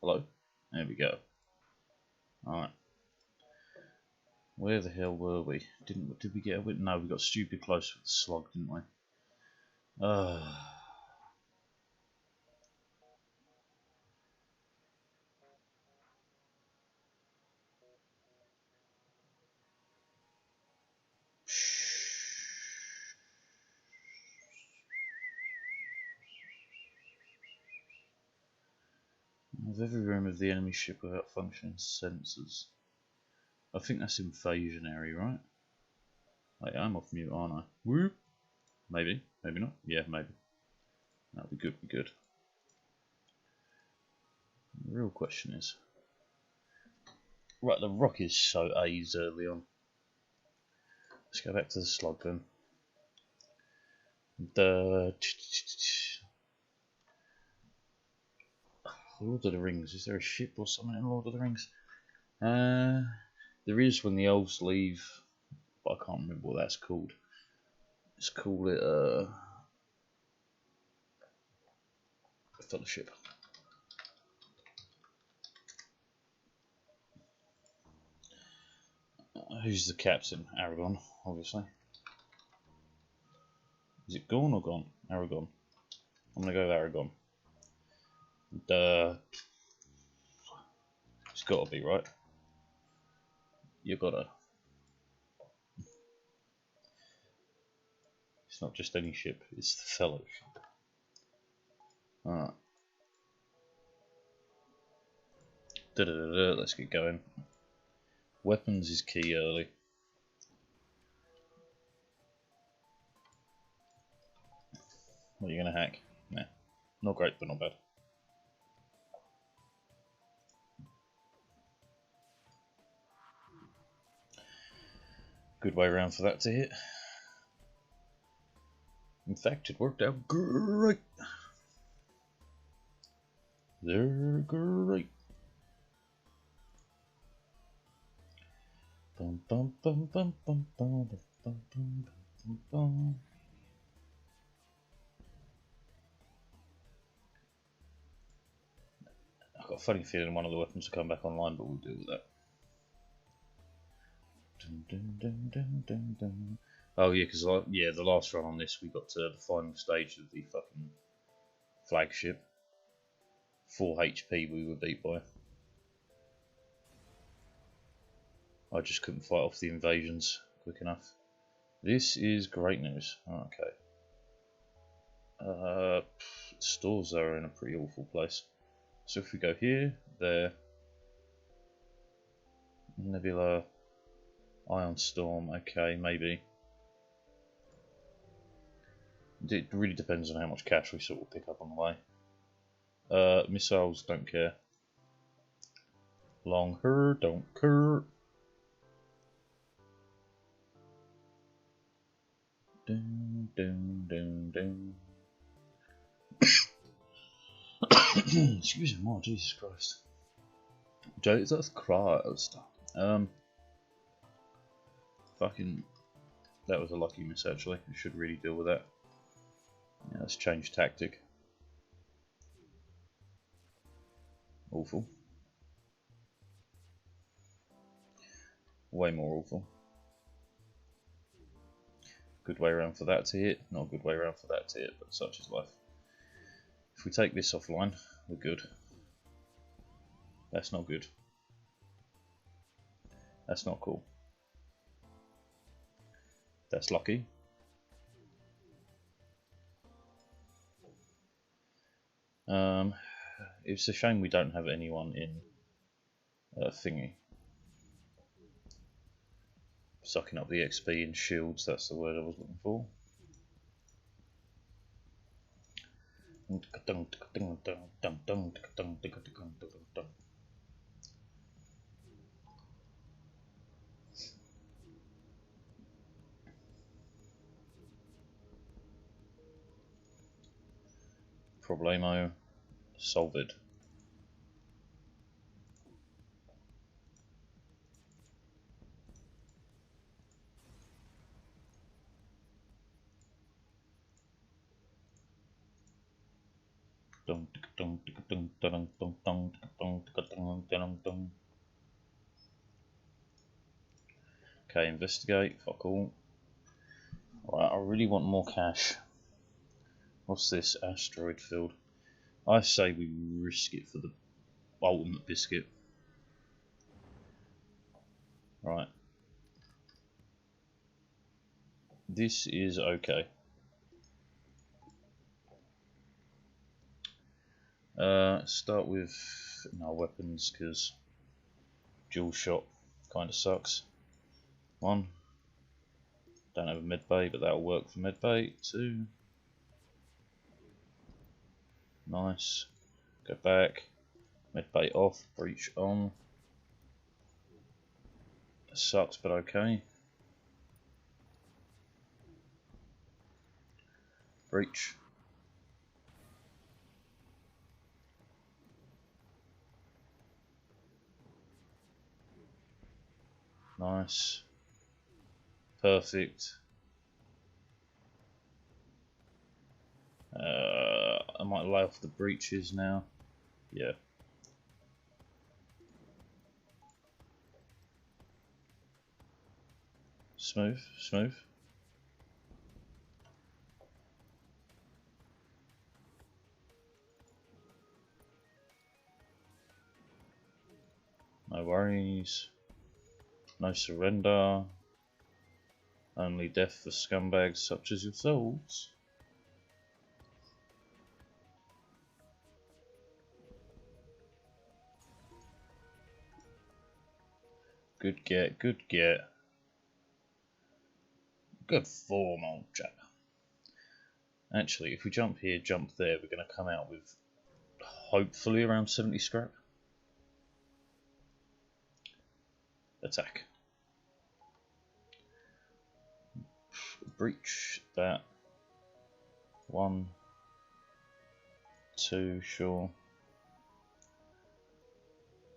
Hello? There we go. Alright. Where the hell were we? Did we get a win? No, we got stupid close with the slug, didn't we? Of every room of the enemy ship without functioning sensors. I think that's invasionary, right? Wait, I'm off mute, aren't I? Whoop. Maybe, maybe not. Yeah, maybe. That'll be good, be good. The real question is... Right, the rock is so A's early on. Let's go back to the slug then. Lord of the Rings. Is there a ship or something in Lord of the Rings? There is when the elves leave, but I can't remember what that's called. Let's call it Fellowship. Who's the captain? Aragon, obviously. Is it Gorn or gone? Aragon. I'm gonna go with Aragon. It's gotta be, right? You gotta. It's not just any ship, it's the Fellowship. Alright. Let's get going. Weapons is key early. What are you gonna hack? Nah. Not great, but not bad. Good way around for that to hit. In fact, it worked out great. They're great. Bum, bum, bum, bum, bum, bum, bum, bum, bum, bum. I've got a funny feeling one of the weapons will come back online, but we'll deal with that. Dun, dun, dun, dun, dun, dun. Oh yeah, because the last run on this we got to the final stage of the fucking flagship. 4 HP we were beat by. I just couldn't fight off the invasions quick enough. This is great news. Okay. Stores are in a pretty awful place. So if we go here, there, Nebula, Ion Storm, okay, maybe. It really depends on how much cash we sort of pick up on the way. Missiles, don't care. Long her, don't care. Dun, dun, dun, dun. Excuse me, more, Jesus Christ. Jesus Christ. Fucking, that was a lucky miss actually. We should really deal with that. Yeah, let's change tactic. Awful. Way more awful. Good way around for that to hit. Not a good way around for that to hit, but such is life. If we take this offline, we're good. That's not good. That's not cool. That's lucky. It's a shame we don't have anyone in thingy. Sucking up the XP in shields, that's the word I was looking for. Problemo solved. Okay, investigate. Fuck all. Right, I really want more cash. What's this? Asteroid field. I say we risk it for the ultimate biscuit. Right. This is okay. Start with no weapons because dual shot kind of sucks. 1. Don't have a med bay, but that'll work for med bay. 2. Nice. Go back. Med bay off. Breach on. Sucks, but okay. Breach. Nice. Perfect. I might lay off the breaches now. Yeah. Smooth, smooth. No worries. No surrender. Only death for scumbags such as yourselves. Good get, good get. Good form, old chap. Actually, if we jump here, jump there, we're going to come out with hopefully around 70 scrap. Attack. Breach that. 1, 2, sure.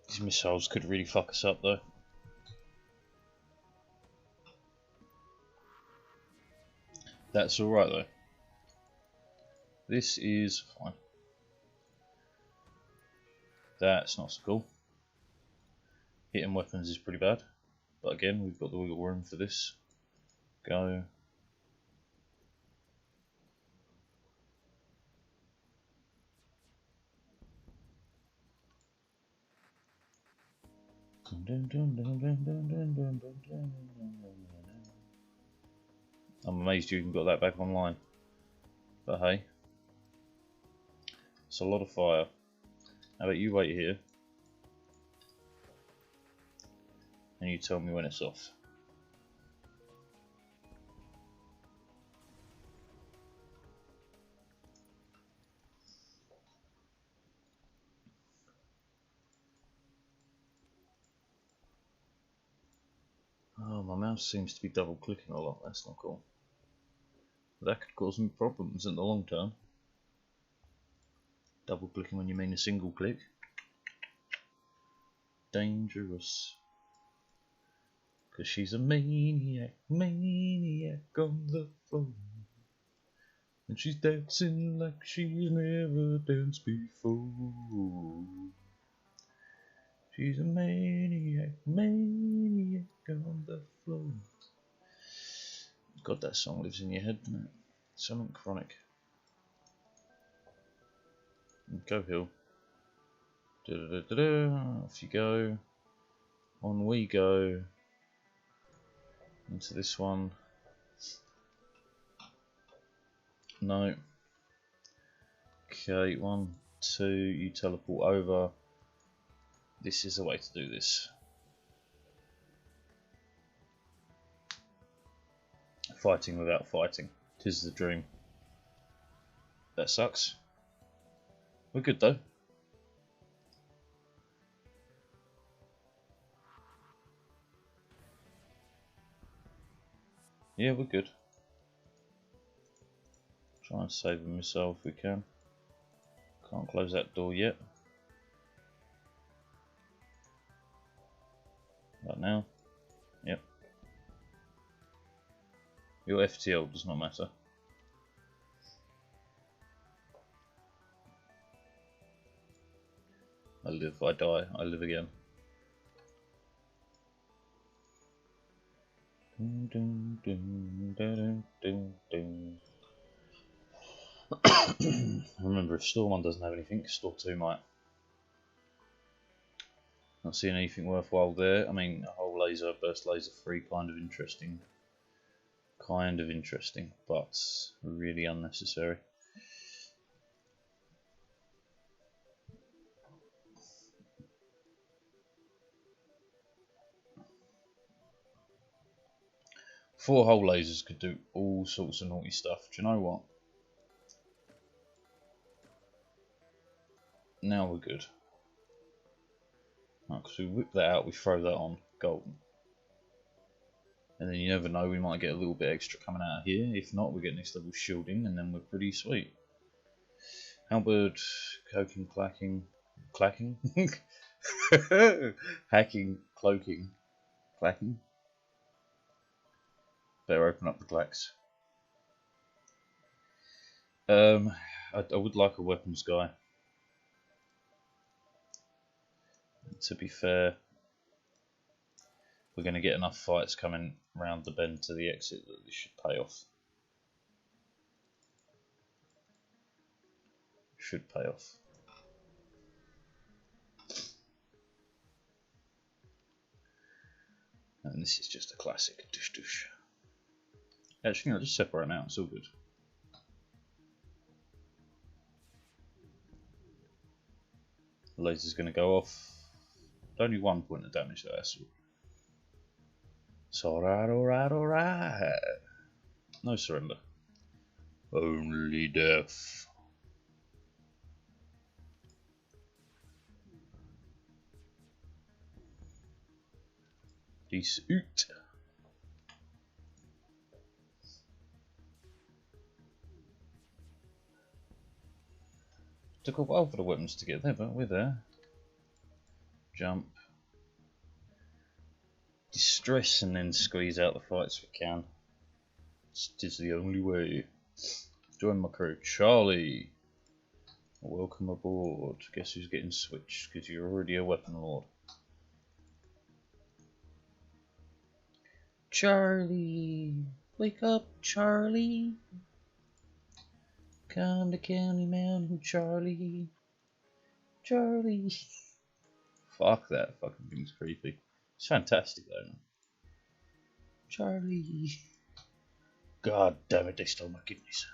These missiles could really fuck us up though. That's alright though. This is fine. That's not so cool. Hitting weapons is pretty bad. But again, we've got the wiggle room for this. Go. I'm amazed you even got that back online. But hey. It's a lot of fire. How about you wait here? And you tell me when it's off. Oh, my mouse seems to be double clicking a lot. That's not cool. That could cause me problems in the long term. Double clicking when you mean a single click. Dangerous. Because she's a maniac, maniac on the floor. And she's dancing like she's never danced before. She's a maniac, maniac on the floor. God, that song lives in your head, doesn't it? Something chronic. Go hill. Off you go. On we go. Into this one. No. Okay, 1, 2, you teleport over. This is the way to do this. Fighting without fighting. 'Tis the dream. That sucks. We're good though. Yeah, we're good. Try and save a missile if we can. Can't close that door yet. Right now. Yep. Your FTL does not matter. I live, I die, I live again. Remember, if store 1 doesn't have anything, store 2 might. Not seeing anything worthwhile there. I mean, a whole laser, burst laser free, kind of interesting. Kind of interesting, but really unnecessary. Four hole lasers could do all sorts of naughty stuff. Do you know what? Now we're good. Because we whip that out, we throw that on, golden. And then you never know, we might get a little bit extra coming out of here. If not, we get next level shielding, and then we're pretty sweet. Halberd, coking, clacking, hacking, cloaking, clacking. Better open up the clacks. I would like a weapons guy. To be fair, we're going to get enough fights coming round the bend to the exit that this should pay off. Should pay off. And this is just a classic dush dush. Actually, no, just separate now, it's all good. The laser's going to go off. Only 1 point of damage though, that's all. It's alright, alright, alright. No surrender. Only death. Peace out. Took a while for the weapons to get there, but we're there. Jump. Distress and then squeeze out the fights we can. It is the only way. Join my crew. Charlie. Welcome aboard. Guess who's getting switched? Because you're already a weapon lord. Charlie. Wake up, Charlie. Come to County Mountain, Charlie. Charlie. Fuck that fucking thing's creepy. It's fantastic though, man. Charlie. God damn it, they stole my kidneys.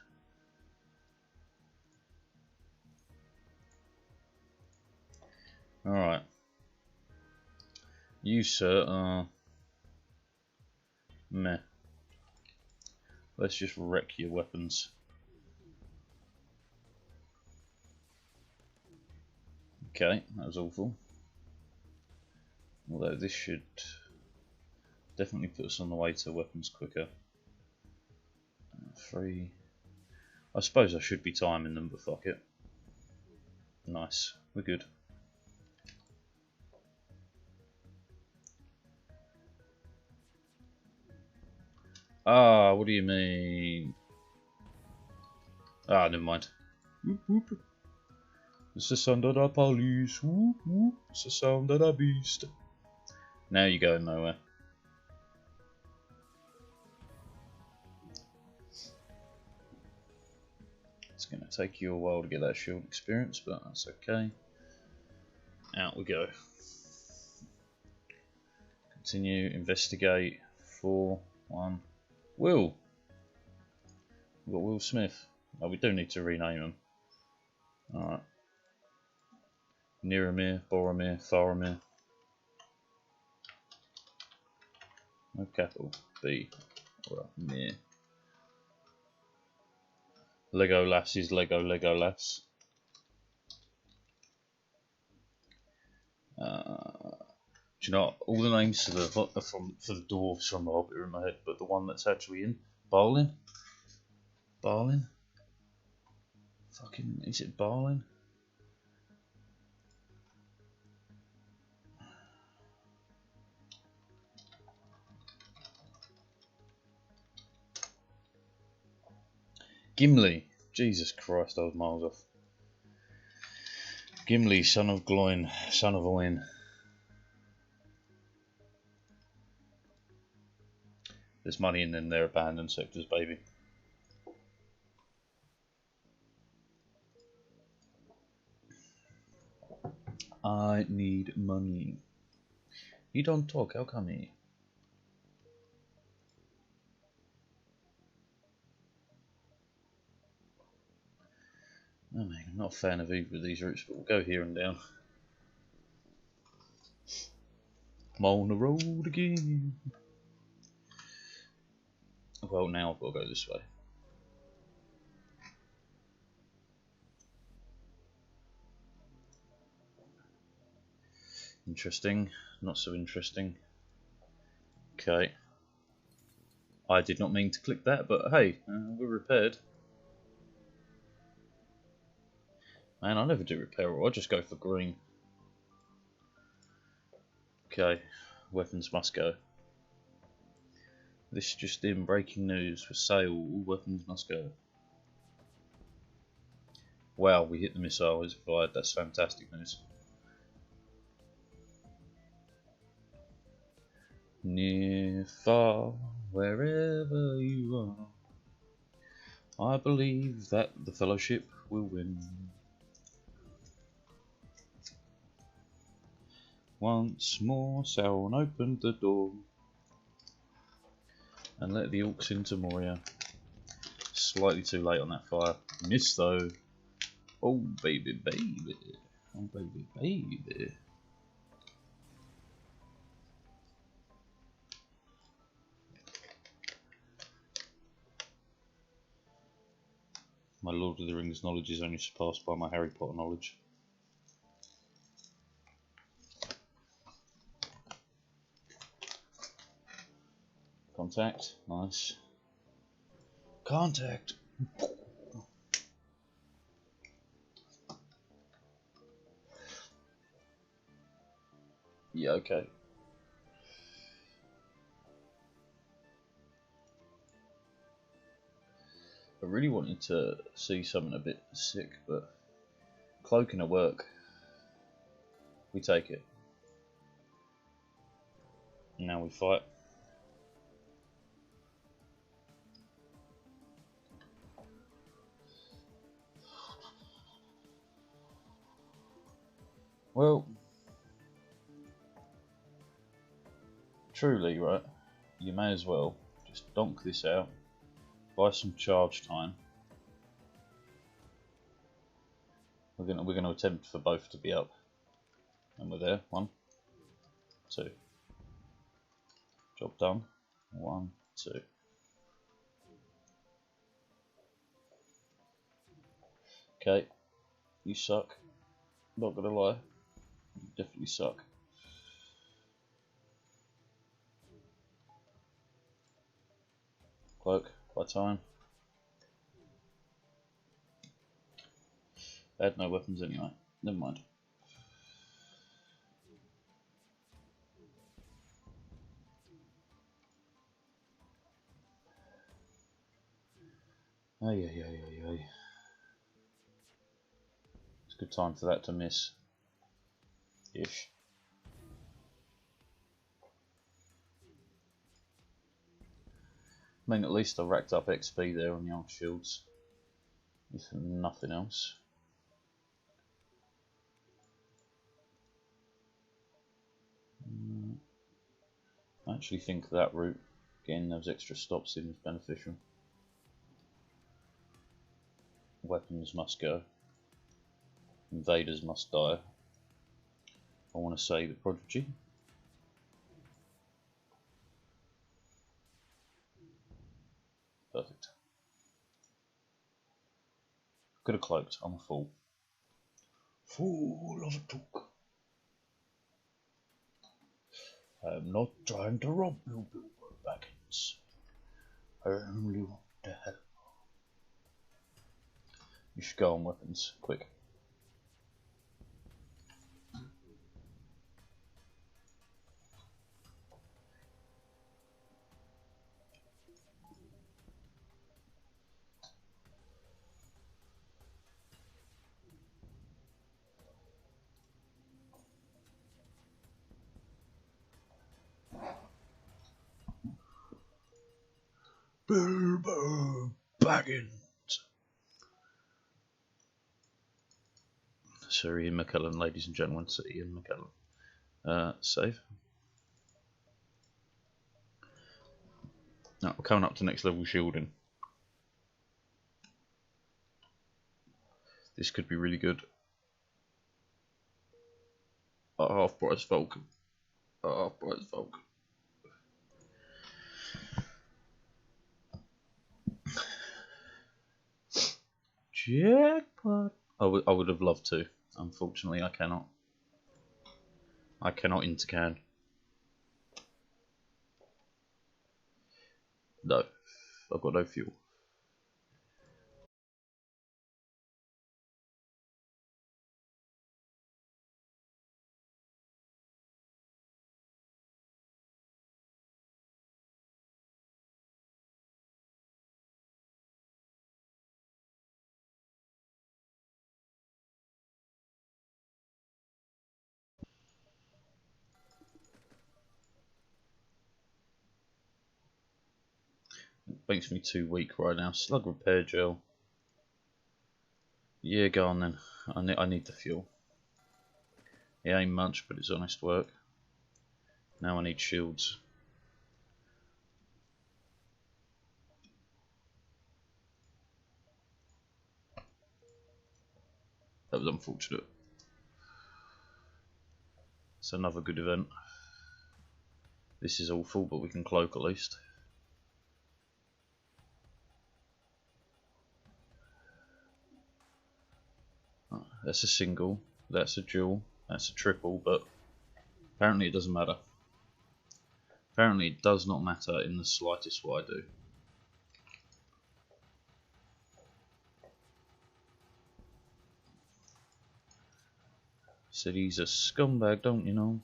Alright. You, sir, are meh. Let's just wreck your weapons. Okay, that was awful. Although this should definitely put us on the way to weapons quicker. 3. I suppose I should be timing them, but fuck it. Nice, we're good. Ah, what do you mean? Ah, never mind. Whoop, whoop. It's the sound of the police. Whoop, whoop. It's the sound of the beast. Now you're going nowhere. It's going to take you a while to get that shield experience, but that's okay. Out we go. Continue, investigate. 4, 1. Will! We've got Will Smith. Oh, we do need to rename him. Alright. Niramir, Boromir, Faramir. No capital. B. Alright, Mir. Legolas is Legolas. Do you know what? All the names for the dwarves from the Hobbit are in my head, but the one that's actually in Balin? Balin? Fucking, is it Balin? Gimli. Jesus Christ, I was miles off. Gimli, son of Gloin, son of Oin. There's money in them, they're abandoned sectors, baby. I need money. You don't talk, how come he? I mean, I'm not a fan of either of these routes, but we'll go here and down. I'm on the road again. Well, now I've got to go this way. Interesting, not so interesting. Okay. I did not mean to click that, but hey, we're repaired. Man, I never do repair, or I just go for green. Okay, weapons must go. This just in, breaking news for sale, all weapons must go. Wow, we hit the missile as fired, that's fantastic news. Near, far, wherever you are, I believe that the Fellowship will win. Once more, Sauron opened the door and let the orcs into Moria. Slightly too late on that fire. Missed though. Oh baby, baby. Oh baby, baby. My Lord of the Rings knowledge is only surpassed by my Harry Potter knowledge. Contact, nice. Contact! Yeah, okay. I really wanted to see something a bit sick, but cloaking at work. We take it. Now we fight. Well, truly, right, you may as well just donk this out, buy some charge time. We're gonna attempt for both to be up, and we're there. 1, 2. Job done. 1, 2. Okay, you suck. Not gonna lie, you definitely suck. Cloak, by time. I had no weapons anyway. Never mind. Ay. It's a good time for that to miss. Ish. I mean, at least I racked up XP there on the arc shields, if nothing else. I actually think that route, getting those extra stops in, is beneficial. Weapons must go. Invaders must die. I want to say the Prodigy. Perfect. Could have cloaked. I'm a fool. Fool of a talk. I am not trying to rob you, Bilbo Baggins. I only want to help. You should go on weapons, quick. Bilbo Baggins. Sir Ian McKellen, ladies and gentlemen, Sir Ian McKellen. Save. Now we're coming up to next level shielding. This could be really good. Half price Vulcan. Half price Vulcan. Jackpot. I would have loved to. Unfortunately, I cannot. I cannot intercan. No. I've got no fuel. Makes me too weak right now. Slug repair gel. Yeah, go on then. I need the fuel. It ain't much, but it's honest work. Now I need shields. That was unfortunate. It's another good event. This is awful, but we can cloak at least. That's a single, that's a dual, that's a triple, but apparently it doesn't matter. Apparently it does not matter in the slightest what I do. Said he's a scumbag, don't you know?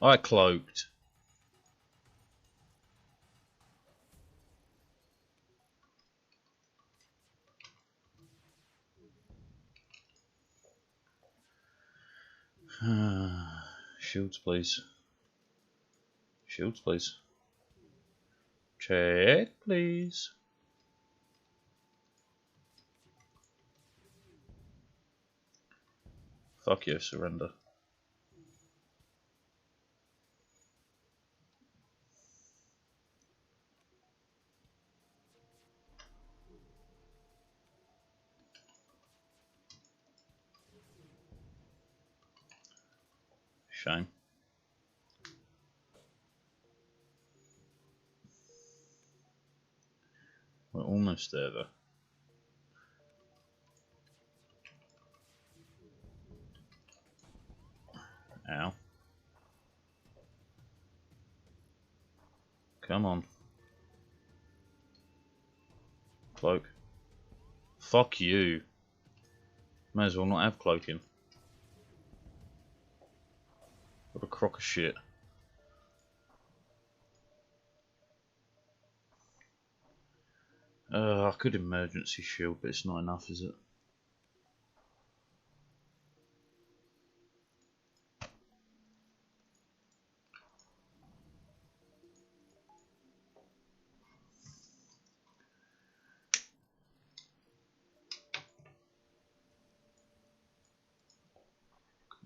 I cloaked. Shields, please. Shields, please. Check, please. Fuck you, surrender. Shame. We're almost there though. Ow. Come on. Cloak. Fuck you. May as well not have cloaking. What a crock of shit. I could emergency shield, but it's not enough, is it?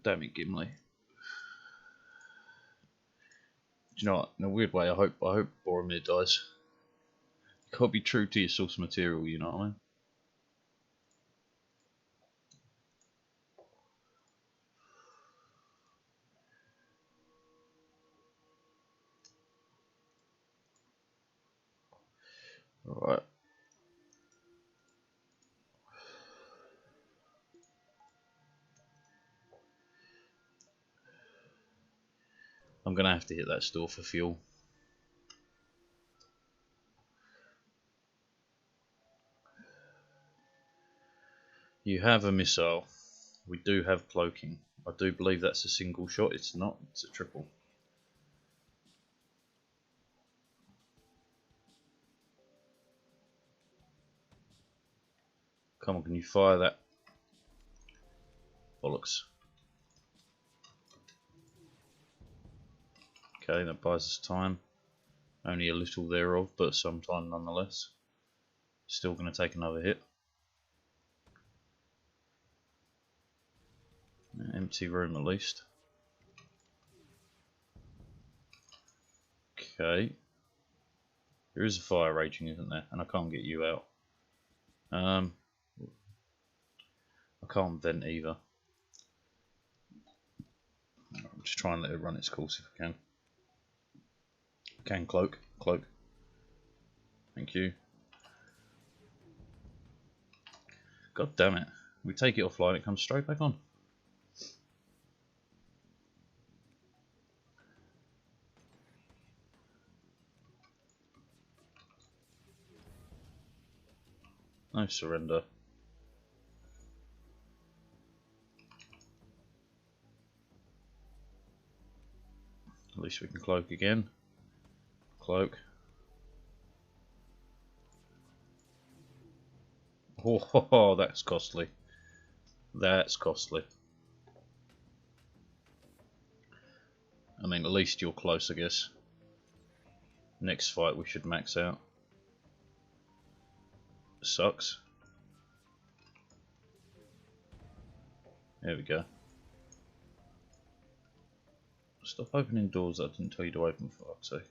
Damn it, Gimli. Do you know what? In a weird way, I hope Boromir dies. You can't be true to your source material, you know what I mean? Alright. I'm gonna have to hit that store for fuel. You have a missile. We do have cloaking. I do believe that's a single shot. It's not. It's a triple. Come on, can you fire that? Bollocks. Okay, that buys us time. Only a little thereof, but some time nonetheless. Still going to take another hit. Empty room at least. Okay. There is a fire raging, isn't there? And I can't get you out. I can't vent either. I'm just trying to let it run its course if I can. Can cloak. Cloak. Thank you. God damn it. We take it offline, it comes straight back on. No surrender. At least we can cloak again. Cloak. Oh, that's costly. That's costly. I mean, at least you're close, I guess. Next fight we should max out. Sucks. There we go. Stop opening doors that I didn't tell you to open, for fuck's sake.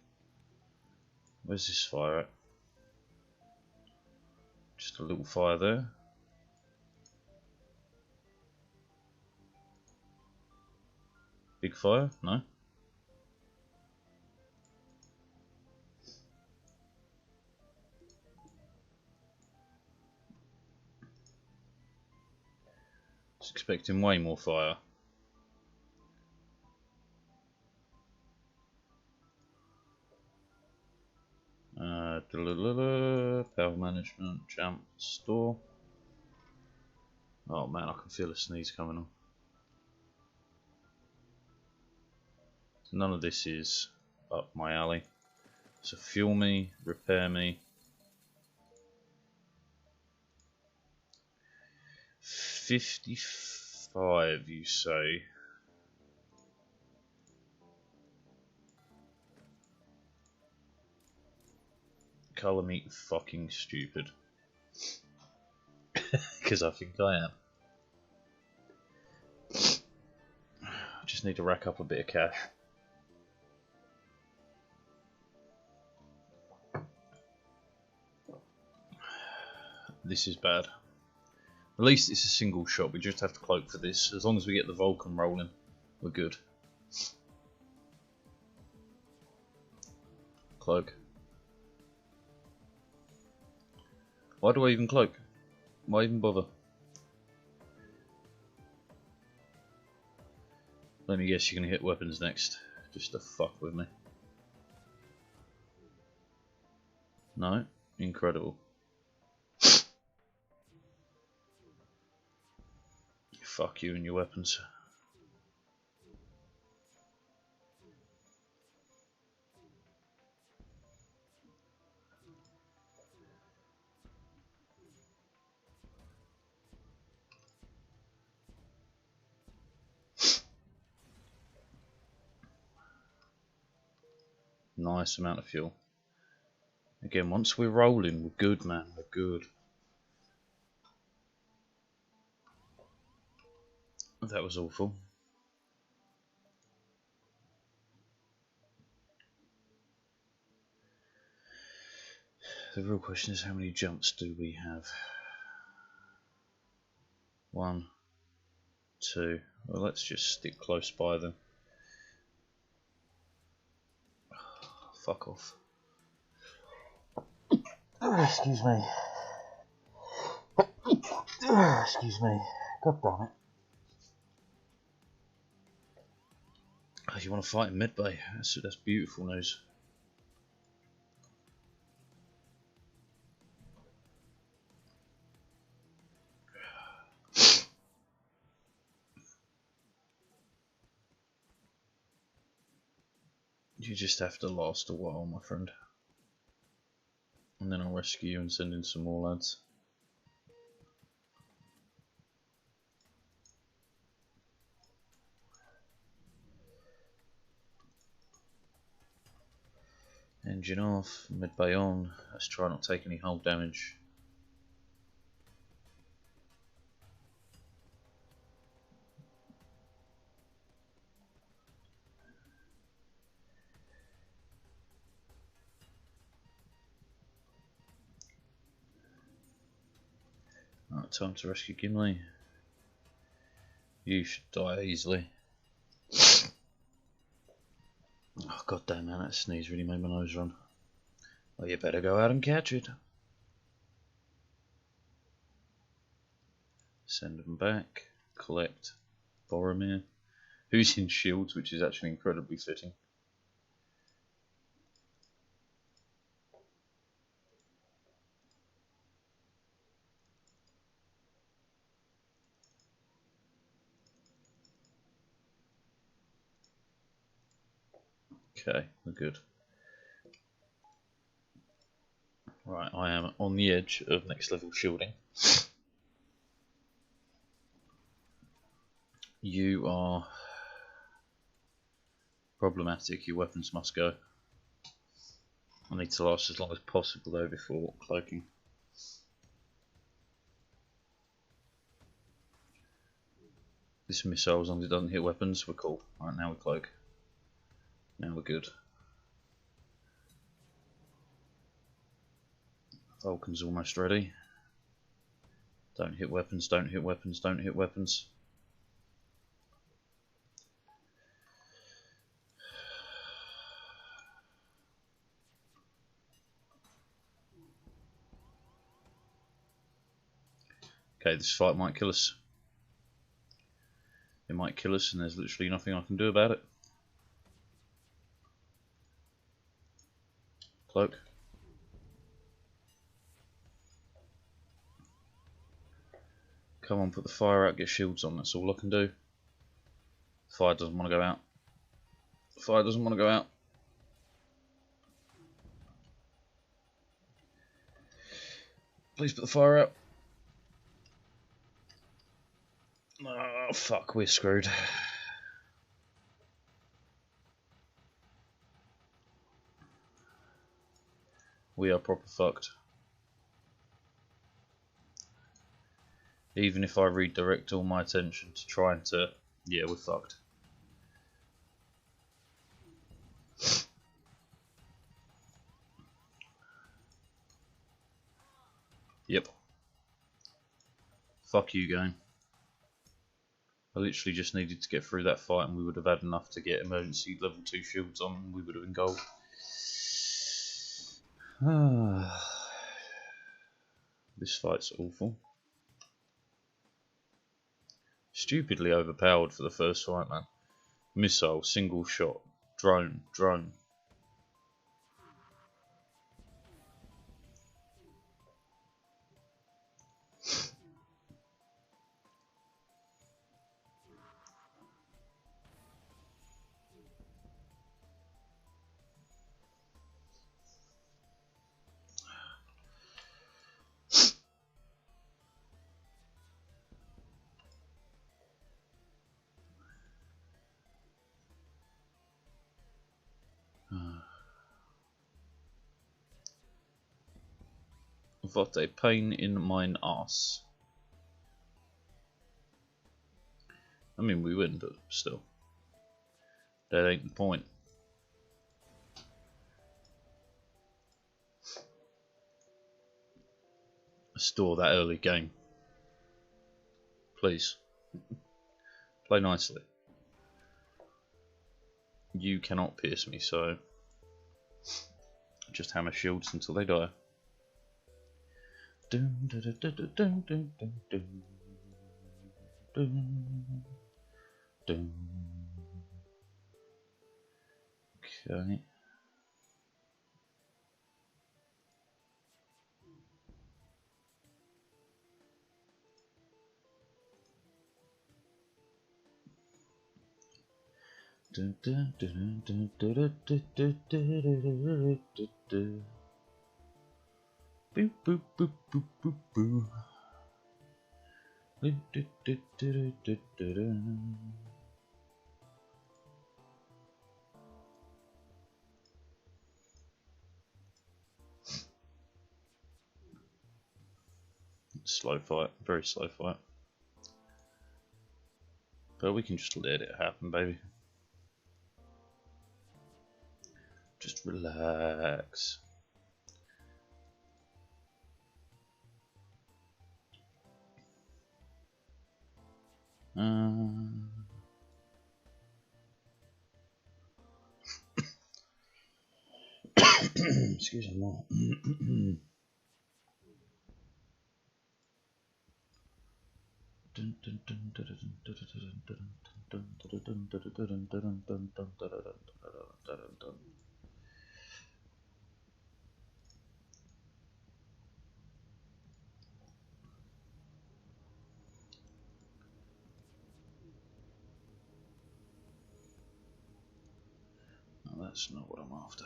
Where's this fire at? Just a little fire there. Big fire? No? Just expecting way more fire. Power management, jump, store. Oh man, I can feel a sneeze coming on. None of this is up my alley. So fuel me, repair me. 55, you say? Colour me fucking stupid. Because I think I am. I just need to rack up a bit of cash. This is bad. At least it's a single shot, we just have to cloak for this. As long as we get the Vulcan rolling, we're good. Cloak. Why do I even cloak? Why even bother? Let me guess, you're going to hit weapons next. Just to fuck with me. No? Incredible. Fuck you and your weapons. Nice amount of fuel. Again, once we're rolling, we're good, man. We're good. That was awful. The real question is, how many jumps do we have? 1, 2. Well, let's just stick close by them. Fuck off. Excuse me. Excuse me. God damn it. Oh, you want to fight in mid-bay? That's beautiful news. You just have to last a while, my friend. And then I'll rescue you and send in some more lads. Engine off, mid bay on. Let's try not to take any hull damage. Right, time to rescue Gimli. You should die easily. Oh god damn man, that sneeze really made my nose run. Well, you better go out and catch it. Send them back. Collect Boromir, who's in shields, which is actually incredibly fitting. Okay, we're good. Right, I am on the edge of next level shielding. You are problematic, your weapons must go. I need to last as long as possible though before cloaking. This missile, as long as it doesn't hit weapons, we're cool. Right, now we cloak. Now we're good. Vulcan's almost ready. Don't hit weapons, don't hit weapons, don't hit weapons. Okay, this fight might kill us. It might kill us and there's literally nothing I can do about it. Cloak. Come on, put the fire out, get shields on, that's all I can do. Fire doesn't want to go out. Fire doesn't want to go out. Please put the fire out. Oh fuck, we're screwed. We are proper fucked. Even if I redirect all my attention to trying to... Yeah, we're fucked. Yep. Fuck you, game. I literally just needed to get through that fight and we would have had enough to get emergency level 2 shields on and we would have been gold. This fight's awful. Stupidly overpowered for the first fight, man. Missile, single shot, drone, drone. What a pain in mine ass. I mean, we win, but still. That ain't the point. Store that early game. Please. Play nicely. You cannot pierce me, so just hammer shields until they die. Okay. Boop boop boop boop boop boo. Slow fight, very slow fight. But we can just let it happen, baby. Just relax. Excuse me. No, that's not what I'm after.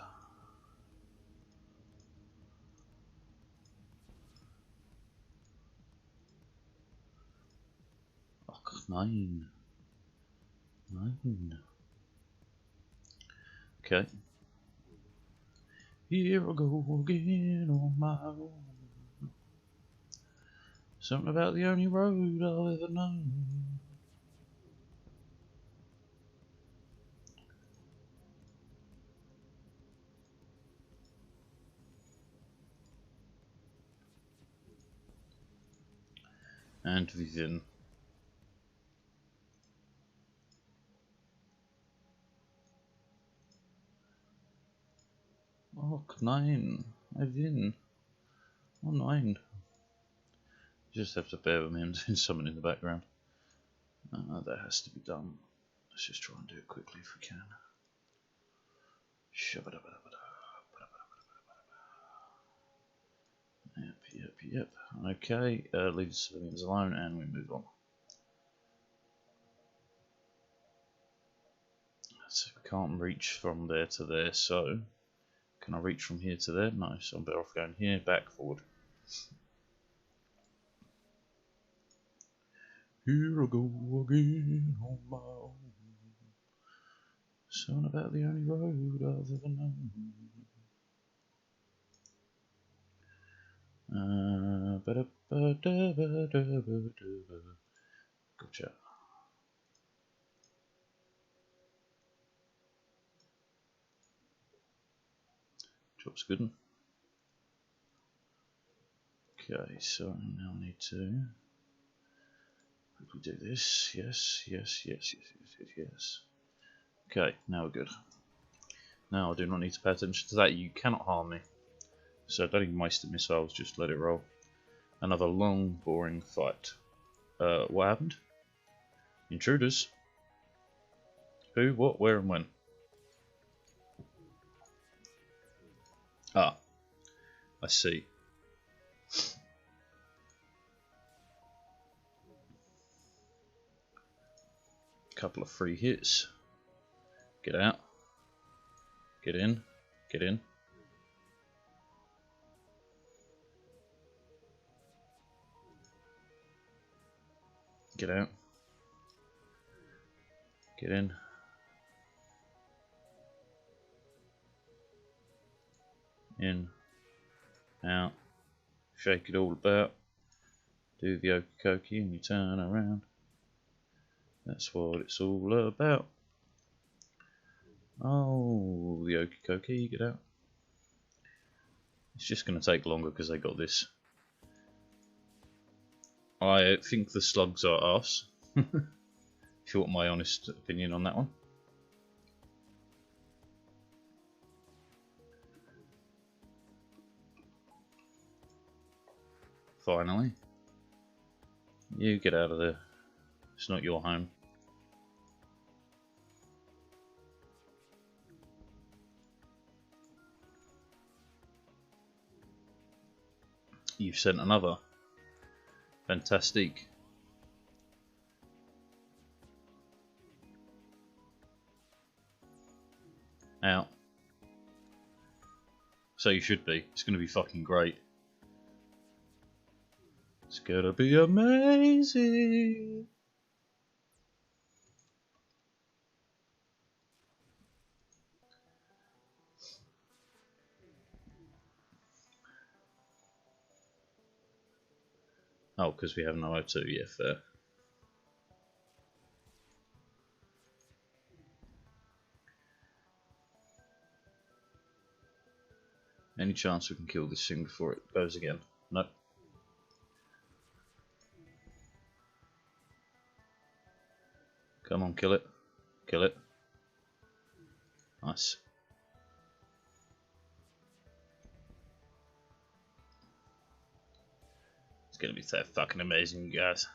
Ach, nein. Nein. Okay. Here I go again on my own. Something about the only road I've ever known. And Vivian. Oh nein, Vivian. Oh nein. You just have to bear with me, I'm doing something in the background. That has to be done. Let's just try and do it quickly if we can. Yep. Okay, leave the civilians alone and we move on. So we can't reach from there to there, so can I reach from here to there? No, so I'm better off going here, back, forward. Here I go again on my own. Something about the only road I've ever known. Gotcha. Job's good. Okay, so now I need to quickly do this. Yes. Okay, now we're good. Now I do not need to pay attention to that. You cannot harm me. So don't even waste the missiles, just let it roll. Another long, boring fight. What happened? Intruders? Who, what, where, and when? Ah, I see. Couple of free hits. Get out. Get in. Get in. Get out. Get in. In. Out. Shake it all about. Do the okie dokie and you turn around. That's what it's all about. Oh, the okie dokie, get out. It's just going to take longer because they got this. I think the slugs are arse. If you want my honest opinion on that one. Finally. You get out of there. It's not your home. You've sent another. Fantastic. Out. So you should be. It's going to be fucking great. It's going to be amazing. Oh, because we have no O2, yeah, fair. Any chance we can kill this thing before it goes again? Nope. Come on, kill it. Kill it. Nice. It's gonna be so fucking amazing, you guys.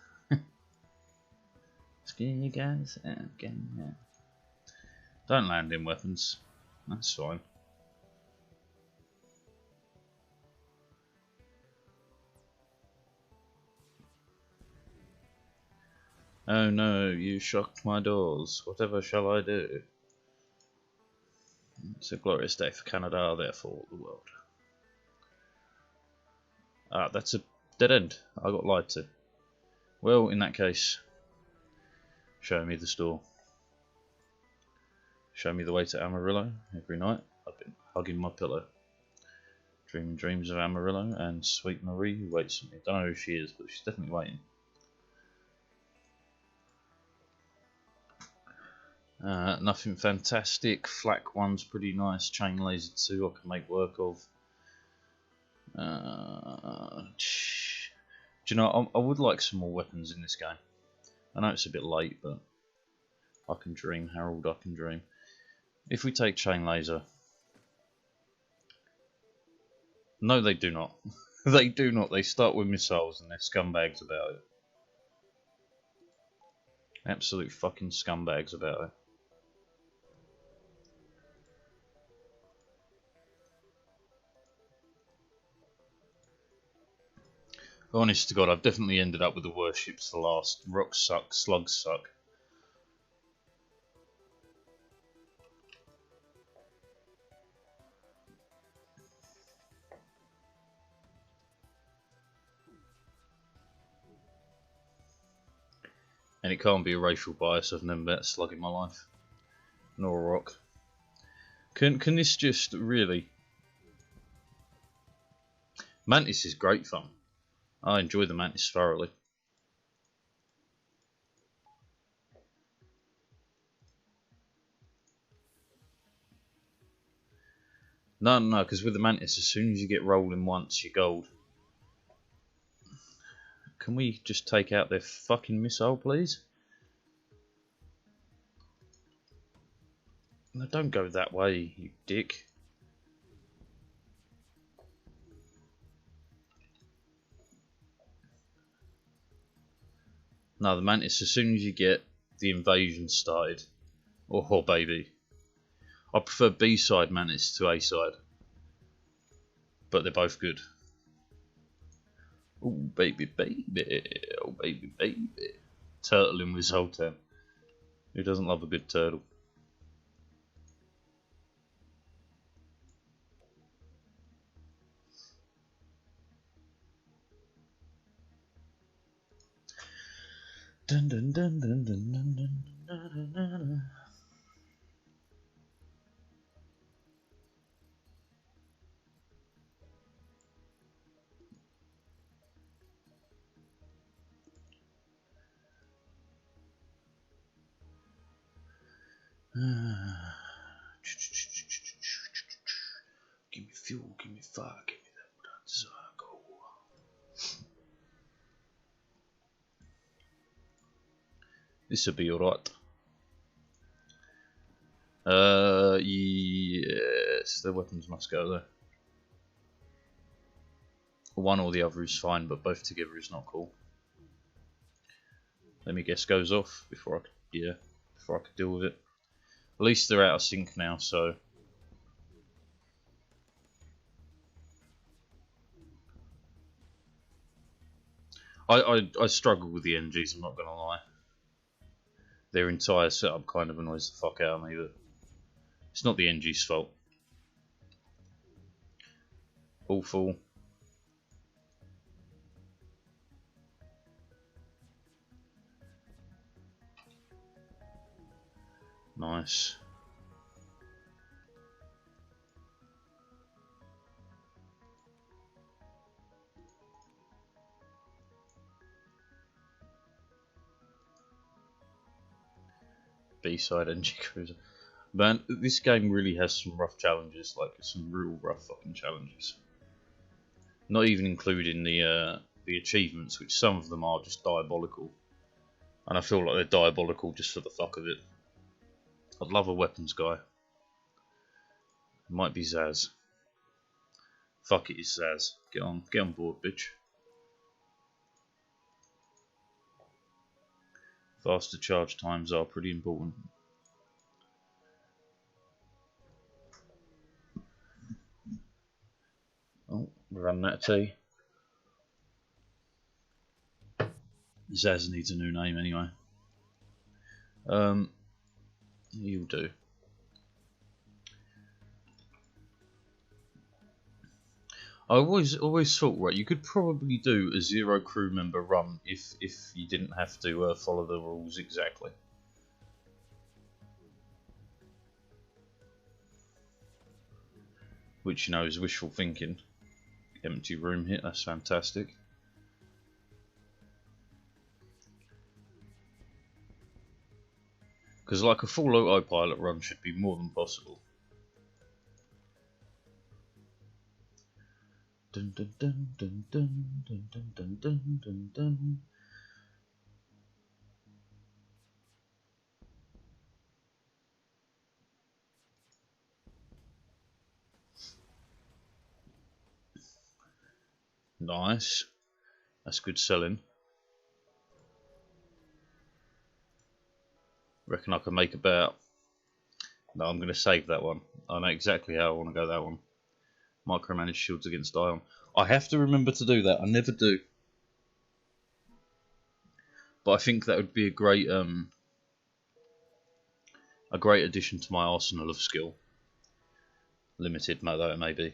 You guys, again, yeah. Don't land in weapons. That's fine. Oh no, you shocked my doors. Whatever shall I do? It's a glorious day for Canada, therefore the world. Ah, that's a dead end. I got lied to. Well, in that case, show me the store. Show me the way to Amarillo. Every night I've been hugging my pillow, dreaming dreams of Amarillo and sweet Marie who waits for me. Don't know who she is, but she's definitely waiting. Nothing fantastic. Flak 1's pretty nice. Chain laser 2 I can make work of. Do you know, I would like some more weapons in this game. I know it's a bit late, but I can dream, Harold, I can dream. If we take chain laser... No, they do not. They do not. They start with missiles and they're scumbags about it. Absolute fucking scumbags about it. Honest to God, I've definitely ended up with the worst ships to last. Rocks suck, slugs suck. And it can't be a racial bias, I've never met a slug in my life. Nor a rock. Can this just really... Mantis is great fun. I enjoy the Mantis thoroughly. No, because with the Mantis, as soon as you get rolling once, you're gold. Can we just take out their fucking missile, please? No, don't go that way, you dick. No, the Mantis, as soon as you get the invasion started. Oh, baby. I prefer B-side Mantis to A-side. But they're both good. Oh, baby, baby. Oh, baby, baby. Turtling with Zoltan. Who doesn't love a good turtle? Dun dun dun dun dun dun dun dun dun dun. Give me fuel, give me fire, give me that what I desire. Go. This will be alright. Yes, the weapons must go there. One or the other is fine, but both together is not cool. Let me guess, goes off before I could, before I could deal with it. At least they're out of sync now, so. I struggle with the NGs, I'm not gonna lie. Their entire setup kind of annoys the fuck out of me, but it's not the NG's fault. Awful. Nice. B-side NG Cruiser. Man, this game really has some rough challenges, like some real rough fucking challenges. Not even including the achievements, which some of them are just diabolical. And I feel like they're diabolical just for the fuck of it. I'd love a weapons guy. It might be Zaz. Fuck it, it's Zaz. Get on board, bitch. Faster charge times are pretty important. Oh, run that tea. Zaz needs a new name anyway. You'll do. I always thought, right, you could probably do a 0 crew member run if you didn't have to follow the rules exactly. Which, you know, is wishful thinking. Empty room hit, that's fantastic. Because like a full autopilot run should be more than possible. Dun dun dun dun dun dun dun dun dun dun dun. Nice. That's good selling. Reckon I can make about... No, I'm going to save that one. I know exactly how I want to go that one. Micromanage shields against ion. I have to remember to do that. I never do. But I think that would be a great addition to my arsenal of skill. Limited, though it may be.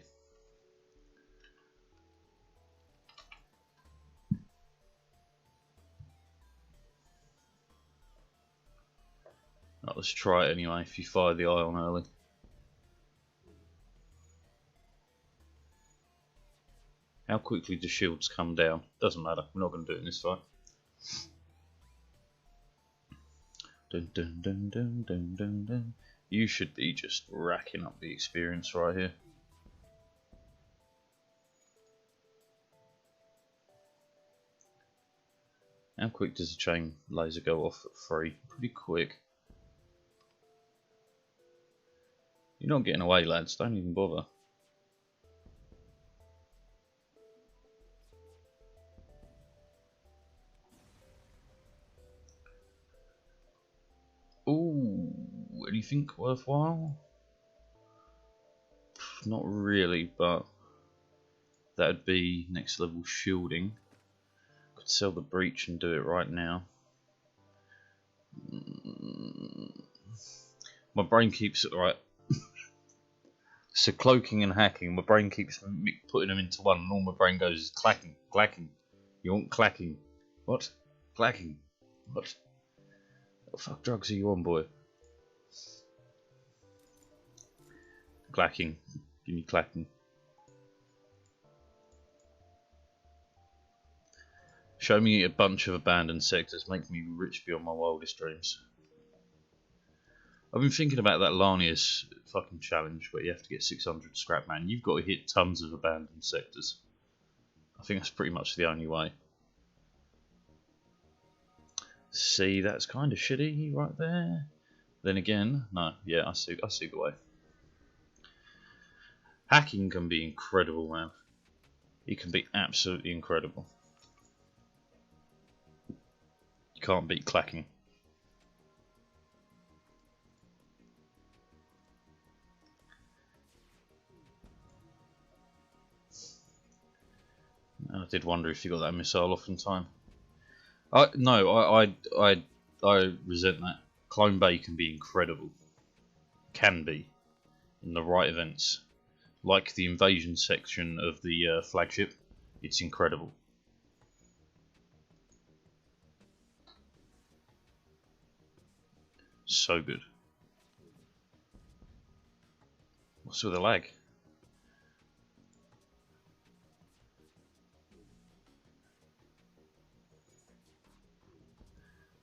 Right, let's try it anyway. If you fire the ion early. How quickly do shields come down? Doesn't matter. We're not going to do it in this fight. Dun, dun, dun, dun, dun, dun, dun. You should be just racking up the experience right here. How quick does the chain laser go off at 3? Pretty quick. You're not getting away, lads. Don't even bother. Ooh, anything worthwhile? Not really, but that would be next level shielding. Could sell the breach and do it right now. My brain keeps it right. So cloaking and hacking, my brain keeps putting them into one, and all my brain goes is clacking, clacking. You want clacking? What? Clacking? What? What the fuck drugs are you on, boy? Clacking. Give me clacking. Show me a bunch of abandoned sectors, make me rich beyond my wildest dreams. I've been thinking about that Larnius fucking challenge where you have to get 600 scrap, man. You've got to hit tons of abandoned sectors. I think that's pretty much the only way. See, that's kind of shitty right there. Then again, no, yeah, I see the way. Hacking can be incredible, man. It can be absolutely incredible. You can't beat clacking. I did wonder if you got that missile off in time. No, I resent that. Clone Bay can be incredible. Can be. In the right events. Like the invasion section of the flagship. It's incredible. So good. What's with the lag?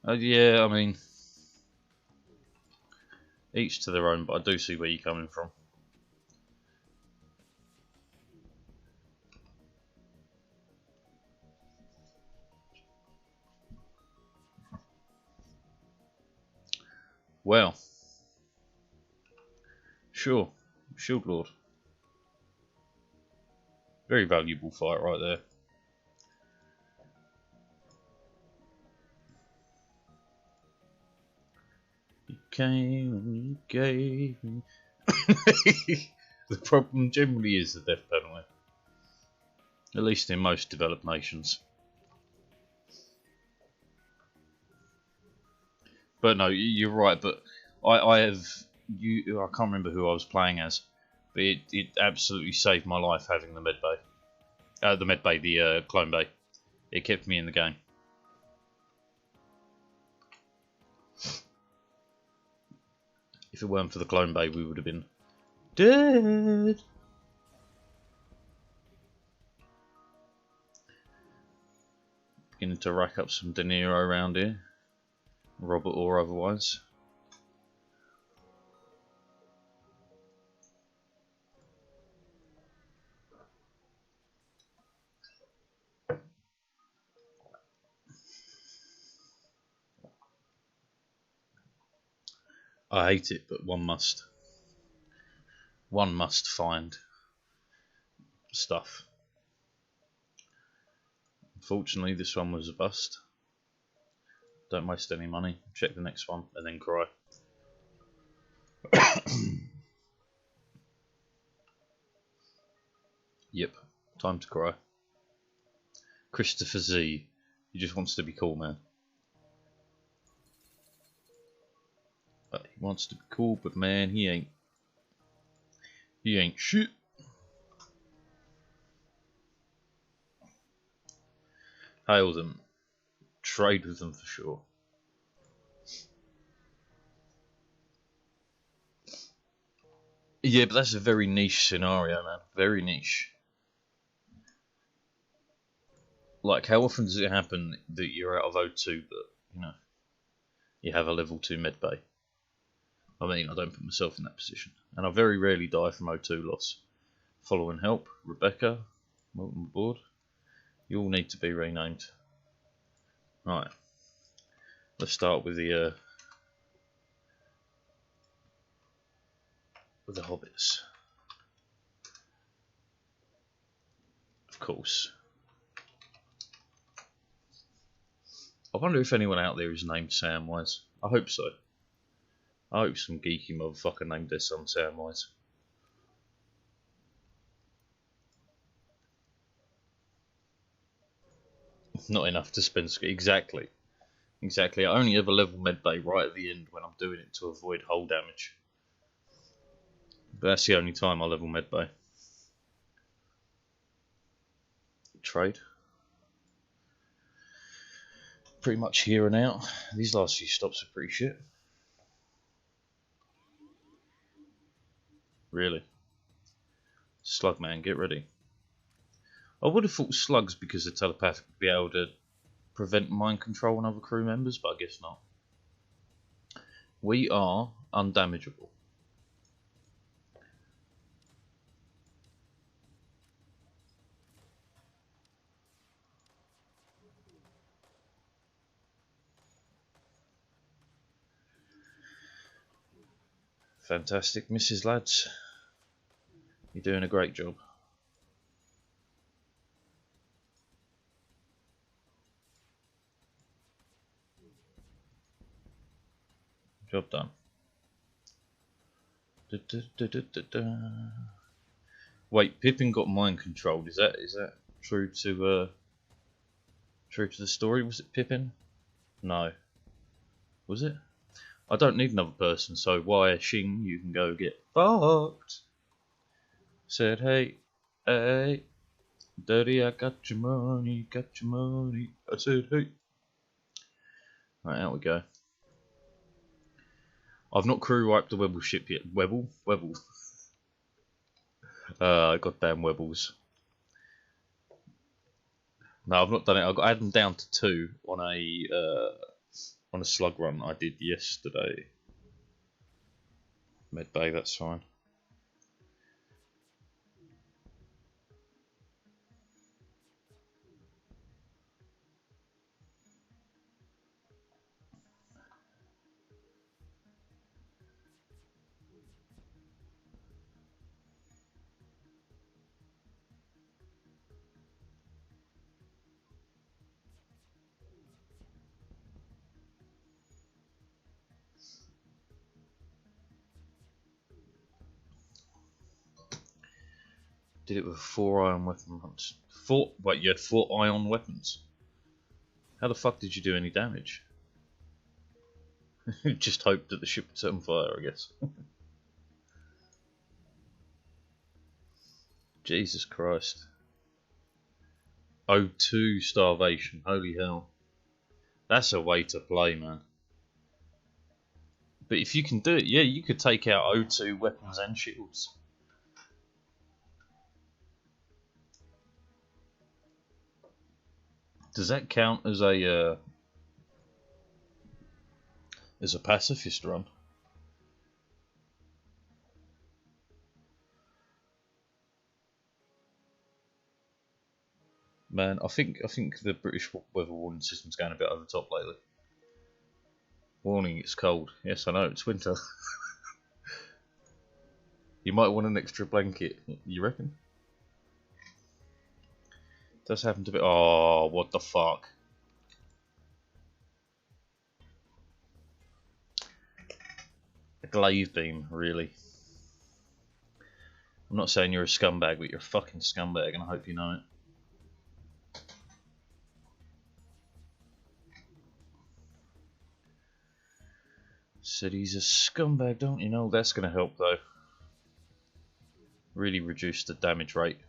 Yeah, I mean, Each to their own, but I do see where you're coming from. Well, sure, Shield Lord. Very valuable fight right there. You came and you gave me. The problem generally is the death penalty. At least in most developed nations. But no, you're right. But I have you. I can't remember who I was playing as, but it absolutely saved my life having the med bay. The clone bay. It kept me in the game. If it weren't for the clone bay, we would have been dead. Beginning to rack up some De Niro around here, Robert or otherwise. I hate it, but one must. One must find stuff. Unfortunately, this one was a bust. Don't waste any money. Check the next one and then cry. Yep, time to cry. Christopher Z. He just wants to be cool, man. He wants to be cool, but man, he ain't. He ain't shit. Hail them. Trade with them for sure. Yeah, but that's a very niche scenario, man. Very niche. Like, how often does it happen that you're out of O2, but, you know, you have a level 2 med bay? I mean, I don't put myself in that position. And I very rarely die from O2 loss. Following help, Rebecca, welcome aboard. You all need to be renamed. Right. Let's start with the hobbits. Of course. I wonder if anyone out there is named Samwise. I hope so. I hope some geeky motherfucker named their son Samwise. Not enough to spend. Exactly. Exactly. I only ever level medbay right at the end when I'm doing it to avoid hull damage. But that's the only time I level medbay. Trade. Pretty much here and out. These last few stops are pretty shit. Really. Slugman, get ready. I would have thought slugs, because they're telepathic, would be able to prevent mind control on other crew members, but I guess not. We are undamageable. Fantastic, Mrs. Lads. You're doing a great job. Job done. Wait, Pippin got mind controlled. Is that true to the story? Was it Pippin? No. Was it? I don't need another person, so why, Shing, you can go get fucked. Said, hey, Daddy, I got your money, got your money. I said, hey. Right, out we go. I've not crew wiped the Webble ship yet. Webble? Goddamn Webbles. No, I've not done it. I had them down to 2 on a slug run I did yesterday. Med bay, that's fine. Did it with 4 ion weapons. Wait, you had 4 ion weapons? How the fuck did you do any damage? Just hoped that the ship would set on fire, I guess. Jesus Christ. O2 starvation, holy hell. That's a way to play, man. But if you can do it, yeah, you could take out O2 weapons and shields. Does that count as a pacifist run? Man, I think the British weather warning system's going a bit over the top lately. Warning, it's cold. Yes, I know, it's winter. You might want an extra blanket, you reckon? Does happen to be. Oh, what the fuck? A glaive beam, really? I'm not saying you're a scumbag, but you're a fucking scumbag, and I hope you know it. Said he's a scumbag, don't you know? That's going to help, though. Really reduce the damage rate.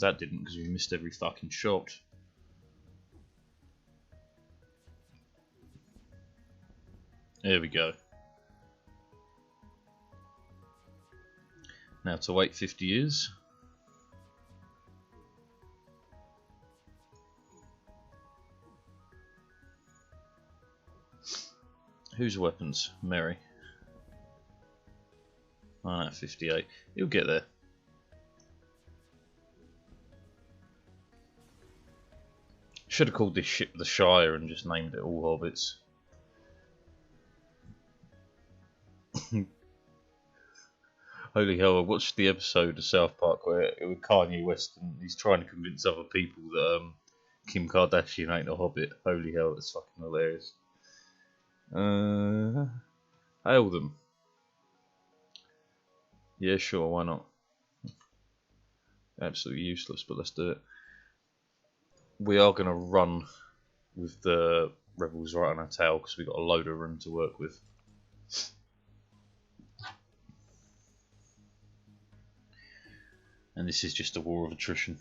That didn't, because we missed every fucking shot. There we go. Now to wait 50 years. Whose weapons? Mary. Oh no, 58. He'll get there. Should have called this ship the Shire and just named it All Hobbits. Holy hell, I watched the episode of South Park where with Kanye West and he's trying to convince other people that Kim Kardashian ain't a hobbit. Holy hell, that's fucking hilarious. Hail them. Yeah, sure, why not? Absolutely useless, but let's do it. We are going to run with the rebels right on our tail because we've got a load of room to work with. And this is just a war of attrition.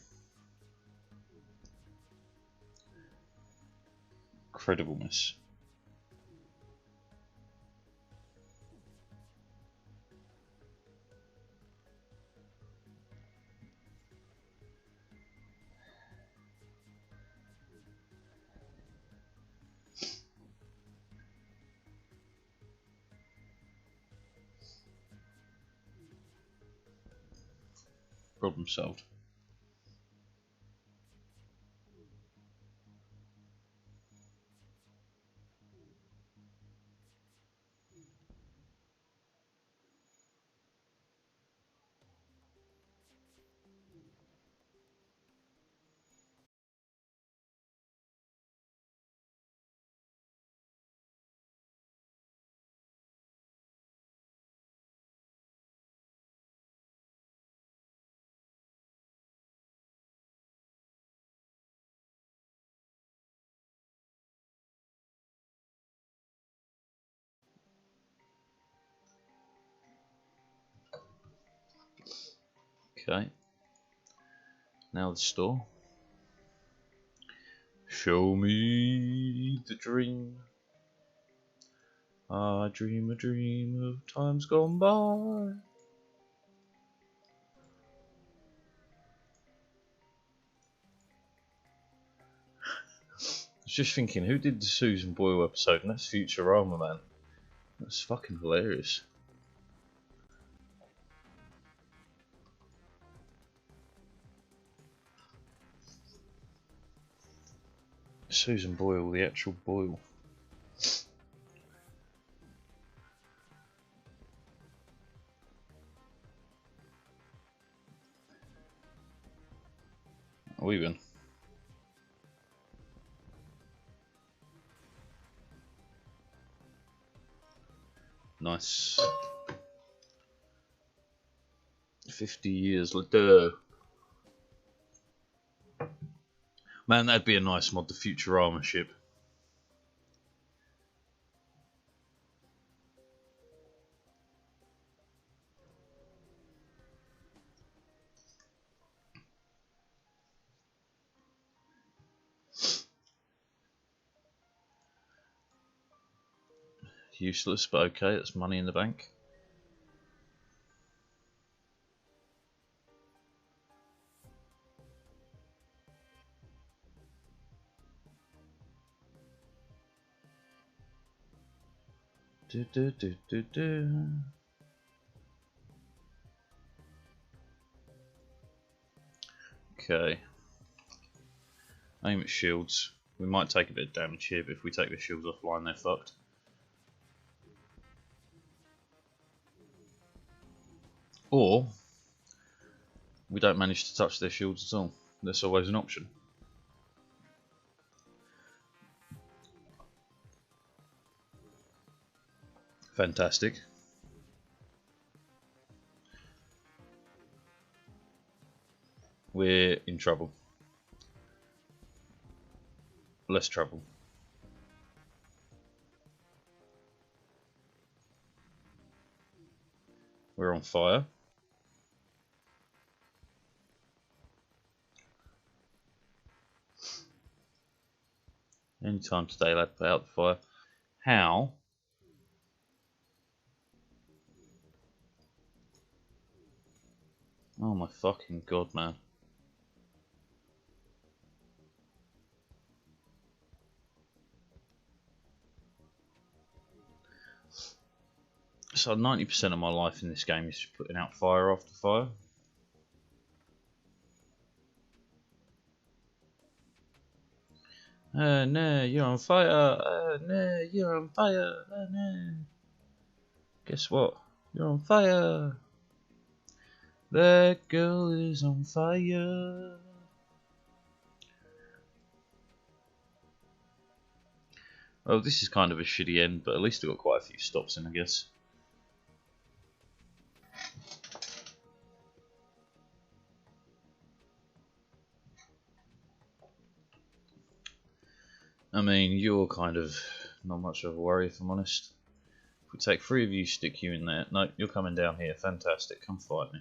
Credibleness. Problem solved. Okay. Now the store. Show me the dream. I dream a dream of times gone by. I was just thinking, who did the Susan Boyle episode? And that's Futurama, man. That's fucking hilarious. Susan Boyle, the actual Boyle. We win. Nice. 50 years later. Man, that'd be a nice mod, the Futurama ship. Useless, but okay, it's money in the bank. Do do do do do. Okay. Aim at shields. We might take a bit of damage here, but if we take the shields offline, they're fucked. Or we don't manage to touch their shields at all. That's always an option. Fantastic. We're in trouble. Less trouble. We're on fire. Any time today, lad, put out the fire. How? Oh my fucking god, man. So 90% of my life in this game is just putting out fire after fire. No, you're on fire. No, you're on fire. No. Guess what? You're on fire. That girl is on fire. Oh, this is kind of a shitty end, but at least I got quite a few stops in, I guess. I mean, you're kind of not much of a worry, if I'm honest. If we take 3 of you, stick you in there. No, you're coming down here. Fantastic. Come fight me.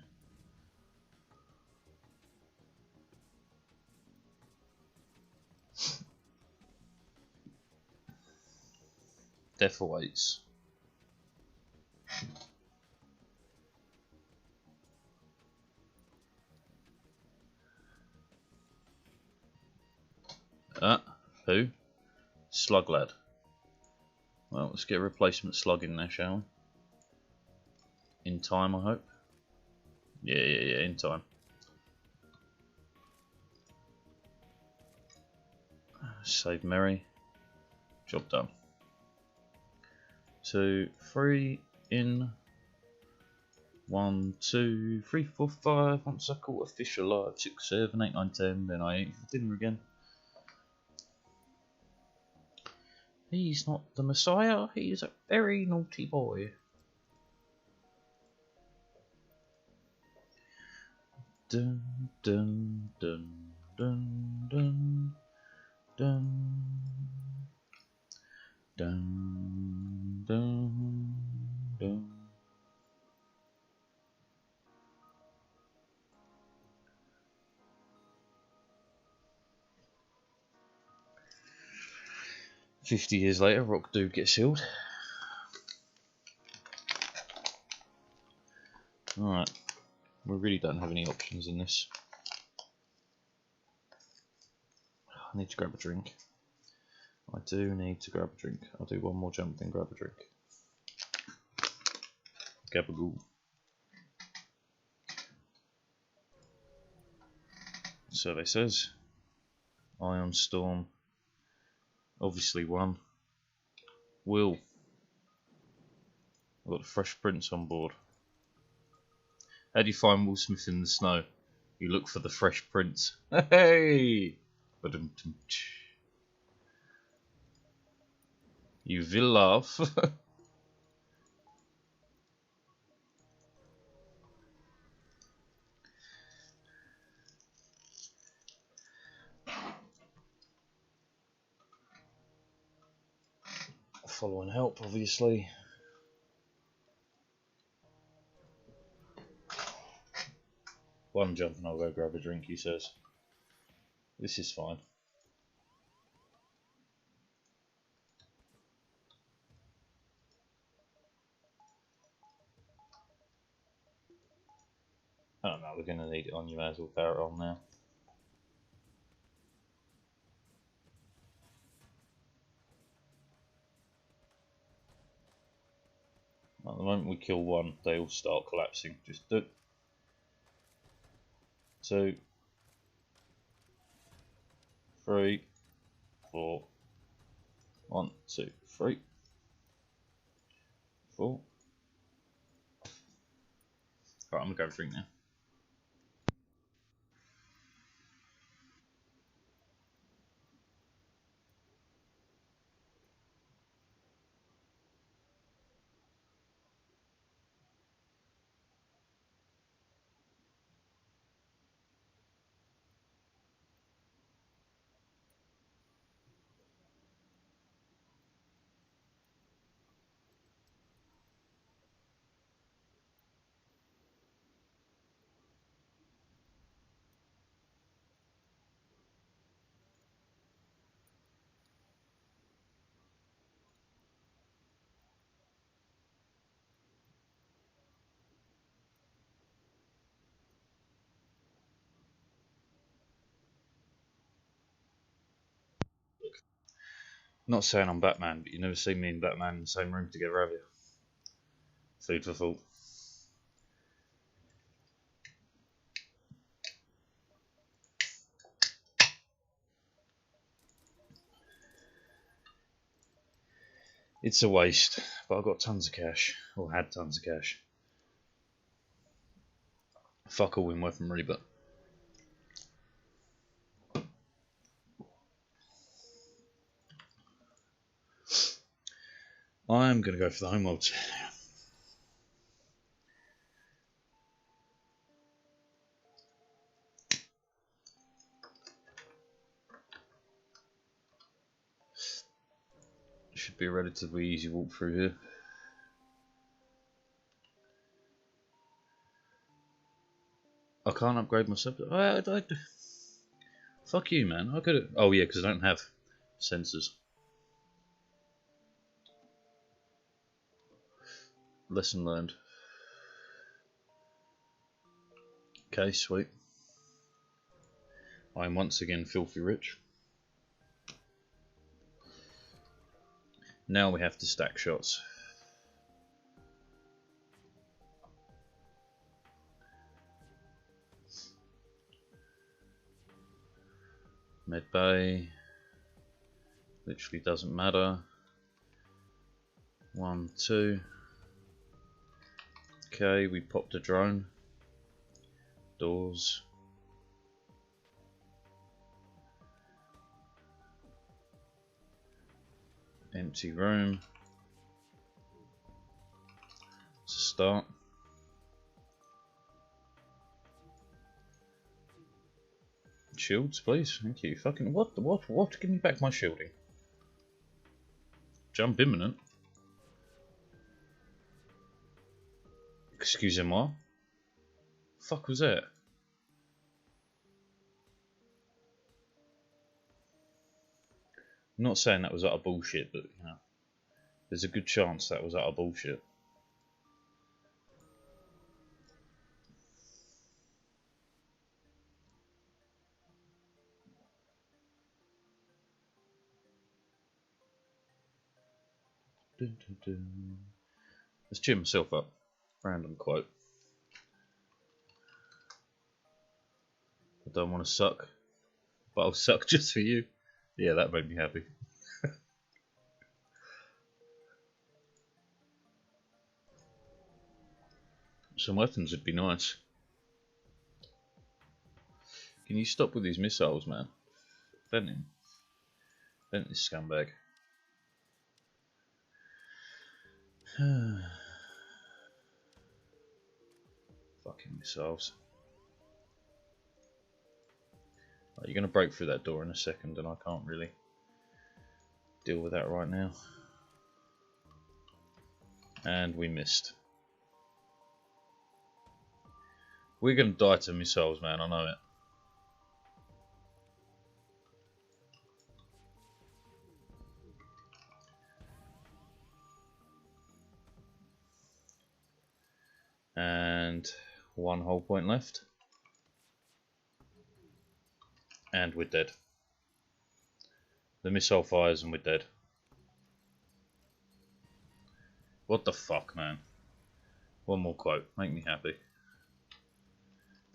Death awaits. Who? Slug lad. Well, let's get a replacement slug in there, shall we? In time, I hope. Yeah, in time. Save Mary. Job done. 2, 3, in. 1, 2, 3, 4, 5. Once I caught a fish alive. 6, 7, 8, 9, 10. Then I ate for dinner again. He's not the Messiah. He's a very naughty boy. Dun dun dun dun dun dun dun dun dun. "50 years later, Rock Dude gets healed." Alright, we really don't have any options in this. I need to grab a drink. I do need to grab a drink. I'll do one more jump, then grab a drink. Gabagoo. Survey says Ion Storm Obviously one. Will. I've got the Fresh Prince on board. How do you find Will Smith in the snow? You look for the Fresh Prince. Hey! You will laugh. Following help, obviously. One jump and I'll go grab a drink, he says. This is fine. I don't know, we're going to need it on, you may as well power it on now. At the moment we kill one, they all start collapsing. Just do. 2, 3, 4. 1, 2, 3, 4. Right, I'm gonna go drink now. Not saying I'm Batman, but you never see me and Batman in the same room together, have you? Food for thought. It's a waste, but I've got tons of cash, or had tons of cash. Fuck all in weapon rebut. I'm gonna go for the home mods. Should be a relatively easy walk through here. I can't upgrade myself. Fuck you, man. I could. Oh yeah, because I don't have sensors. Lesson learned. Okay, sweet. I am once again filthy rich. Now we have to stack shots. Med bay. Literally doesn't matter. 1, 2. Okay, we popped a drone. Doors. Empty room. It's a start. Shields, please. Thank you. Fucking what? Give me back my shielding. Jump imminent. Excusez-moi. Fuck was that? I'm not saying that was utter bullshit, but you know, there's a good chance that was utter bullshit. Dun, dun, dun. Let's cheer myself up. Random quote. I don't want to suck, but I'll suck just for you. Yeah, that made me happy. Some weapons would be nice. Can you stop with these missiles, man? Vent him. Vent this scumbag. Fucking missiles. Right, you're going to break through that door in a second, and I can't really deal with that right now. And we missed. We're going to die to missiles, man, I know it. And one whole point left. And we're dead. The missile fires and we're dead. What the fuck, man? One more quote, make me happy.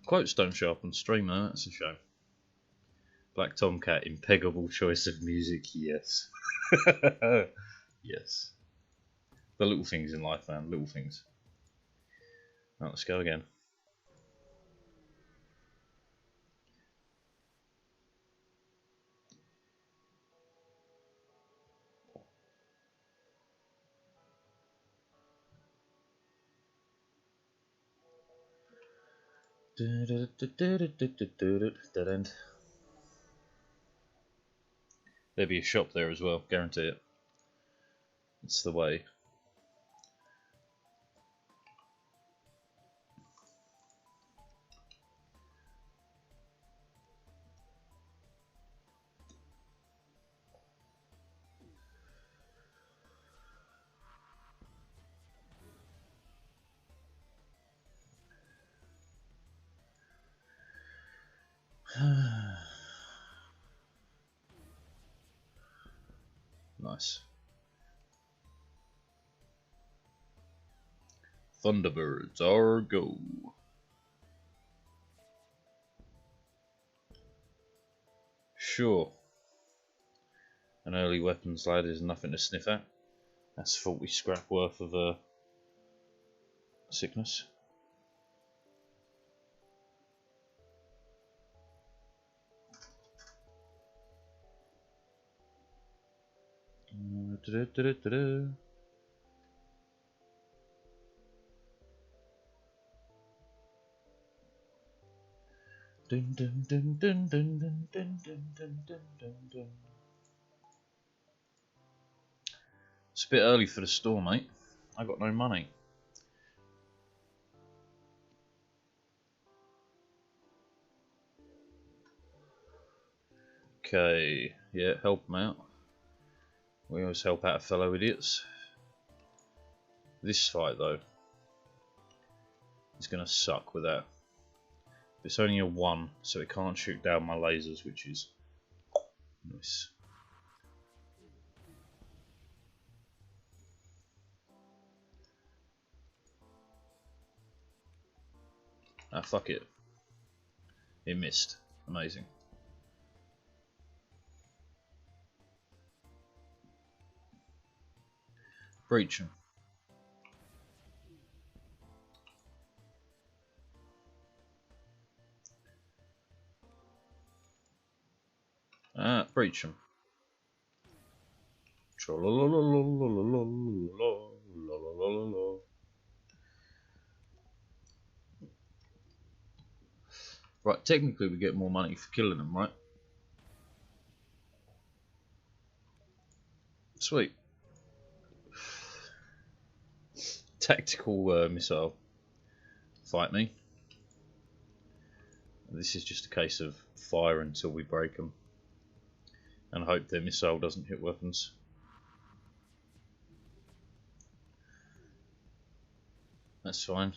Quotes don't show up on stream though, that's a shame. Black Tomcat, impeccable choice of music, yes. Yes. The little things in life, man, little things. Right, let's go again. Dead end. There'll be a shop there as well, guarantee it. It's the way. Nice. Thunderbirds are go. Sure. An early weapons lad is nothing to sniff at. That's 40 scrap worth of sickness. It's a bit early for the store, mate. I got no money. Okay, yeah, help them out. We always help out fellow idiots. This fight, though, is going to suck with that. It's only a 1, so it can't shoot down my lasers, which is nice. Ah, fuck it. It missed. Amazing. Breach him. Ah, breach him. Right, technically we get more money for killing them, right? Sweet. Tactical missile. Fight me. This is just a case of fire until we break them. And hope their missile doesn't hit weapons. That's fine.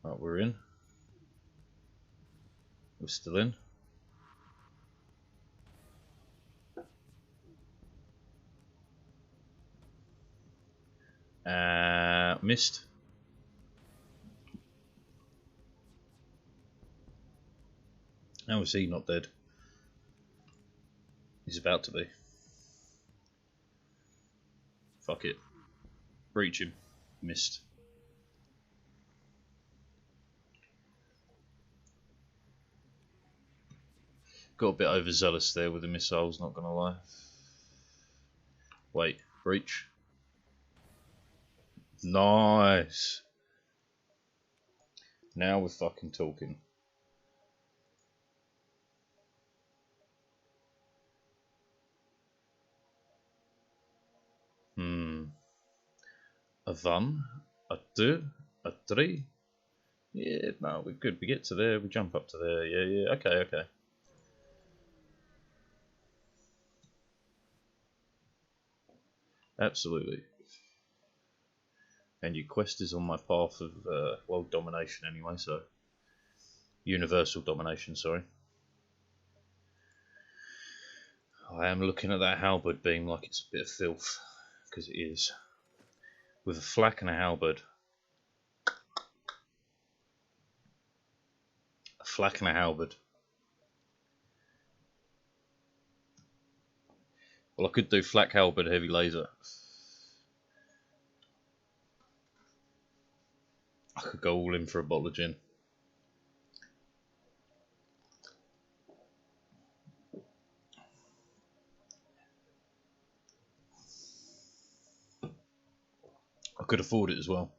Right, we're in. We're still in. Missed. How is he not dead? He's about to be. Fuck it. Breach him. Missed. Got a bit overzealous there with the missiles, not gonna lie. Wait, breach. Nice. Now we're fucking talking. A one, a two, a three. Yeah, no, we're good. We get to there, we jump up to there. Yeah, okay, okay. Absolutely. And your quest is on my path of world domination anyway, so. Universal domination, sorry. I am looking at that halberd beam like it's a bit of filth, because it is. With a flak and a halberd. A flak and a halberd. Well, I could do flak, halberd, heavy laser. I could go all in for a bottle of gin. I could afford it as well.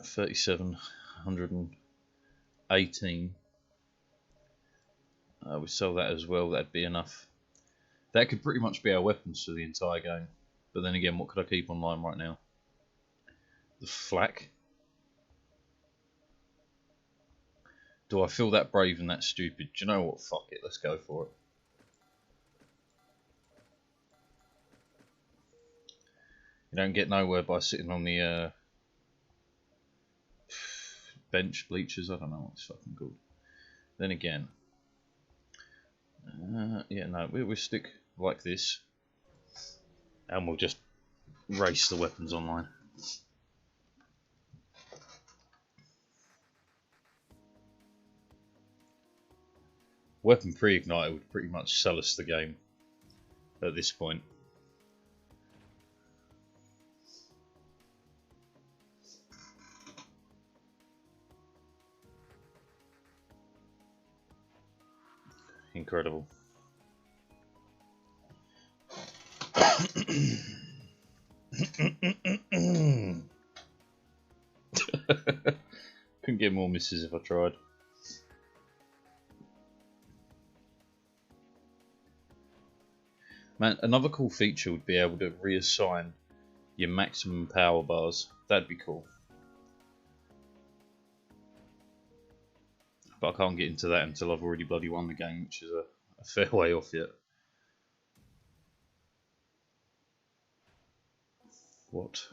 3,718. We sell that as well, that'd be enough. That could pretty much be our weapons for the entire game. But then again, what could I keep online right now? The flak. Do I feel that brave and that stupid? Do you know what? Fuck it, let's go for it. You don't get nowhere by sitting on the bench bleachers. I don't know what it's fucking called. Then again, yeah, no, we'll stick like this, and we'll just race the weapons online. Weapon pre-igniter would pretty much sell us the game at this point. Incredible. Couldn't get more misses if I tried. Man, another cool feature would be able to reassign your maximum power bars. That'd be cool. But I can't get into that until I've already bloody won the game, which is a fair way off yet. What?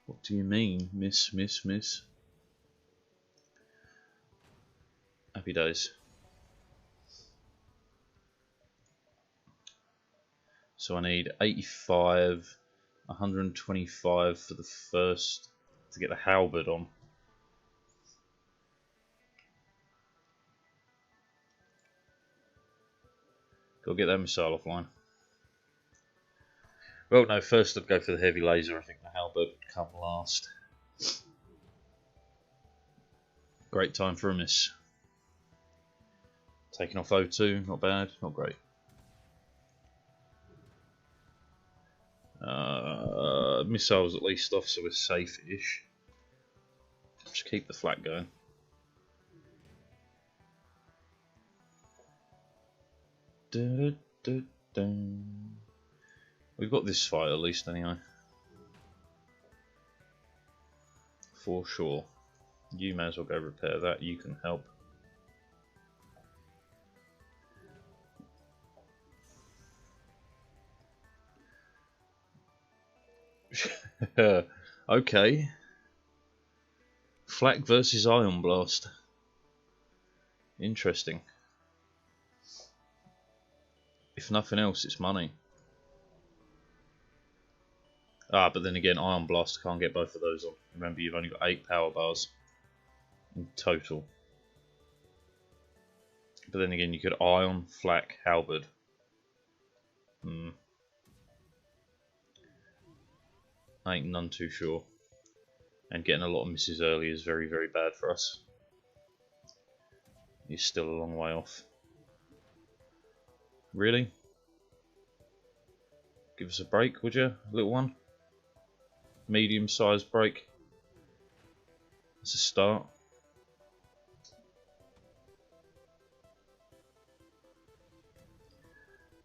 What do you mean, miss? Happy days. So I need 85, 125 for the first to get the halberd on. Gotta get that missile offline. Well, no, first I'd go for the heavy laser. I think the halberd would come last. Great time for a miss. Taking off O2, not bad, not great. Missiles at least off, so we're safe-ish. Just keep the flak going. We've got this fight at least anyway. For sure. You may as well go repair that, you can help. Okay. Flak versus Ion Blast. Interesting. If nothing else, it's money. Ah, but then again, Ion Blast, can't get both of those on. Remember, you've only got 8 power bars in total. But then again, you could ion, flak, halberd. I ain't none too sure. And getting a lot of misses early is very, very bad for us. He's still a long way off. Really? Give us a break, would you? A little one? Medium-sized break. That's a start.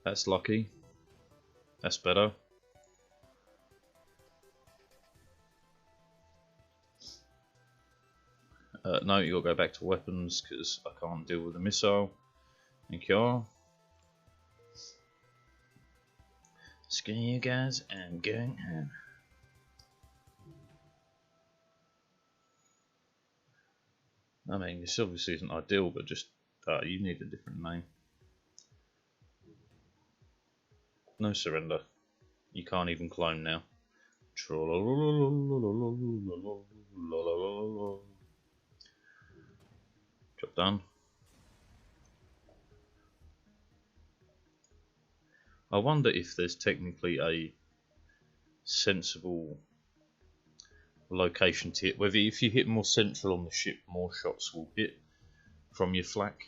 That's lucky. That's better. No, you got to go back to weapons because I can't deal with the missile. Thank you. Screw you guys, I'm going home. I mean, this obviously isn't ideal, but just you need a different name. No surrender. You can't even clone now. Job done. I wonder if there's technically a sensible location to hit. Whether if you hit more central on the ship, more shots will hit from your flak.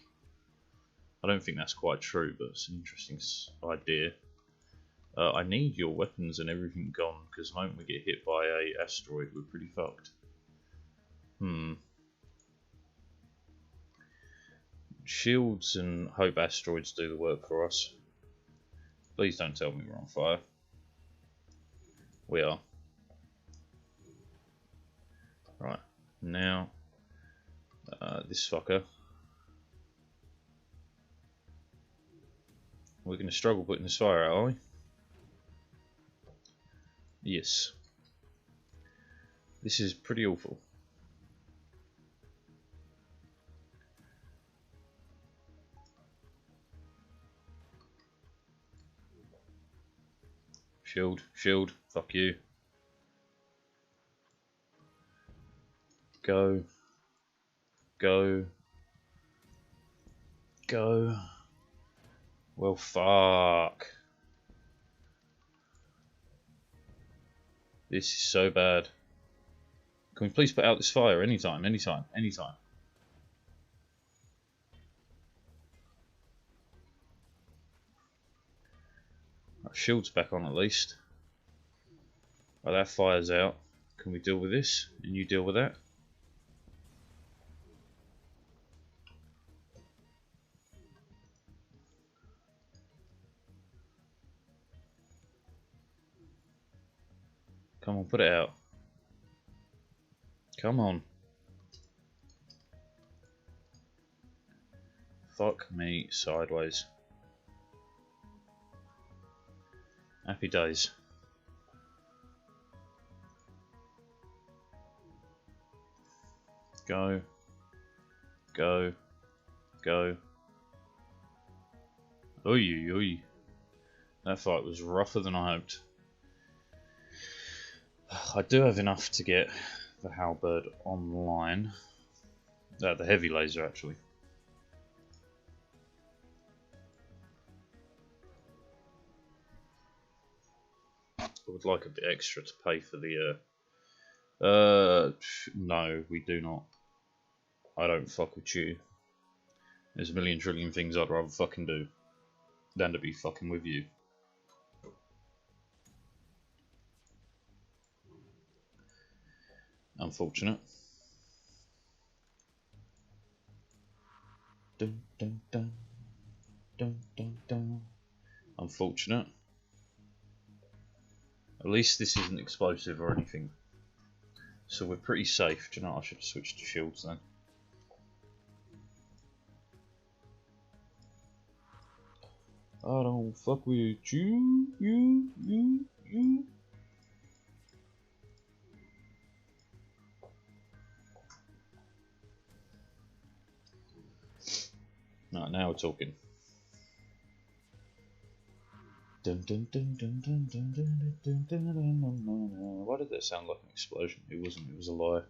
I don't think that's quite true, but it's an interesting idea. I need your weapons and everything gone, because the moment we get hit by a asteroid, we're pretty fucked. Shields and hope asteroids do the work for us. Please don't tell me we're on fire. We are. Right, now this fucker. We're going to struggle putting this fire out, are we? Yes. This is pretty awful. Shield, shield, fuck you. Go. Go. Go. Well, fuck. This is so bad. Can we please put out this fire anytime, anytime, anytime? Right, shield's back on at least. Right, that fire's out. Can we deal with this? And you deal with that? Come on, put it out. Come on. Fuck me sideways. Happy days. Go. Go. Go. Oy, oy. That fight was rougher than I hoped. I do have enough to get the halberd online. The heavy laser, actually. I would like a bit extra to pay for the... no, we do not. I don't fuck with you. There's a million trillion things I'd rather fucking do than to be fucking with you. Unfortunate. Dun, dun, dun. Dun, dun, dun. Unfortunate. At least this isn't explosive or anything. So we're pretty safe. Do you know what? I should have switched to shields then. I don't fuck with you. Right, now we're talking. Dun, dun, dun, dun, dun, dun, dun, dun, dun, dun, dun, dun. Why did that sound like an explosion? It wasn't, it was a lie.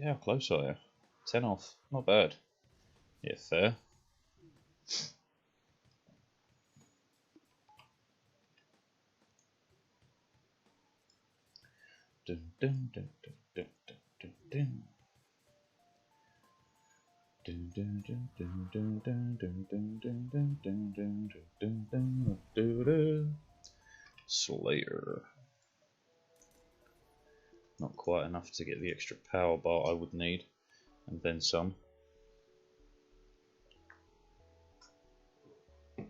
how close are you? 10 off. Not bad. Yeah, fair. Dun, dun, dun, dun, dun, dun, dun. Dun, dun, dun, dun, dun, dun, dun, dun, dun, dun, dun, dun, dun, dun, dun, dun. Slayer. Not quite enough to get the extra power bar I would need, and then some. Do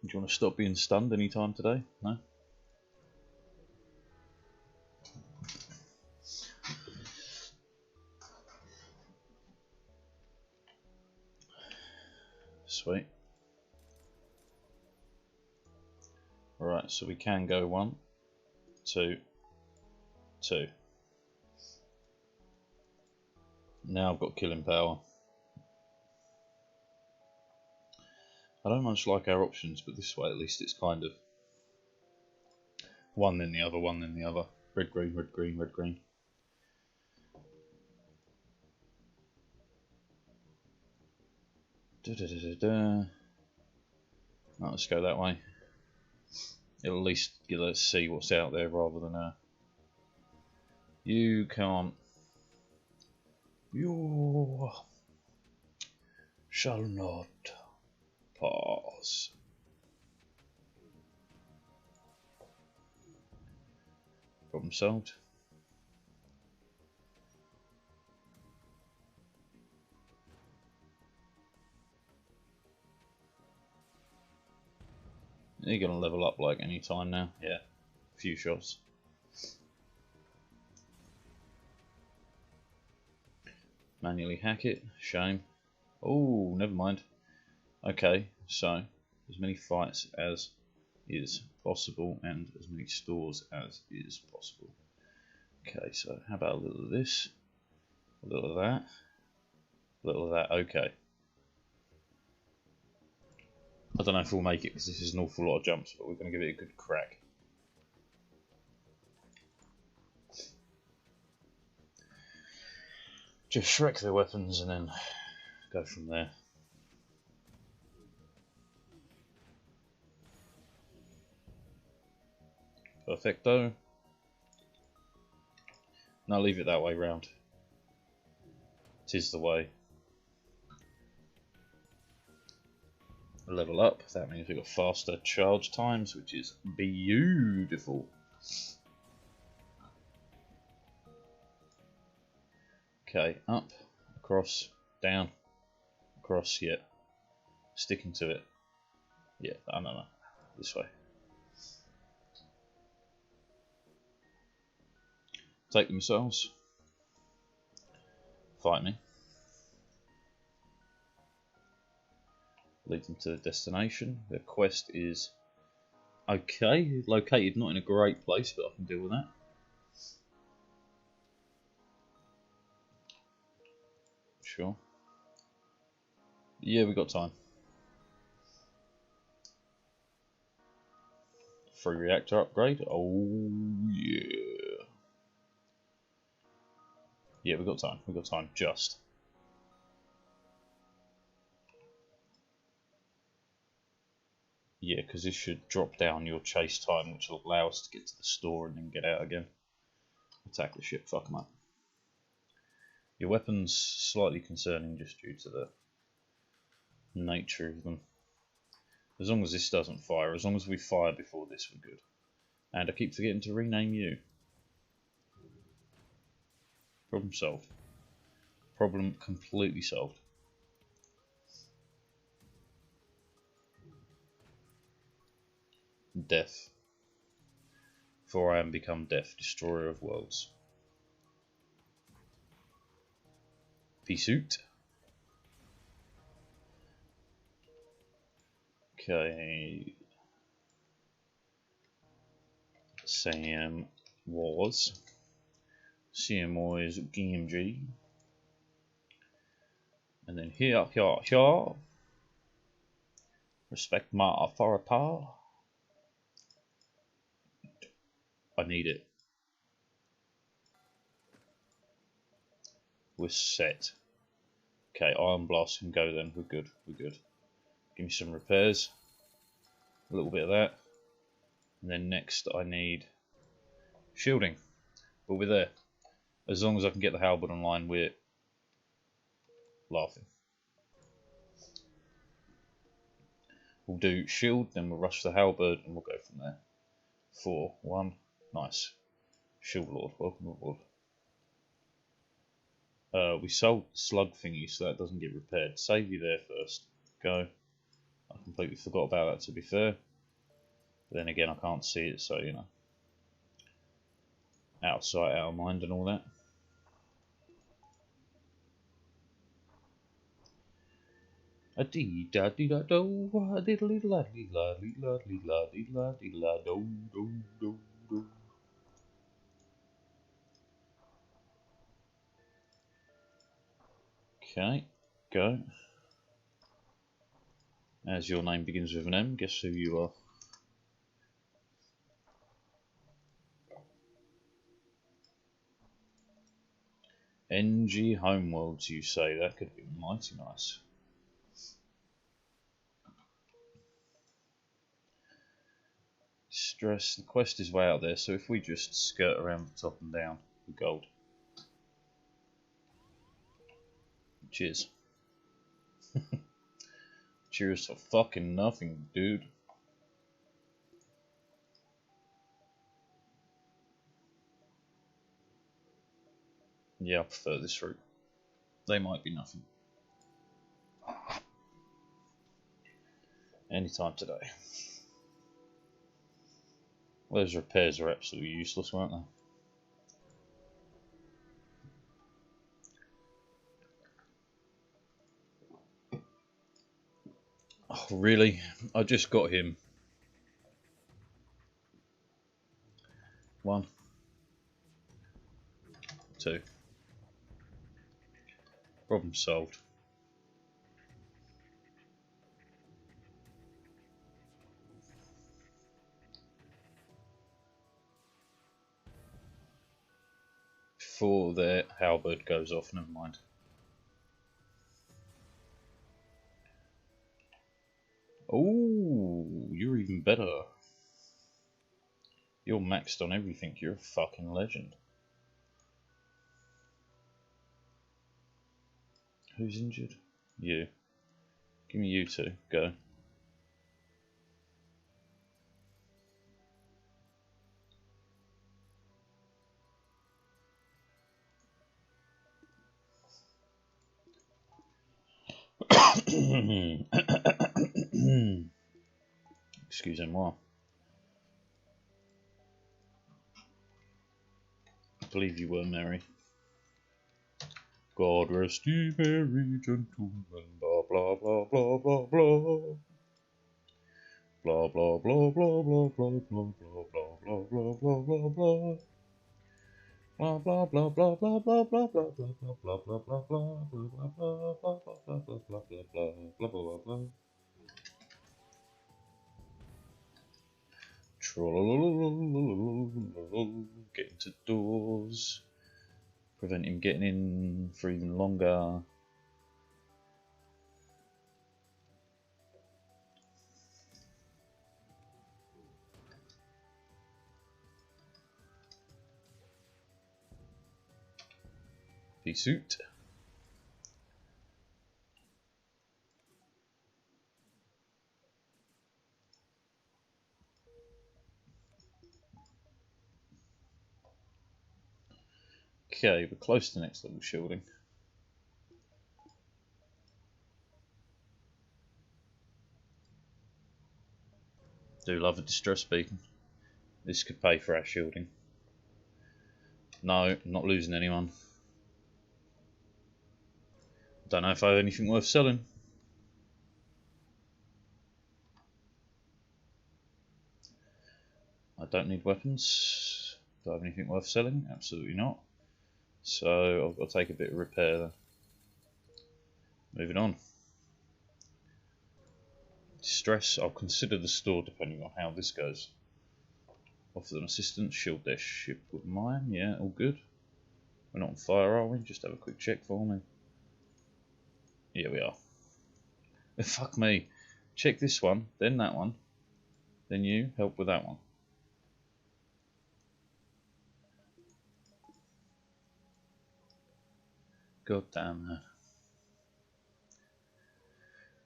you want to stop being stunned any time today? No? Sweet. Alright, so we can go 1, 2, 2. Now I've got killing power. I don't much like our options, but this way at least it's kind of one then the other, one then the other. Red, green, red, green, red, green. Da, da, da, da, da. Right, let's go that way. It'll at least get us see what's out there rather than you can't. You shall not pass. Problem solved. You're gonna level up like any time now. Yeah, a few shots. Manually hack it. Shame. Oh, never mind. Okay, so as many fights as is possible and as many stores as is possible. Okay, so how about a little of this, a little of that, a little of that. Okay. I don't know if we'll make it because this is an awful lot of jumps, but we're going to give it a good crack. Just Shrek their weapons and then go from there. Perfecto. Now leave it that way round. 'Tis the way. Level up, that means we've got faster charge times, which is beautiful. Okay, up, across, down, across, yeah. Sticking to it. Yeah, no, this way. Take the missiles. Fight me. Lead them to the destination. The quest is okay, located not in a great place, but I can deal with that. Sure. Yeah, we got time. Free reactor upgrade. Oh yeah. Yeah, we got time. We got time. Just. Yeah, because this should drop down your chase time, which will allow us to get to the store and then get out again. Attack the ship. Fuck them up. Your weapons slightly concerning just due to the nature of them. As long as this doesn't fire, as long as we fire before this, we're good. And I keep forgetting to rename you. Problem solved. Problem completely solved. Death. For I am become death, destroyer of worlds. Peace out. Okay. Sam was. GMG. And then here. Respect my authority. I need it. We're set. Okay, Iron Blast can go then. We're good. We're good. Give me some repairs. A little bit of that. And then next I need shielding. But we're there. As long as I can get the halberd online, we're laughing. We'll do shield, then we'll rush the halberd, and we'll go from there. 4, 1, nice. Shield Lord, welcome aboard. We sold the slug thingy, so that doesn't get repaired. Save you there first. Go. I completely forgot about that, to be fair. But then again, I can't see it, so you know. Out of sight, out of mind, and all that. A dee da dee da do, a diddly la dee la dee la dee la dee la dee la do do do do. Okay, go. As your name begins with an M, guess who you are? NG Homeworlds, you say? That could be mighty nice. Stress, the quest is way out there, so if we just skirt around the top and down with gold. Cheers. Cheers for fucking nothing, dude. Yeah, I prefer this route. They might be nothing. Anytime today. Those repairs are absolutely useless, weren't they? Oh, really? I just got him. 1, 2. Problem solved. Before the halberd goes off, never mind. Oh, you're even better. You're maxed on everything. You're a fucking legend. Who's injured? You. Give me you two. Go. Excusez-moi. I believe you were Mary. God rest ye merry gentlemen, blah blah blah blah blah blah. Blah blah blah blah blah blah blah blah blah blah blah blah blah. Blah blah blah blah blah blah blah blah blah blah blah blah blah blah blah blah blah blah blah. Get into doors. Prevent him getting in for even longer. Pea suit. Okay, we're close to next level shielding. Do love a distress beacon. This could pay for our shielding. No, I'm not losing anyone. Don't know if I have anything worth selling. I don't need weapons. Do I have anything worth selling? Absolutely not. So I've got to take a bit of repair then. Moving on. Distress, I'll consider the store depending on how this goes. Offer them assistance, shield their ship with mine, yeah, all good. We're not on fire, are we? Just have a quick check for me. Yeah, we are. Fuck me. Check this one, then that one, then you help with that one. God damn that.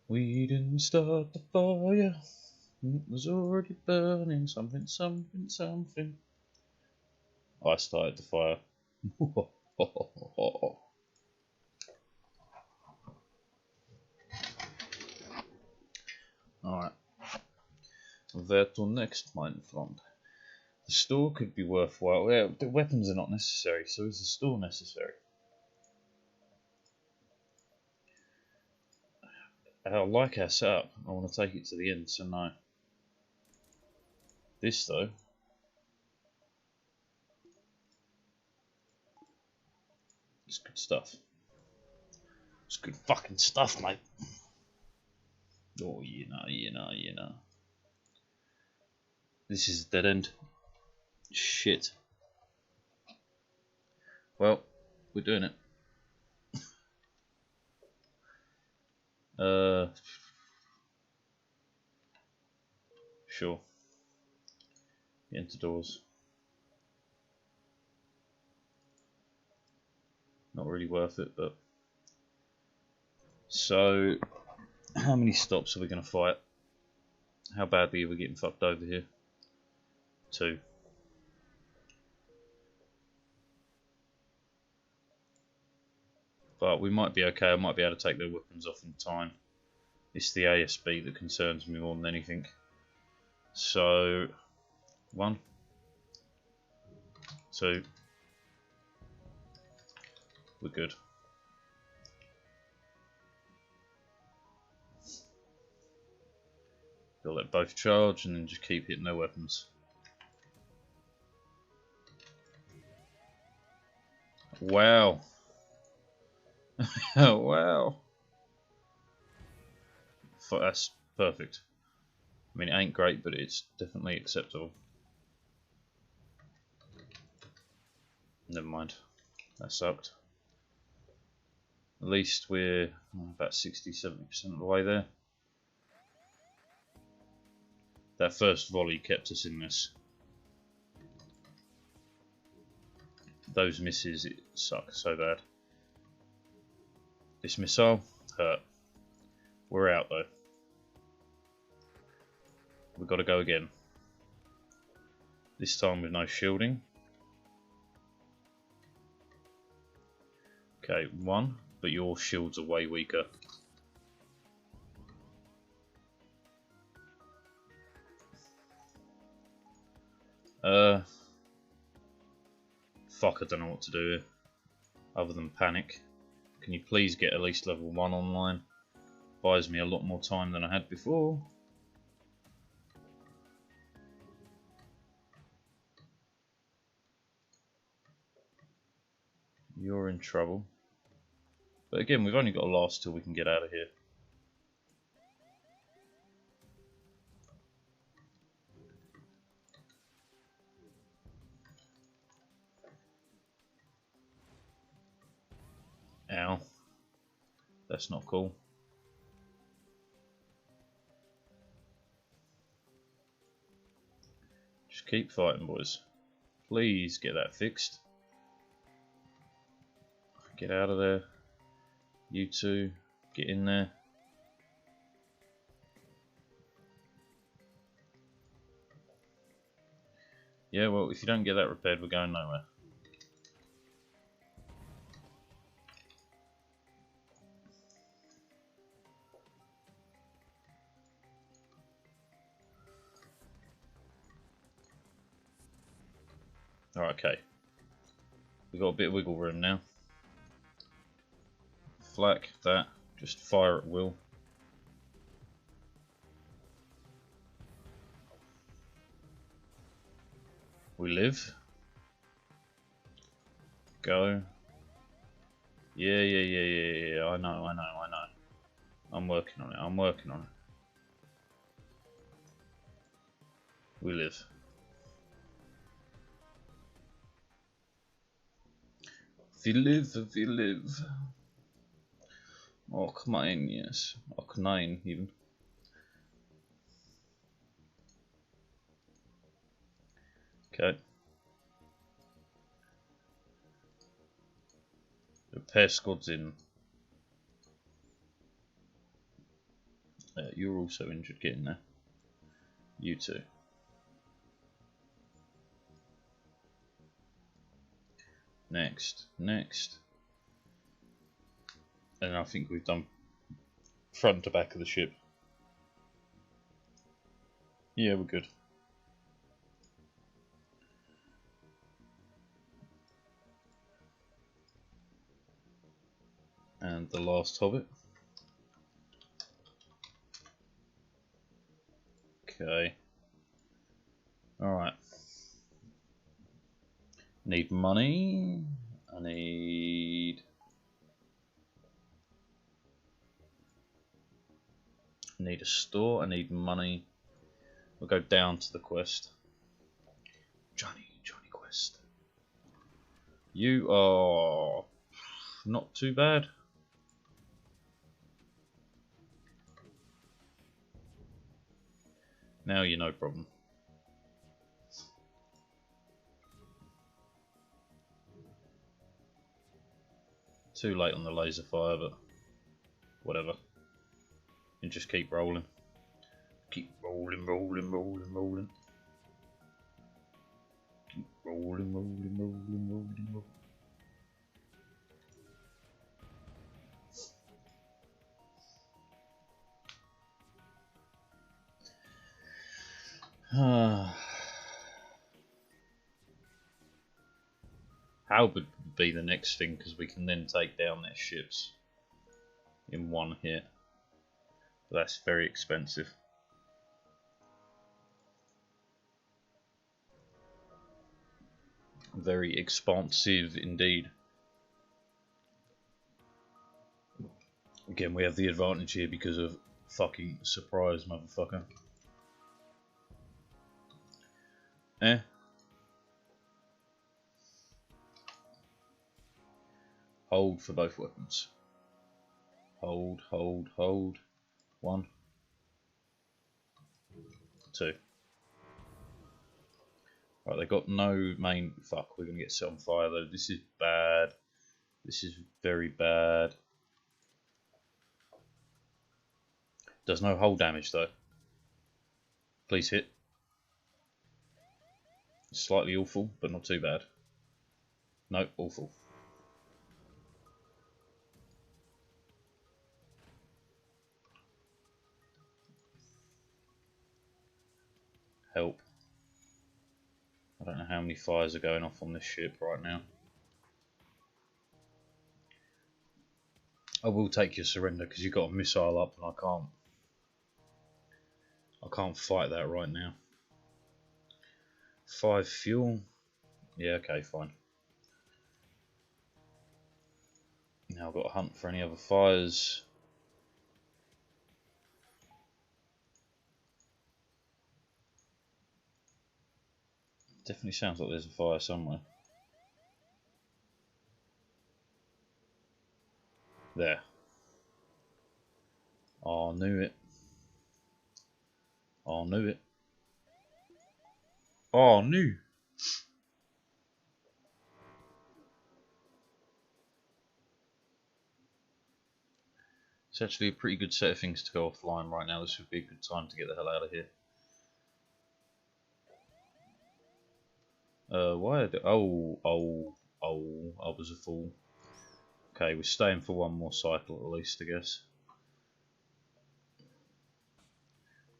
We didn't start the fire. It was already burning. Something, something, something. I started the fire. Alright. Where to next, mein friend? The store could be worthwhile. Yeah, the weapons are not necessary, so is the store necessary? I like our setup. I want to take it to the end, so no. This though. It's good stuff. It's good fucking stuff, mate. Oh, you know. This is a dead end. Shit. Well, we're doing it. Sure. Get into doors. Not really worth it, but... So, how many stops are we going to fight? How badly are we getting fucked over here? 2. But we might be okay. I might be able to take their weapons off in time. It's the ASB that concerns me more than anything. So, 1, 2. We're good. They'll let both charge and then just keep hitting their weapons. Wow. Wow. That's perfect. I mean, it ain't great, but it's definitely acceptable. Never mind. That sucked. At least we're about 60-70% of the way there. That first volley kept us in this. Those misses, it suck so bad. This missile hurt. We're out though. We've got to go again. This time with no shielding. Okay, 1, but your shields are way weaker. Fuck, I don't know what to do here. Other than panic. Can you please get at least level 1 online? Buys me a lot more time than I had before. You're in trouble. But again, we've only got to last till we can get out of here. Ow. That's not cool. Just keep fighting, boys. Please get that fixed. Get out of there. You two, get in there. Yeah, well, if you don't get that repaired, we're going nowhere. Alright, okay. We've got a bit of wiggle room now. Flak, that, just fire at will. We live. Go. Yeah. I know. I'm working on it. We live. We live, we live. Och mine, yes. Och nine, even. Okay. Repair squad's in. You're also injured, get in there. You too. Next. And I think we've done front to back of the ship. Yeah, we're good. And the last hobbit. Okay. Alright. Need money. I need a store. I need money. We'll go down to the quest. Johnny Quest. You are not too bad. Now you're no problem. Too late on the laser fire, but whatever. And just keep rolling. Keep rolling. Keep rolling. How would be the next thing, because we can then take down their ships in one hit. But that's very expensive. Very expansive indeed. Again, we have the advantage here because of fucking surprise, motherfucker. Hold for both weapons. Hold. 1, 2. Right, they got no main. Fuck, we're gonna get set on fire though. This is bad. This is very bad. Does no hull damage though. Please hit. Slightly awful, but not too bad. No, awful. Help. I don't know how many fires are going off on this ship right now. I will take your surrender because you've got a missile up and I can't fight that right now. 5 fuel. Yeah, okay, fine. Now I've got to hunt for any other fires. Definitely sounds like there's a fire somewhere. There. Oh, I knew it. Oh, I knew it. Oh, I knew. It's actually a pretty good set of things to go offline right now. This would be a good time to get the hell out of here. Why? Oh, I was a fool. Okay, we're staying for one more cycle at least, I guess.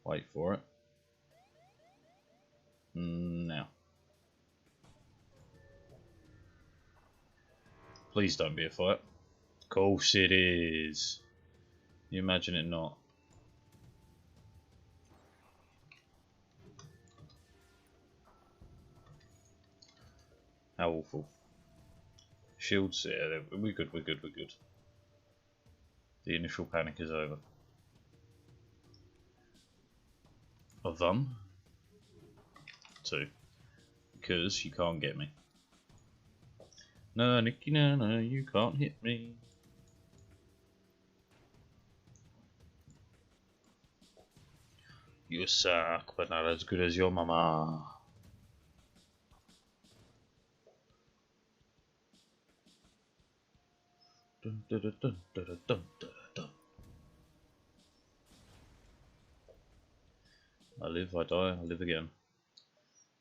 Wait for it. Now. Please don't be a fight. Of course it is. You imagine it not. How awful. Shields, yeah, we're good. The initial panic is over. Of them. 2. Because you can't get me. No, Nicky, no, you can't hit me. You suck, but not as good as your mama. Dun, dun, dun, dun, dun, dun, dun, dun. I live, I die, I live again.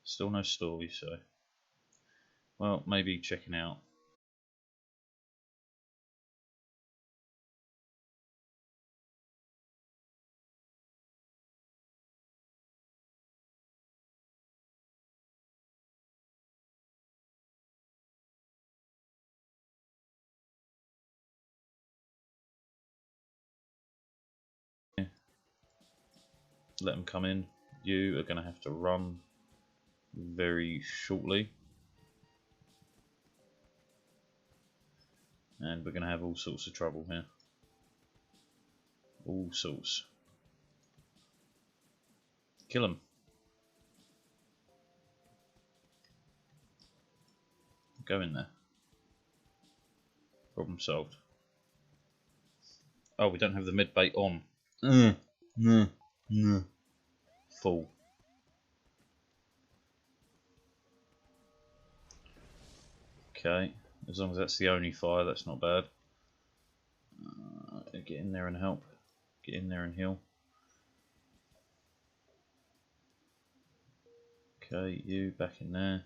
Still no story, so. Well, maybe checking out. Let them come in. You are going to have to run very shortly. And we're going to have all sorts of trouble here. All sorts. Kill him. Go in there. Problem solved. Oh, we don't have the mid bait on. Full. Okay, as long as that's the only fire, that's not bad. Get in there and help. Get in there and heal. Okay, you back in there.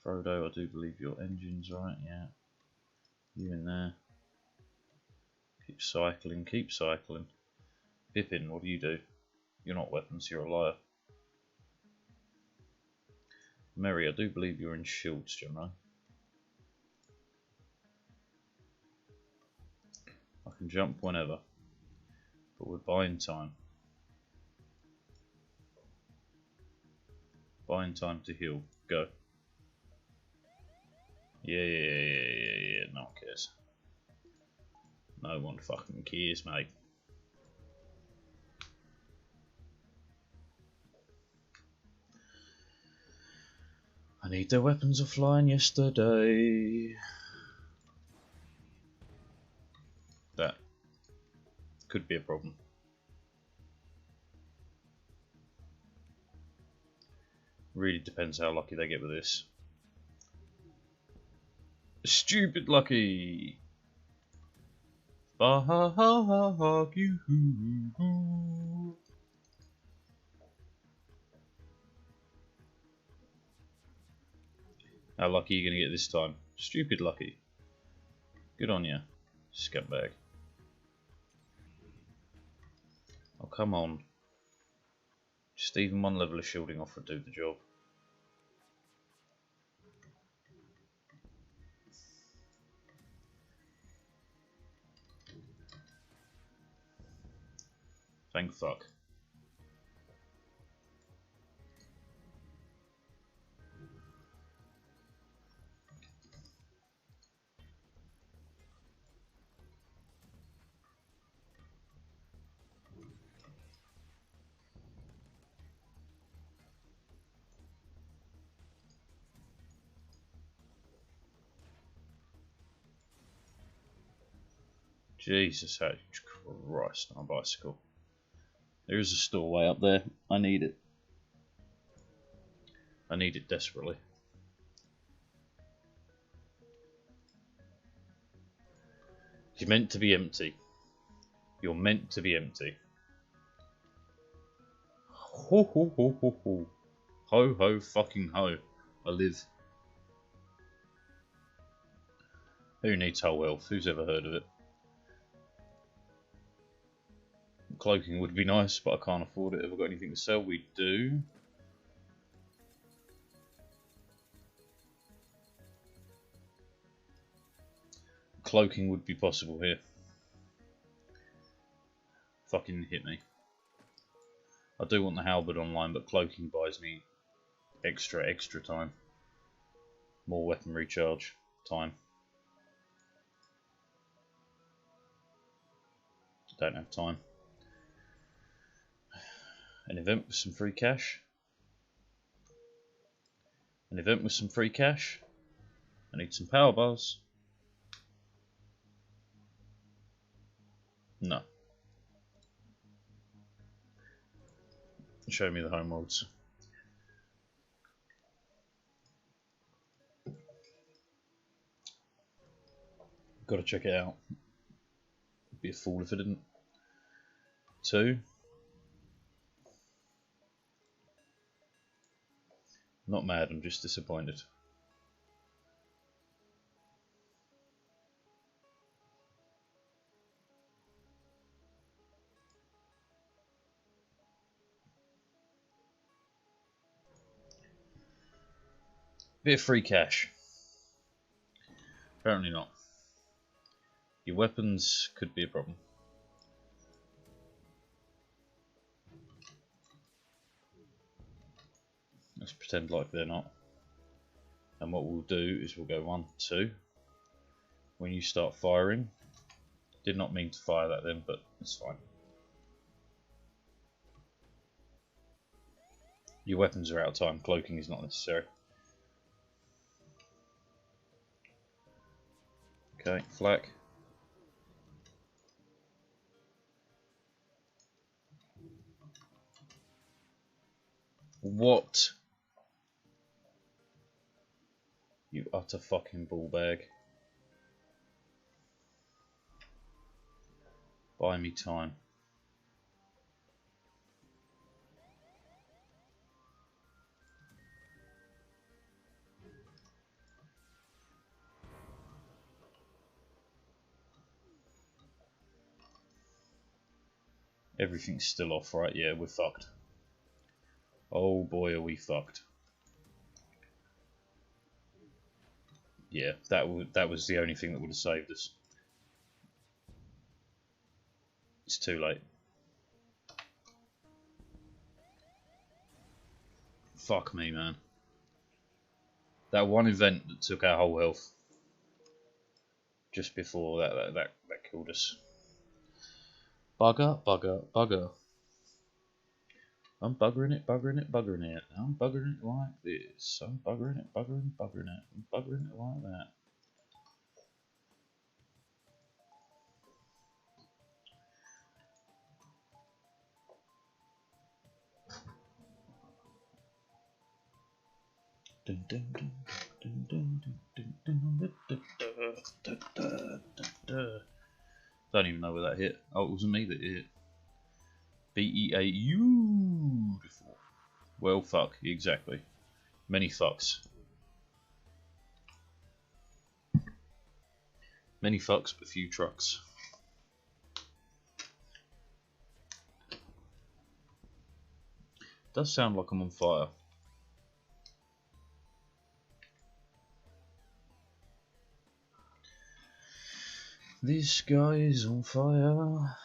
Frodo, I do believe your engine's right, yeah. You in there. Keep cycling, keep cycling. Pippin, what do you do? You're not weapons, you're a liar. Merry, I do believe you're in shields, generally. I can jump whenever, but we're buying time. Buying time to heal. Go. Yeah. No one cares. No one fucking cares, mate. I need their weapons offline yesterday. That could be a problem. Really depends how lucky they get with this. Stupid lucky. Fuck you. How lucky are you going to get this time? Stupid lucky. Good on you, scumbag. Oh, come on. Just even one level of shielding off would do the job. Thank fuck. Jesus H. Christ on a bicycle. There is a store way up there. I need it. I need it desperately. You're meant to be empty. You're meant to be empty. Ho ho ho ho ho. Ho ho fucking ho. I live. Who needs whole health? Who's ever heard of it? Cloaking would be nice, but I can't afford it. Have I got anything to sell? We do. Cloaking would be possible here. Fucking hit me. I do want the halberd online, but cloaking buys me extra time. More weapon recharge time. Don't have time. An event with some free cash. An event with some free cash. I need some power bars. No. Show me the home worlds. Got to check it out. Be a fool if I didn't. 2. Not mad, I'm just disappointed. Bit of free cash. Apparently not. Your weapons could be a problem. Let's pretend like they're not. And what we'll do is we'll go 1, 2. When you start firing, did not mean to fire that then, but it's fine. Your weapons are out of time, cloaking is not necessary. Okay, flak. What? You utter fucking ball bag. Buy me time. Everything's still off, right? Yeah, we're fucked. Oh boy, are we fucked. Yeah, that was the only thing that would have saved us. It's too late. Fuck me, man. That one event that took our whole health just before that killed us. Bugger, bugger, bugger. I'm buggering it, buggering it, buggering it. I'm buggering it like this. I'm buggering it, buggering, buggering it. I'm buggering it like that. Don't even know where that hit. Oh, it wasn't me that hit. Beautiful. Well, fuck, exactly. Many fucks. Many fucks, but few trucks. Does sound like I'm on fire. This guy is on fire.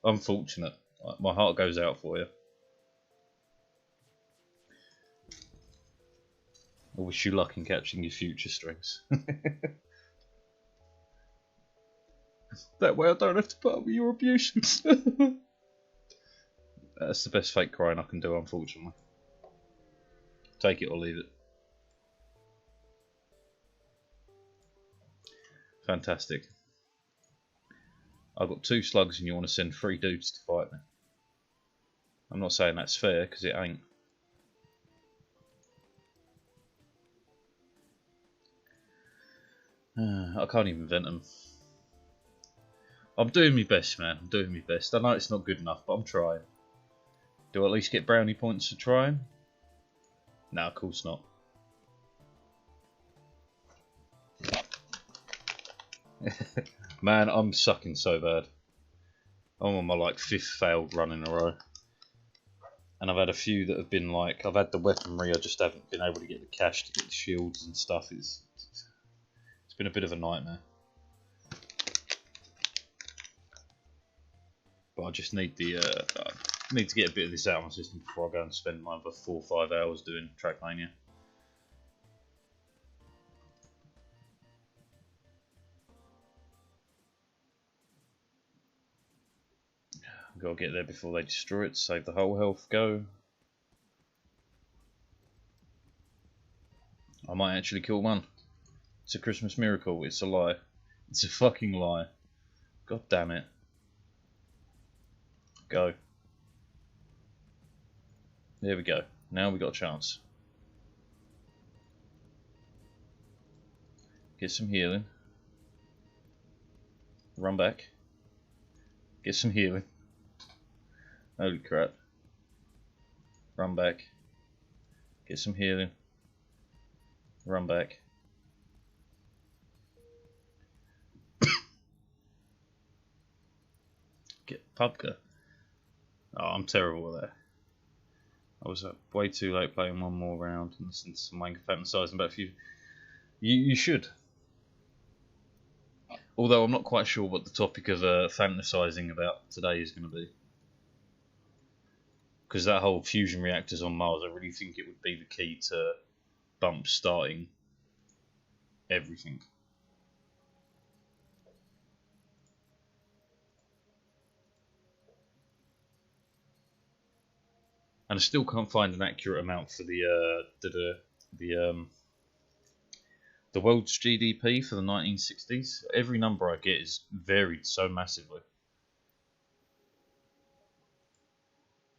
Unfortunate. My heart goes out for you. I wish you luck in catching your future strings. That way I don't have to put up with your abuses. That's the best fake crying I can do, unfortunately. Take it or leave it. Fantastic. I've got 2 slugs and you want to send 3 dudes to fight me. I'm not saying that's fair, because it ain't. I can't even vent them. I'm doing my best, man. I'm doing my best. I know it's not good enough, but I'm trying. Do I at least get brownie points for trying? No, of course not. Man, I'm sucking so bad. I'm on my like 5th failed run in a row. And I've had a few that have been like, I've had the weaponry, I just haven't been able to get the cash to get the shields and stuff. It's been a bit of a nightmare. But I just need the I need to get a bit of this out of my system before I go and spend my other 4 or 5 hours doing Trackmania. Gotta get there before they destroy it to save the whole health. Go. I might actually kill one. It's a Christmas miracle. It's a lie. It's a fucking lie. God damn it. Go. There we go. Now we got a chance. Get some healing. Run back. Get some healing. Holy crap. Run back. Get some healing. Run back. Get Pubka. Oh, I'm terrible at that. I was way too late playing one more round and listening to some wanker fantasising about you should. Although I'm not quite sure what the topic of fantasising about today is going to be. Because that whole fusion reactors on Mars, I really think it would be the key to bump starting everything. And I still can't find an accurate amount for the world's GDP for the 1960s. Every number I get is varied so massively.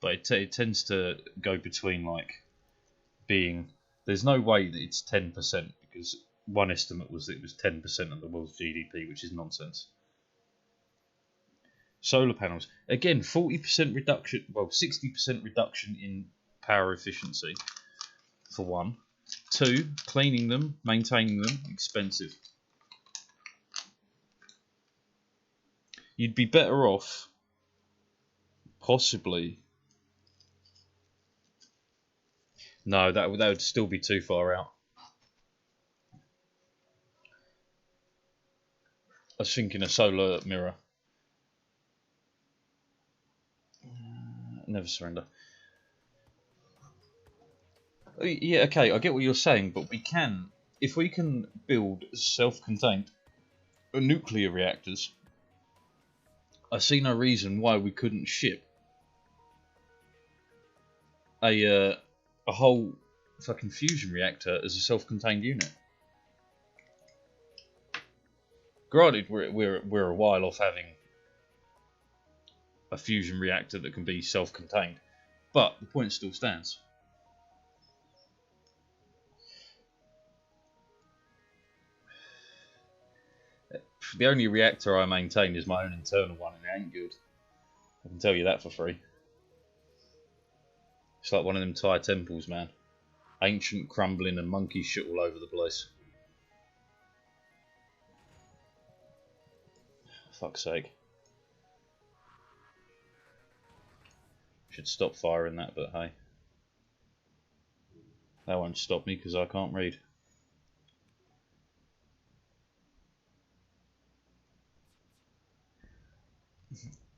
But it tends to go between like being... There's no way that it's 10% because one estimate was that it was 10% of the world's GDP, which is nonsense. Solar panels. Again, 40% reduction, well, 60% reduction in power efficiency, for one. Two, cleaning them, maintaining them, expensive. You'd be better off, possibly... No, that would still be too far out. I was thinking a solar mirror. Never surrender. Yeah, okay, I get what you're saying, but we can, if we can build self-contained nuclear reactors, I see no reason why we couldn't ship a whole fucking fusion reactor as a self-contained unit. Granted, we're a while off having a fusion reactor that can be self-contained, but the point still stands. The only reactor I maintain is my own internal one, and it ain't good. I can tell you that for free. It's like one of them Thai temples, man. Ancient, crumbling, and monkey shit all over the place. Fuck's sake. Should stop firing that, but hey. That won't stop me because I can't read.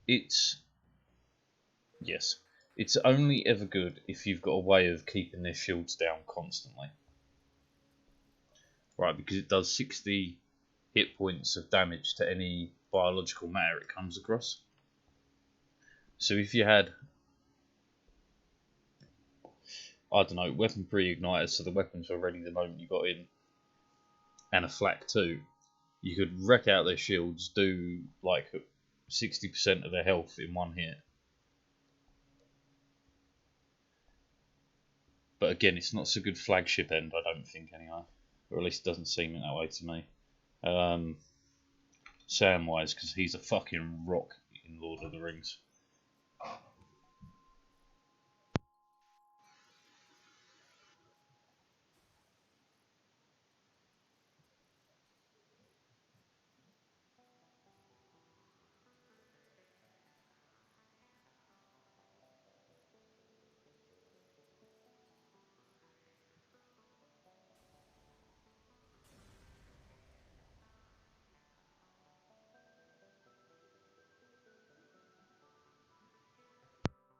Yes. It's only ever good if you've got a way of keeping their shields down constantly. Right, because it does 60 hit points of damage to any biological matter it comes across. So if you had, I don't know, weapon pre-igniters, so the weapons were ready the moment you got in, and a flak too, you could wreck out their shields, do like 60% of their health in one hit. But again, it's not so good flagship end, I don't think, anyway. Or at least it doesn't seem that way to me. Samwise, because he's a fucking rock in Lord of the Rings.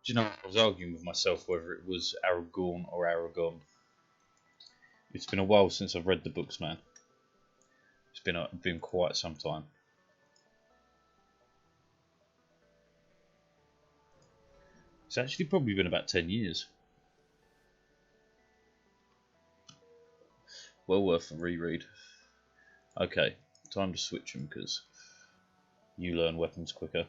Do you know, I was arguing with myself whether it was Aragorn or Aragon. It's been a while since I've read the books, man. It's been quite some time. It's actually probably been about 10 years. Well worth a reread. Okay, time to switch them because you learn weapons quicker.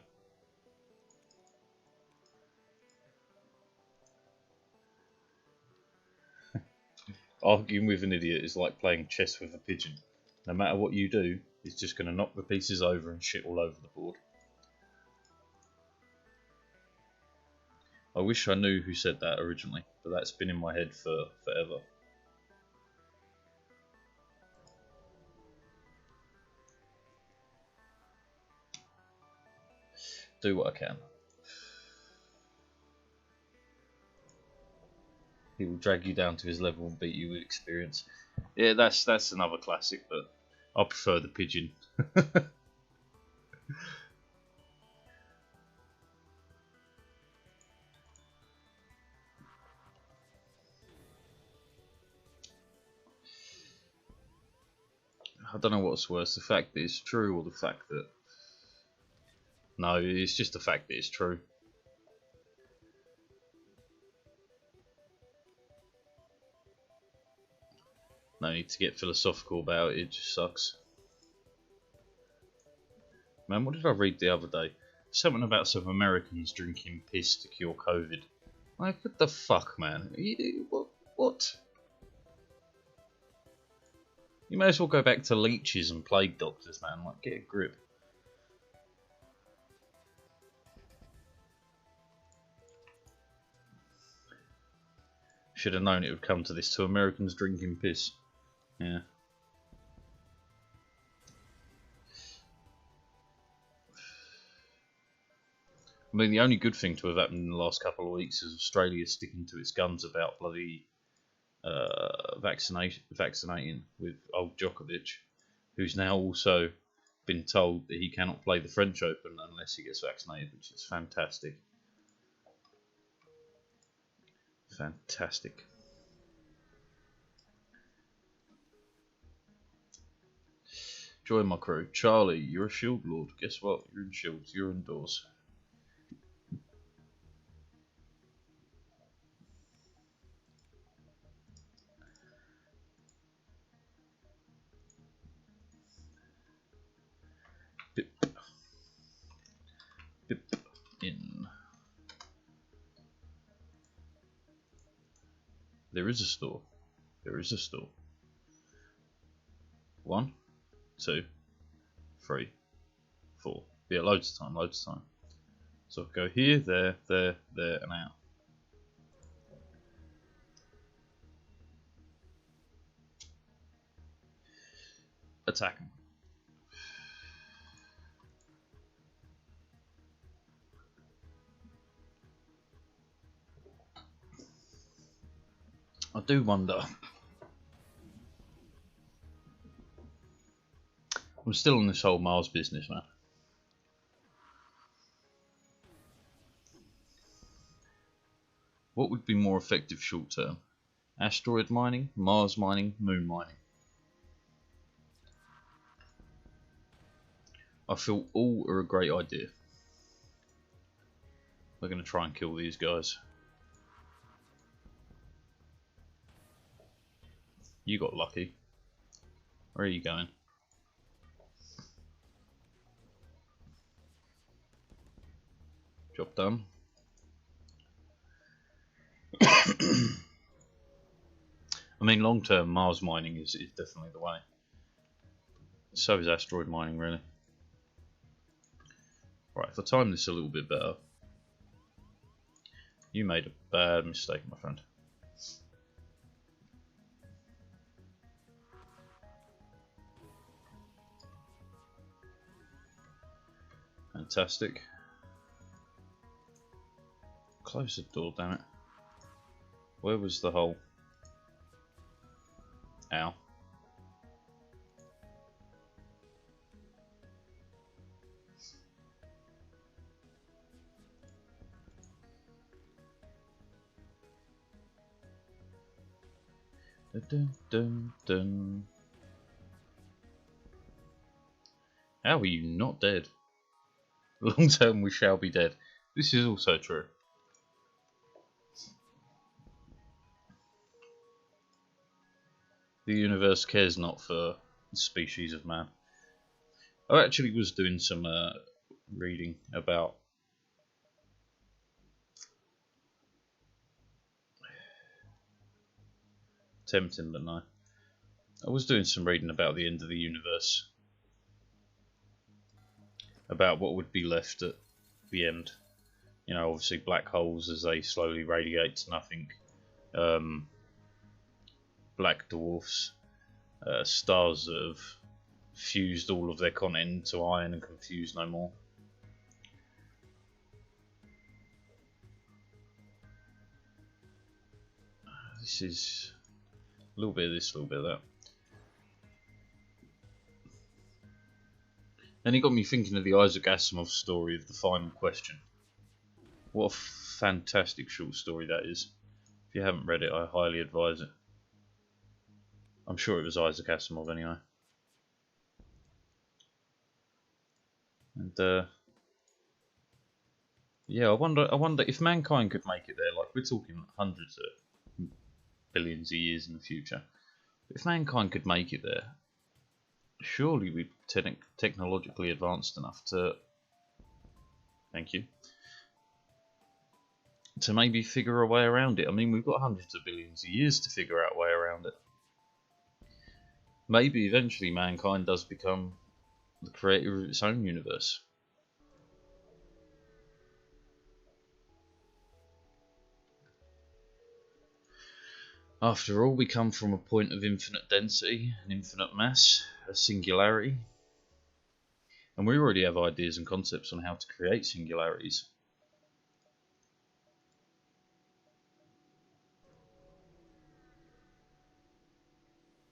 Arguing with an idiot is like playing chess with a pigeon. No matter what you do, it's just going to knock the pieces over and shit all over the board. I wish I knew who said that originally, but that's been in my head for forever. Do what I can. He will drag you down to his level and beat you with experience. Yeah, that's another classic, but I prefer the pigeon. I don't know what's worse, the fact that it's true or the fact that... No, it's just the fact that it's true. No need to get philosophical about it, it just sucks. Man, what did I read the other day? Something about some Americans drinking piss to cure COVID. Like, what the fuck, man? What? You may as well go back to leeches and plague doctors, man. Like, get a grip. Should have known it would come to this. To Americans drinking piss. Yeah. I mean, the only good thing to have happened in the last couple of weeks is Australia sticking to its guns about bloody vaccinating with old Djokovic, who's now also been told that he cannot play the French Open unless he gets vaccinated, which is fantastic. Fantastic. Join my crew. Charlie, you're a shield lord. Guess what? You're in shields. You're indoors. Pip. Pip. In. There is a store. There is a store. 1, 2, 3, 4. Yeah, loads of time, loads of time. So I'll go here, there, and out. Attack him. I do wonder. I'm still on this whole Mars business, man. What would be more effective short term? Asteroid mining, Mars mining, Moon mining? I feel all are a great idea. We're going to try and kill these guys. You got lucky. Where are you going? Job done. I mean, long term Mars mining is definitely the way. So is asteroid mining, really. Right, if I time this a little bit better. You made a bad mistake, my friend. Fantastic. Close the door, damn it. Where was the hole? Ow. Dun, dun, dun. How are you not dead? Long term we shall be dead. This is also true. The universe cares not for the species of man. I actually was doing some reading about tempting, but no. I was doing some reading about the end of the universe, about what would be left at the end. You know, obviously black holes as they slowly radiate to nothing, black dwarfs, stars that have fused all of their content into iron and can fuse no more. This is a little bit of this, a little bit of that. And it got me thinking of the Isaac Asimov story of The Final Question. What a fantastic short story that is. If you haven't read it, I highly advise it. I'm sure it was Isaac Asimov anyway. And yeah, I wonder if mankind could make it there. Like, we're talking hundreds of billions of years in the future. If mankind could make it there, surely we'd be technologically advanced enough to, thank you, to maybe figure a way around it. I mean, we've got hundreds of billions of years to figure out a way around it. Maybe eventually mankind does become the creator of its own universe. After all, we come from a point of infinite density and infinite mass, a singularity. And we already have ideas and concepts on how to create singularities.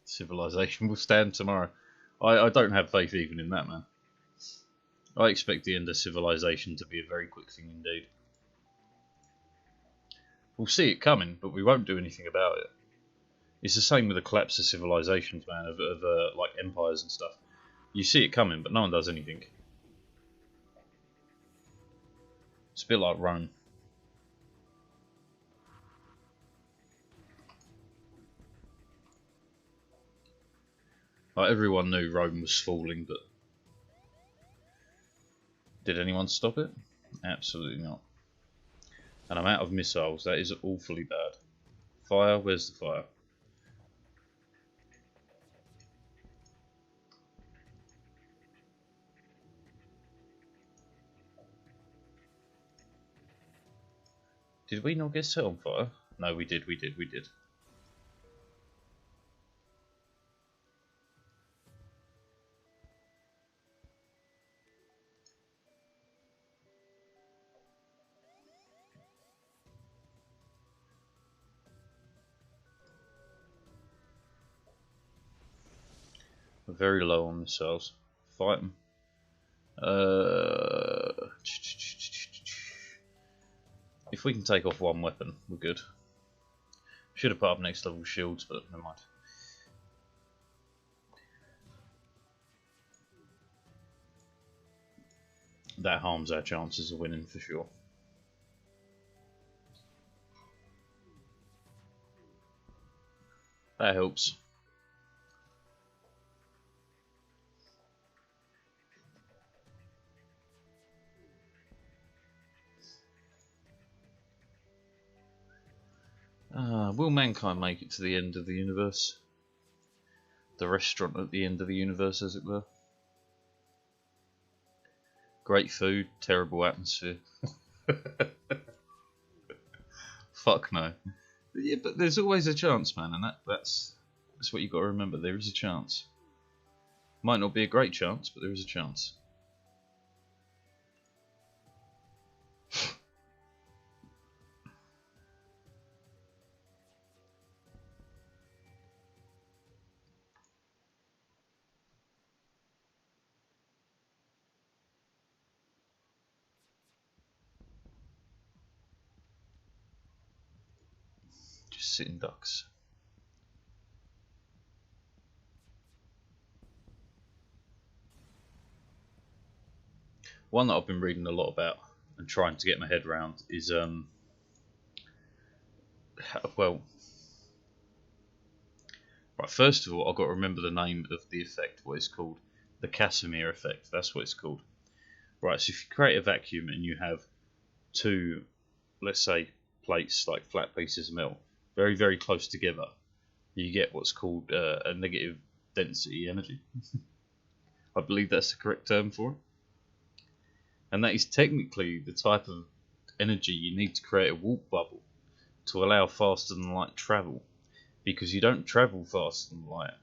Civilization will stand tomorrow. I don't have faith even in that, man. I expect the end of civilization to be a very quick thing indeed. We'll see it coming, but we won't do anything about it. It's the same with the collapse of civilizations, man, of like empires and stuff. You see it coming, but no one does anything. It's a bit like Rome. Like, everyone knew Rome was falling, but did anyone stop it? Absolutely not. And I'm out of missiles. That is awfully bad. Fire, where's the fire? Did we not get set on fire? No, we did. We're very low on missiles. Fight them. If we can take off one weapon, we're good. Should have put up next level shields, but never mind. That harms our chances of winning for sure. That helps. Will mankind make it to the end of the universe? The restaurant at the end of the universe, as it were. Great food, terrible atmosphere. Fuck no. Yeah, but there's always a chance, man, and that's what you got to remember. There is a chance. Might not be a great chance, but there is a chance. Just sitting ducks. One that I've been reading a lot about and trying to get my head around is well, Right, first of all, I've got to remember the name of the effect, what it's called. The Casimir effect, that's what it's called. Right, so if you create a vacuum and you have two, let's say, plates, like flat pieces of metal, very, very close together, you get what's called a negative density energy. I believe that's the correct term for it. And that is technically the type of energy you need to create a warp bubble to allow faster than light travel. Because you don't travel faster than light.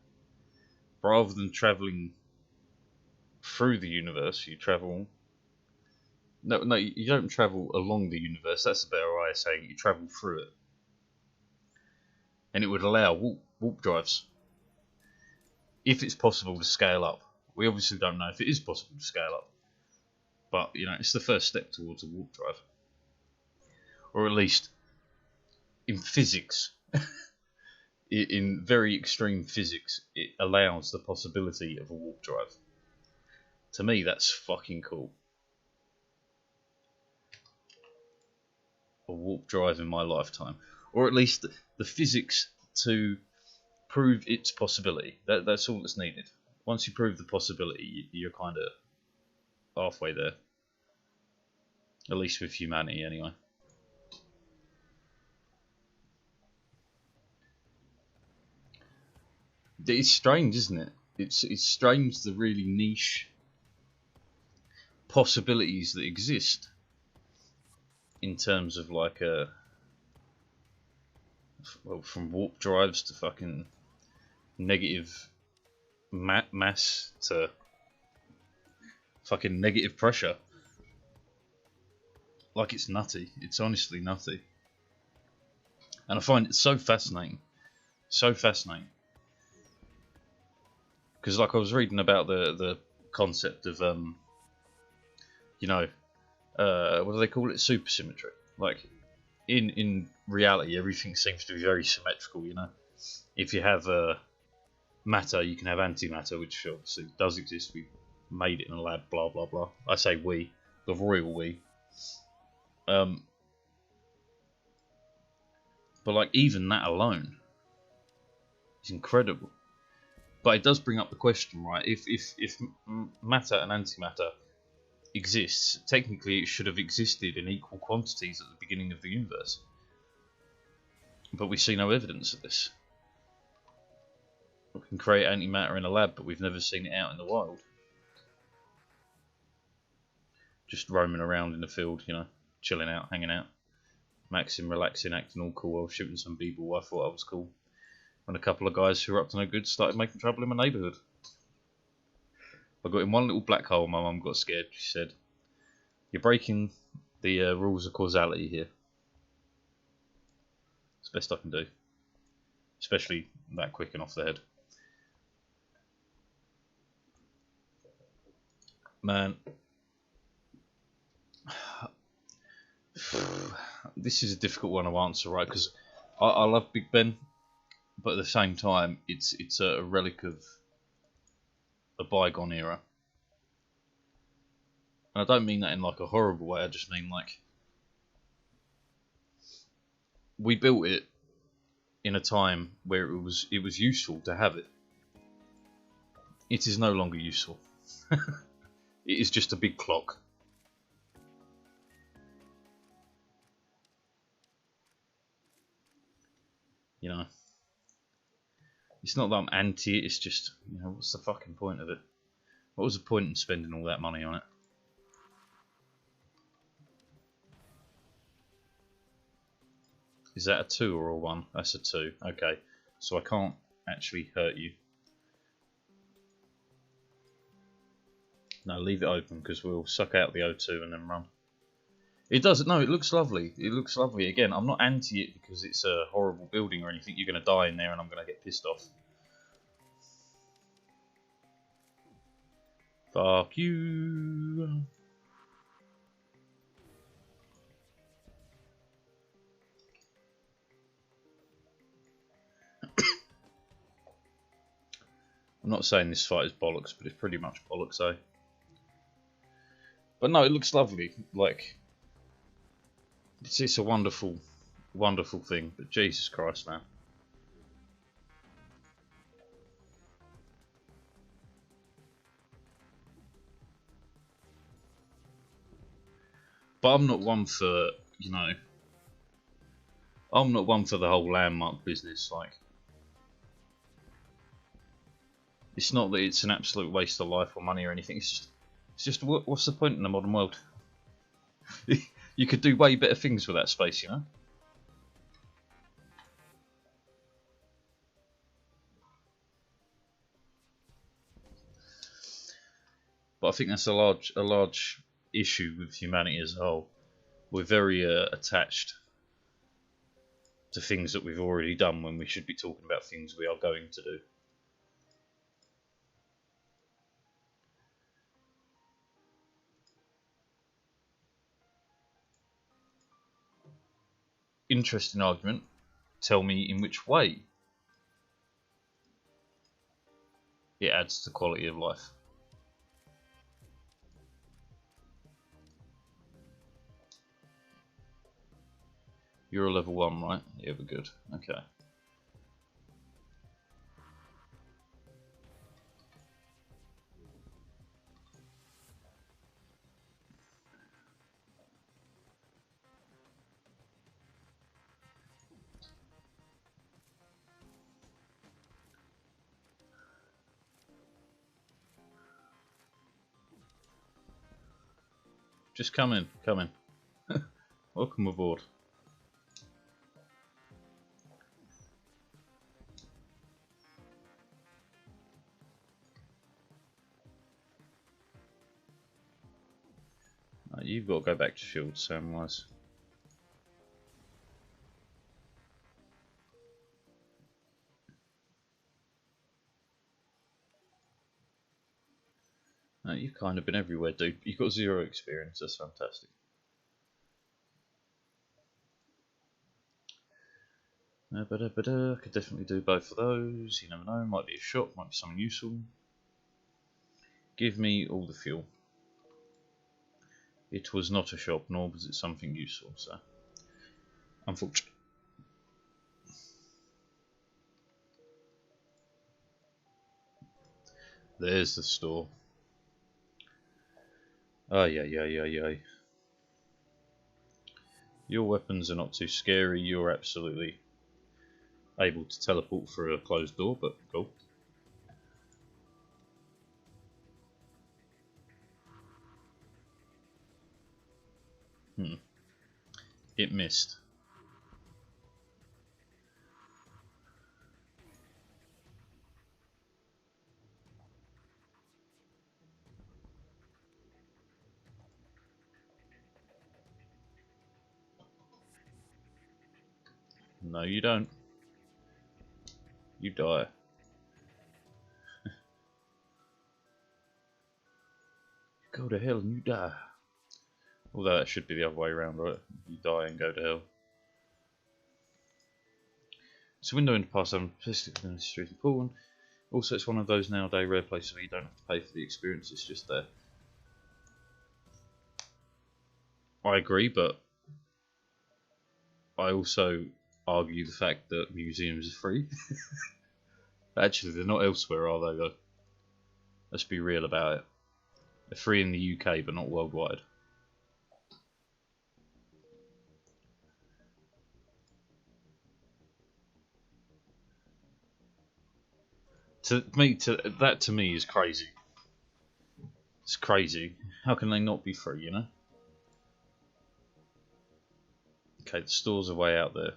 Rather than travelling through the universe, you travel... No, you don't travel along the universe. That's a better way of saying it. You travel through it. And it would allow warp drives. If it's possible to scale up. We obviously don't know if it is possible to scale up. But, you know, it's the first step towards a warp drive. Or at least, in physics, in very extreme physics, it allows the possibility of a warp drive. To me, that's fucking cool. A warp drive in my lifetime. Or at least the physics to prove its possibility. That's all that's needed. Once you prove the possibility, you're kind of halfway there. At least with humanity, anyway. It's strange, isn't it? It's strange the really niche possibilities that exist in terms of like well, from warp drives to fucking negative mass to fucking negative pressure. Like, it's nutty. It's honestly nutty. And I find it so fascinating. So fascinating. Because, like, I was reading about the concept of, you know, what do they call it? Supersymmetry. Like, in reality, everything seems to be very symmetrical, you know. If you have matter, you can have antimatter, which obviously does exist. We made it in a lab, blah, blah, blah. I say we, the royal we. But, like, even that alone is incredible. But it does bring up the question, right? If matter and antimatter exists, technically it should have existed in equal quantities at the beginning of the universe. But we see no evidence of this. We can create antimatter in a lab, but we've never seen it out in the wild. Just roaming around in the field, you know, chilling out, hanging out. Maxing, relaxing, acting all cool while shooting some people. I thought I was cool. And a couple of guys who were up to no good started making trouble in my neighbourhood. I got in one little black hole. My mum got scared. She said, "You're breaking the rules of causality here." It's the best I can do. Especially that quick and off the head. Man. This is a difficult one to answer, right? Because I love Big Ben. But at the same time, it's a relic of a bygone era. And I don't mean that in like a horrible way, I just mean like we built it in a time where it was useful to have it. It is no longer useful. It is just a big clock. You know. It's not that I'm anti it, it's just, you know, what's the fucking point of it? What was the point in spending all that money on it? Is that a 2 or a 1? That's a 2. Okay, so I can't actually hurt you. No, leave it open because we'll suck out the O2 and then run. It doesn't. No, it looks lovely. It looks lovely. Again, I'm not anti it because it's a horrible building or anything. You're going to die in there and I'm going to get pissed off. Fuck you. I'm not saying this fight is bollocks, but it's pretty much bollocks, eh? But no, it looks lovely. Like, it's a wonderful, wonderful thing. But Jesus Christ, man. But I'm not one for, you know, I'm not one for the whole landmark business. Like, it's not that it's an absolute waste of life or money or anything. It's just what's the point in the modern world? You could do way better things with that space, you know. But I think that's a large issue with humanity as a whole. We're very attached to things that we've already done when we should be talking about things we are going to do. Interesting argument. Tell me in which way it adds to quality of life. You're a level 1, right? Yeah, we're good. Okay. Just come in, come in. Welcome aboard. You've got to go back to shield, Samwise. You've kind of been everywhere, dude. You've got 0 experience. That's fantastic. I could definitely do both of those. You never know. Might be a shot. Might be something useful. Give me all the fuel. It was not a shop, nor was it something useful. So, unfortunately. There's the store. Oh, yeah. Your weapons are not too scary. You're absolutely able to teleport through a closed door, but cool. It missed. No, you don't. You die. Go to hell and you die. Although that should be the other way around, right? You die and go to hell. It's a window into past 7 statistics in the history of Paul. Also, it's one of those nowadays rare places where you don't have to pay for the experience, it's just there. I agree, but I also argue the fact that museums are free. Actually, they're not elsewhere, are they, though? Let's be real about it. They're free in the UK, but not worldwide. That to me is crazy. It's crazy. How can they not be free, you know? Okay, the stores are way out there.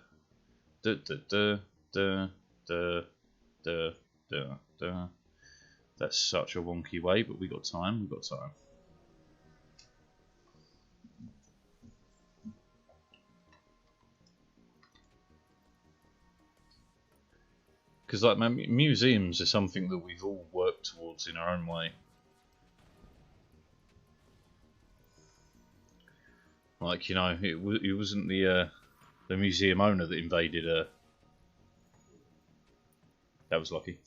That's such a wonky way, but we got time. We got time. Because like museums are something that we've all worked towards in our own way. Like, you know, it wasn't the museum owner that invaded. That was lucky.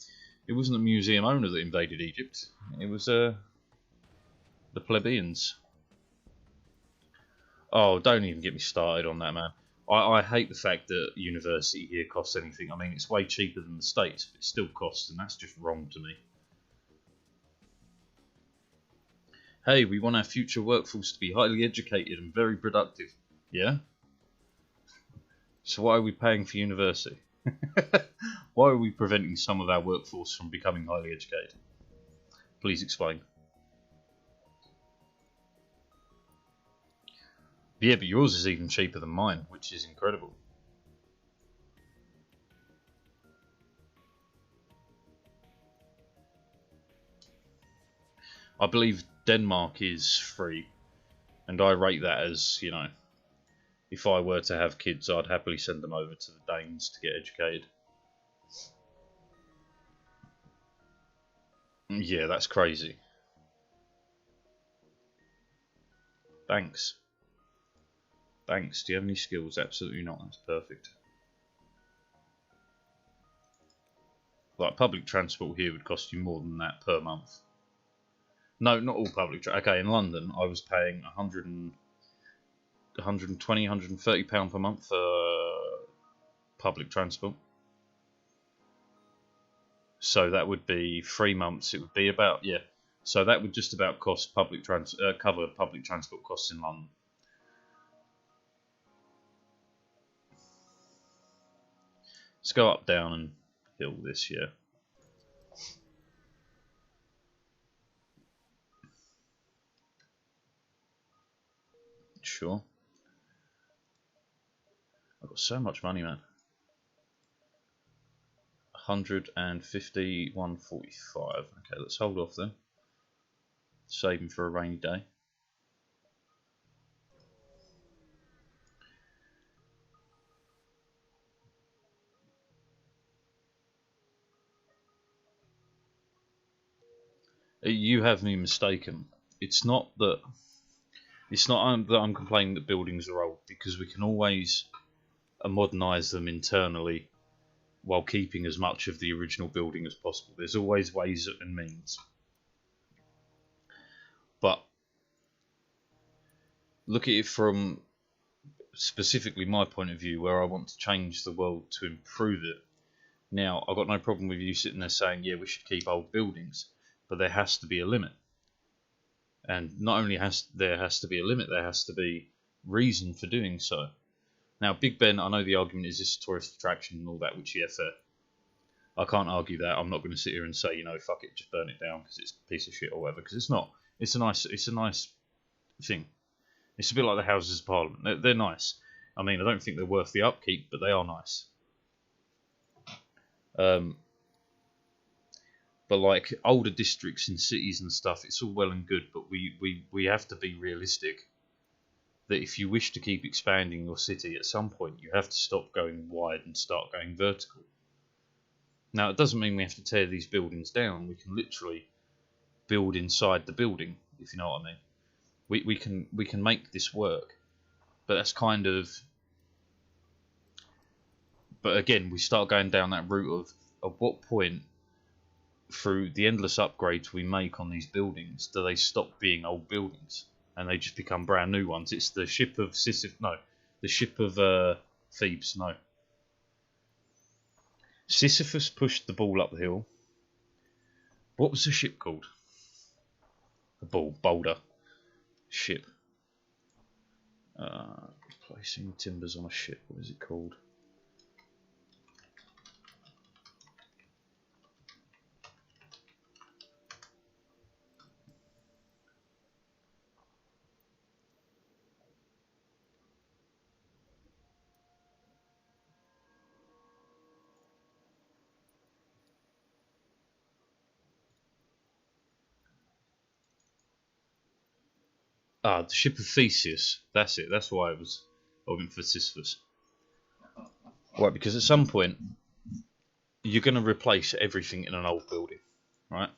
It wasn't the museum owner that invaded Egypt. It was the plebeians. Oh, don't even get me started on that, man. I hate the fact that university here costs anything. I mean, it's way cheaper than the States, but it still costs, and that's just wrong to me. Hey, we want our future workforce to be highly educated and very productive. Yeah? So why are we paying for university? Why are we preventing some of our workforce from becoming highly educated? Please explain. Yeah, but yours is even cheaper than mine, which is incredible. I believe Denmark is free, and I rate that as, you know, if I were to have kids, I'd happily send them over to the Danes to get educated. Yeah, that's crazy. Thanks. Thanks. Do you have any skills? Absolutely not. That's perfect. Like, public transport here would cost you more than that per month. No, not all public transport. Okay, in London, I was paying 120, 130 pound per month for public transport. So that would be 3 months. It would be about, yeah. So that would just about cost cover public transport costs in London. Let's go up, down, and hill this year. Sure. I've got so much money, man. 150, 145. Okay, let's hold off then. Saving for a rainy day. You have me mistaken. It's not that I'm complaining that buildings are old, because we can always modernise them internally while keeping as much of the original building as possible. There's always ways and means. But look at it from specifically my point of view, where I want to change the world to improve it. Now, I've got no problem with you sitting there saying, yeah, we should keep old buildings, but there has to be a limit. And not only there has to be a limit, there has to be reason for doing so. Now, Big Ben, I know the argument is it's a tourist attraction and all that, which, yeah, fair. I can't argue that. I'm not going to sit here and say, you know, fuck it, just burn it down because it's a piece of shit or whatever, because it's not. It's a nice thing. It's a bit like the Houses of Parliament. They're nice. I mean, I don't think they're worth the upkeep, but they are nice. But like older districts in cities and stuff, it's all well and good, but we have to be realistic that if you wish to keep expanding your city, at some point you have to stop going wide and start going vertical. Now, it doesn't mean we have to tear these buildings down. We can literally build inside the building, if you know what I mean. We can make this work, but that's kind of. But again, we start going down that route of at what point, through the endless upgrades we make on these buildings, do they stop being old buildings and they just become brand new ones? It's the ship of the ship of Thebes. No, Sisyphus pushed the ball up the hill. What was the ship called? The boulder ship. Placing timbers on a ship. What is it called? The ship of Theseus. That's it. That's why it was. I went for Sisyphus. Right, because at some point you're going to replace everything in an old building, right?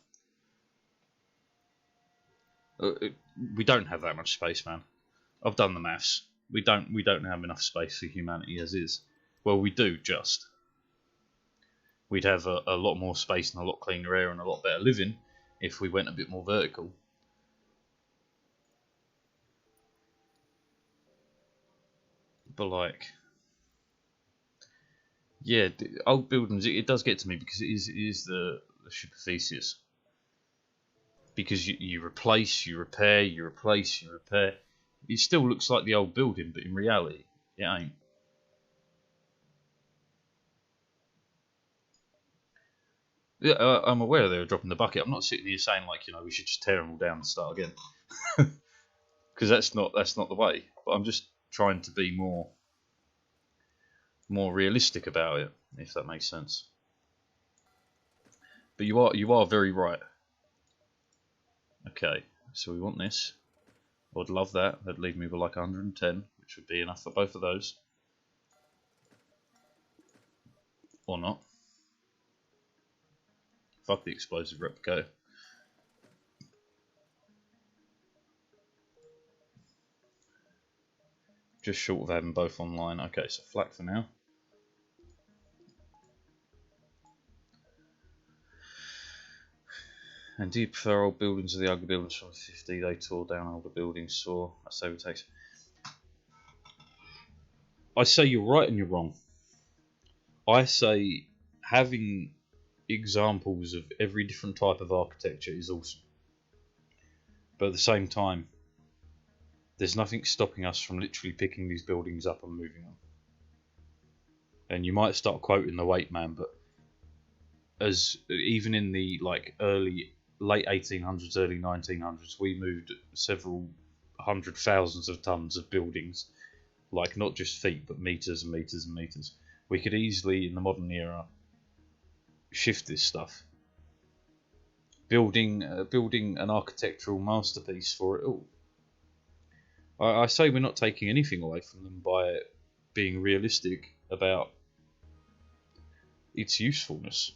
We don't have that much space, man. I've done the maths. We don't have enough space for humanity as is. Well, we do, just. We'd have a lot more space and a lot cleaner air and a lot better living if we went a bit more vertical. But like, yeah, old buildings, it does get to me because it is the ship of Theseus. because you replace, you repair, you replace, you repair. It still looks like the old building, but in reality, it ain't. Yeah, I'm aware they were dropping the bucket. I'm not sitting here saying like, you know, we should just tear them all down and start again, because that's not the way. But I'm just trying to be more realistic about it, if that makes sense. But you are very right. Okay, so we want this. I would love that. That'd leave me with like 110, which would be enough for both of those. Or not. Fuck the explosive replicator. Just short of having both online. Okay, so flak for now. And do you prefer old buildings or the ugly buildings from the 50s? They tore down older buildings, saw. I say it takes. I say you're right and you're wrong. I say having examples of every different type of architecture is awesome. But at the same time, there's nothing stopping us from literally picking these buildings up and moving them. And you might start quoting the weight man, but as even in the like late 1800s, early 1900s, we moved several hundred thousands of tons of buildings, like not just feet, but meters and meters and meters. We could easily, in the modern era, shift this stuff, building an architectural masterpiece for it all. I say we're not taking anything away from them by being realistic about its usefulness.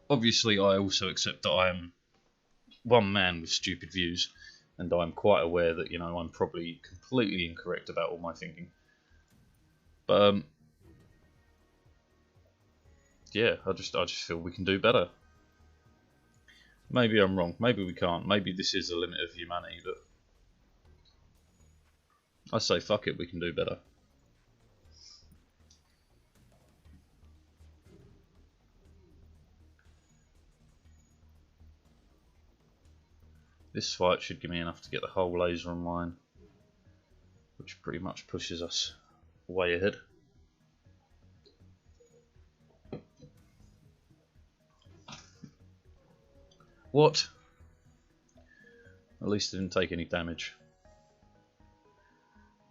Obviously, I also accept that I am one man with stupid views, and I'm quite aware that, you know, I'm probably completely incorrect about all my thinking. But yeah, I just feel we can do better. Maybe I'm wrong. Maybe we can't. Maybe this is a limit of humanity, but I say fuck it, we can do better. This fight should give me enough to get the whole laser online, which pretty much pushes us way ahead. What? At least it didn't take any damage.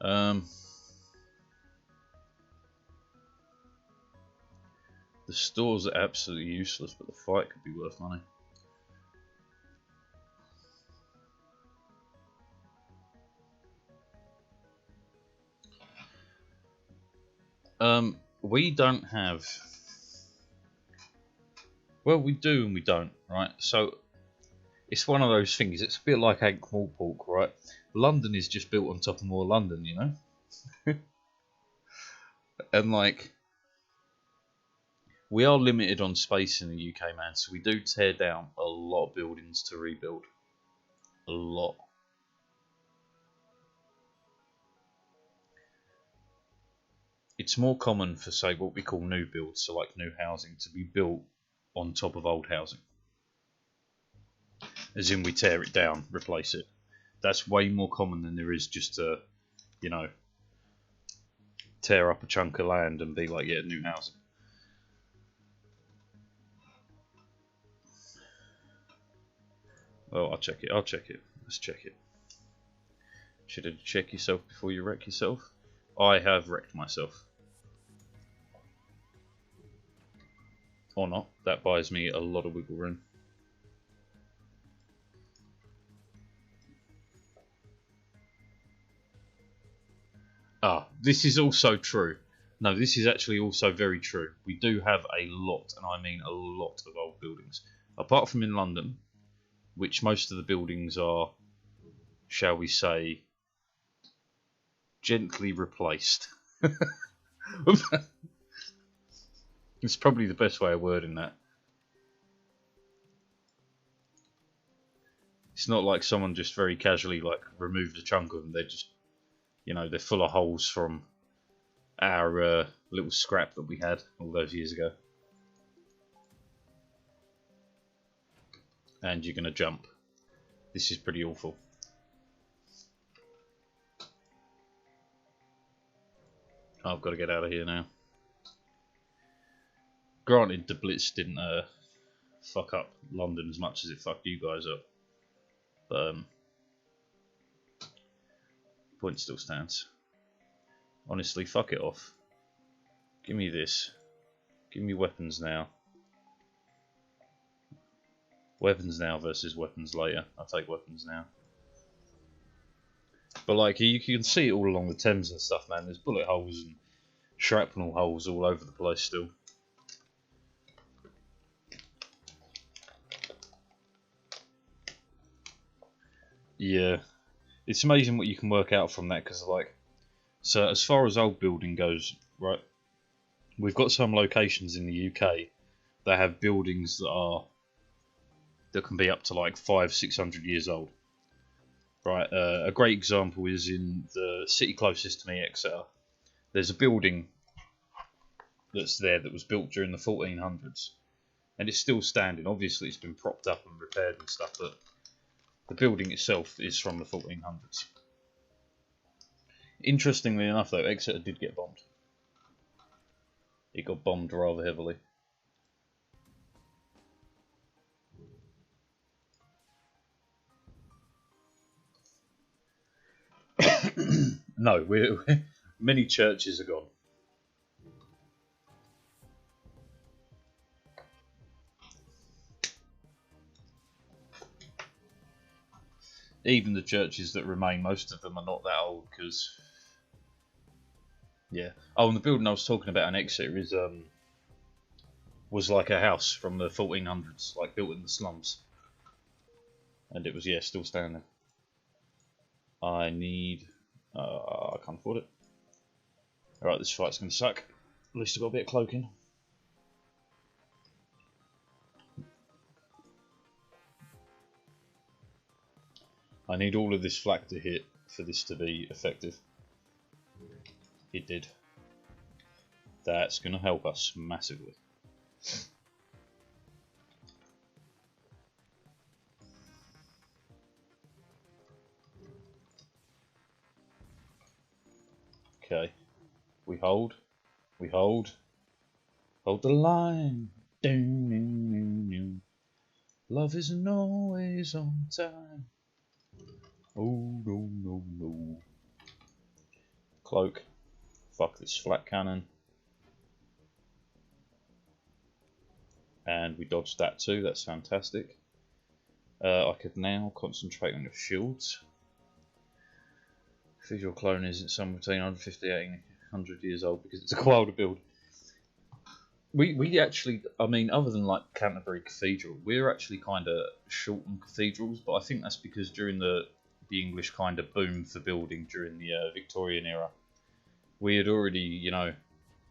The stores are absolutely useless, but the fight could be worth money. We don't have. Well, we do and we don't, right? So it's one of those things. It's a bit like Ankh-Morpork, right? London is just built on top of more London, you know. And like, we are limited on space in the UK, man. So we do tear down a lot of buildings to rebuild. A lot. It's more common for, say, what we call new builds, so like new housing, to be built on top of old housing. As in, we tear it down, replace it. That's way more common than there is just to, you know, tear up a chunk of land and be like, yeah, new housing. Oh, I'll check it. Let's check it. Should have checked yourself before you wreck yourself. I have wrecked myself. Or not. That buys me a lot of wiggle room. Ah, this is also true. No, this is actually also very true. We do have a lot, and I mean a lot, of old buildings. Apart from in London, which most of the buildings are, shall we say, gently replaced. It's probably the best way of wording that. It's not like someone just very casually like removed a chunk of them. They're just, you know, they're full of holes from our little scrap that we had all those years ago. And you're going to jump. This is pretty awful. I've got to get out of here now. Granted, the Blitz didn't fuck up London as much as it fucked you guys up. But point still stands. Honestly, fuck it off. Give me this. Give me weapons now. Weapons now versus weapons later. I'll take weapons now. But like, you can see it all along the Thames and stuff, man. There's bullet holes and shrapnel holes all over the place still. Yeah, it's amazing what you can work out from that, because like, so as far as old building goes, right, we've got some locations in the UK that have buildings that can be up to like 500-600 years old. Right, a great example is in the city closest to me, Exeter. There's a building that's there that was built during the 1400s, and it's still standing. Obviously, it's been propped up and repaired and stuff, but the building itself is from the 1400s. Interestingly enough, though, Exeter did get bombed. It got bombed rather heavily. No, many churches are gone. Even the churches that remain, most of them are not that old, because yeah. Oh, and the building I was talking about in Exeter is was like a house from the 1400s, like built in the slums, and it was still standing. I need. I can't afford it. Alright, this fight's gonna suck. At least I've got a bit of cloaking. I need all of this flak to hit for this to be effective. It did. That's going to help us massively. Okay. We hold. We hold. Hold the line. Love isn't always on time. Oh no no no. Cloak. Fuck this flat cannon. And we dodged that too, that's fantastic. I could now concentrate on your shields. Visual clone is somewhere between 150 and 100 years old because it's a wilder build. We actually, I mean, other than like Canterbury Cathedral, we're actually kind of short on cathedrals, but I think that's because during the English kind of boom for building during the Victorian era, we had already, you know,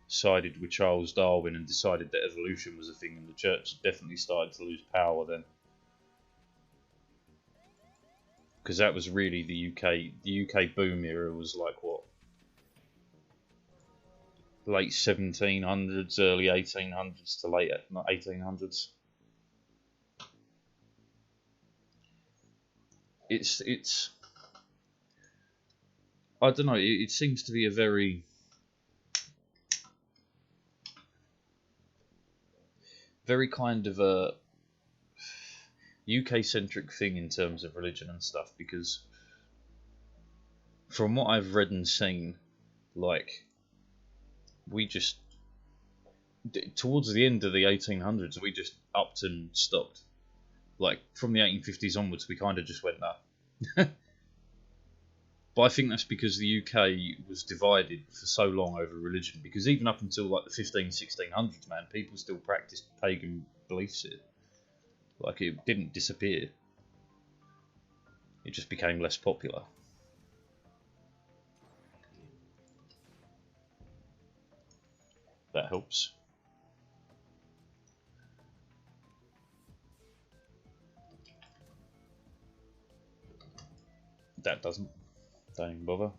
sided with Charles Darwin and decided that evolution was a thing, and the church definitely started to lose power then. Because that was really the UK boom era was like what? Late 1700s, early 1800s to late 1800s. It's I don't know, it seems to be a very kind of a UK centric thing in terms of religion and stuff, because from what I've read and seen, like, we just, towards the end of the 1800s, we just upped and stopped. Like, from the 1850s onwards, we kind of just went that. But I think that's because the UK was divided for so long over religion, because even up until like the 1600s, man, people still practiced pagan beliefs here. Like, it didn't disappear. It just became less popular. That helps. That doesn't. Don't even bother.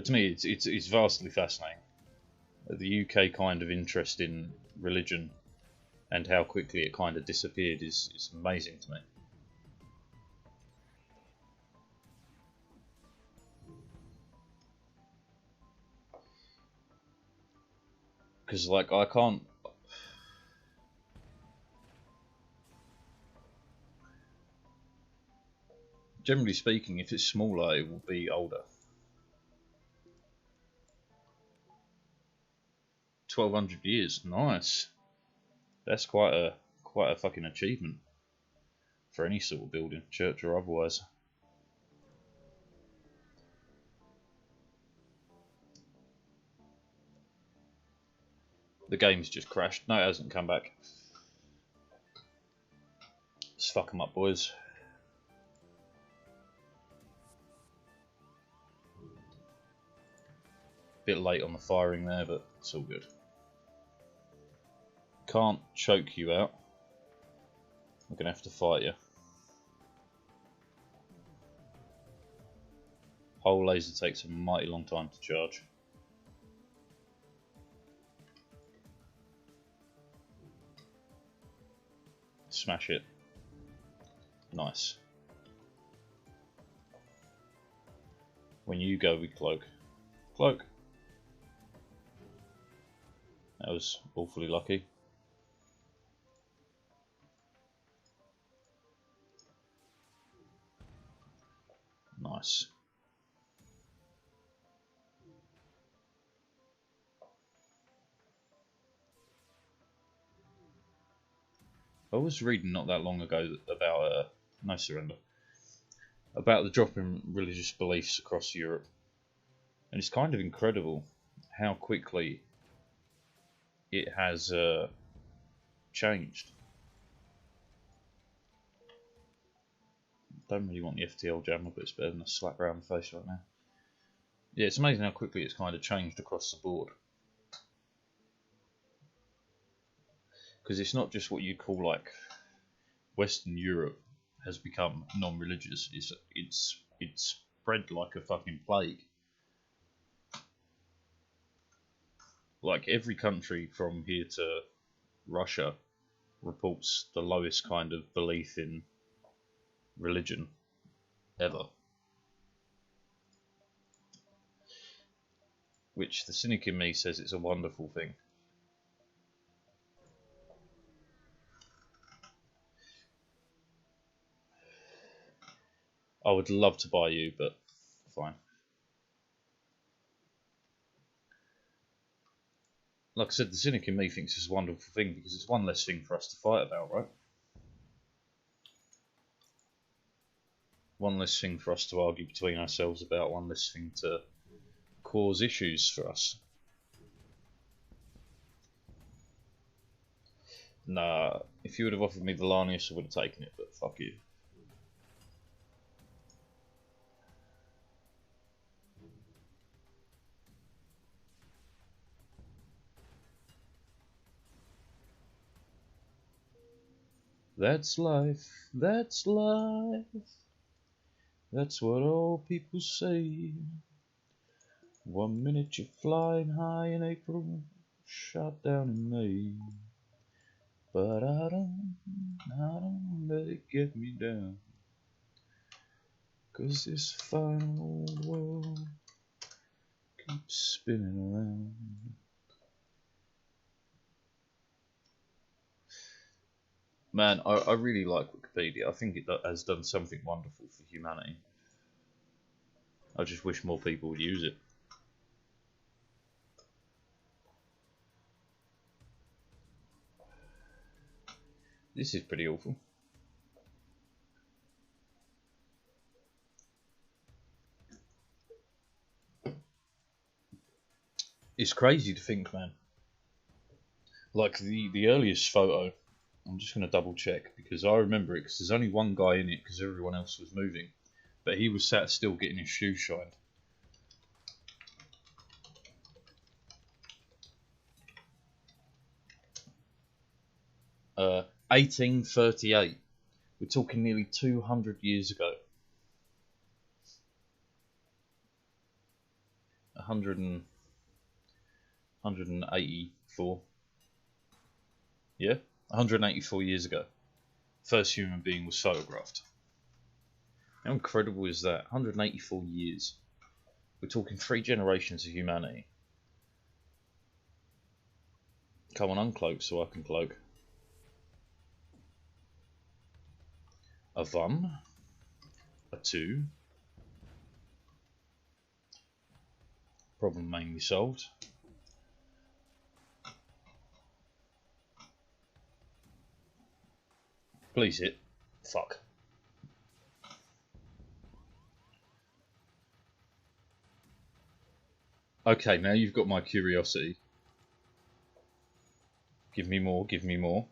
But to me, it's vastly fascinating. The UK kind of interest in religion and how quickly it kind of disappeared is amazing to me. Because, like, I can't... Generally speaking, if it's smaller, it will be older. 1200 years, nice. That's quite a fucking achievement for any sort of building, church or otherwise. The game's just crashed. No, it hasn't come back. Let's fuck them up, boys. Bit late on the firing there, but it's all good. Can't choke you out. I'm gonna have to fight you. Whole laser takes a mighty long time to charge. Smash it. Nice. When you go, we cloak. Cloak. That was awfully lucky. Nice. I was reading not that long ago about no surrender, about the drop in religious beliefs across Europe, and it's kind of incredible how quickly it has changed. Don't really want the FTL jammer, but it's better than a slap around the face right now. Yeah, it's amazing how quickly it's kind of changed across the board. Because it's not just what you call like Western Europe has become non-religious. It's spread like a fucking plague. Like every country from here to Russia reports the lowest kind of belief in religion ever. Which the cynic in me says it's a wonderful thing. I would love to buy you, but fine. Like I said, the cynic in me thinks it's a wonderful thing because it's one less thing for us to fight about, right? One less thing for us to argue between ourselves about, one less thing to cause issues for us. Nah, if you would have offered me the Lanius, I would have taken it, but fuck you. That's life, that's life. That's what all people say. 1 minute you're flying high in April, shot down in May. But I don't let it get me down. 'Cause this fine old world keeps spinning around. Man, I really like Wikipedia. I think it has done something wonderful for humanity. I just wish more people would use it. This is pretty awful. It's crazy to think, man. Like the earliest photo, I'm just going to double check because I remember it because there's only one guy in it because everyone else was moving. But he was sat still getting his shoes shined. Uh, 1838. We're talking nearly 200 years ago. 184. Yeah, 184 years ago, first human being was photographed. How incredible is that? 184 years. We're talking 3 generations of humanity. Come on, uncloak so I can cloak. A 1, a 2. Problem mainly solved. Please hit. Fuck. Okay, now you've got my curiosity. Give me more, give me more.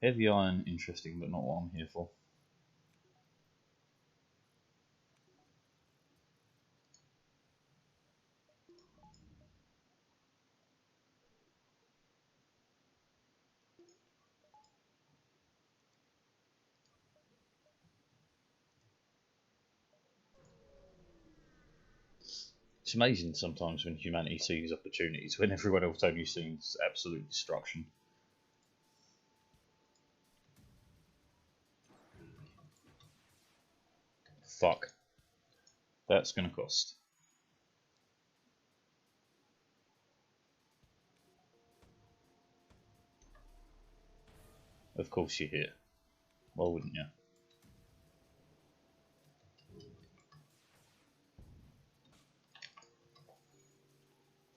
Heavy iron, interesting, but not what I'm here for. It's amazing sometimes when humanity sees opportunities, when everyone else only sees absolute destruction. Fuck. That's gonna cost. Of course you hit. Why wouldn't you?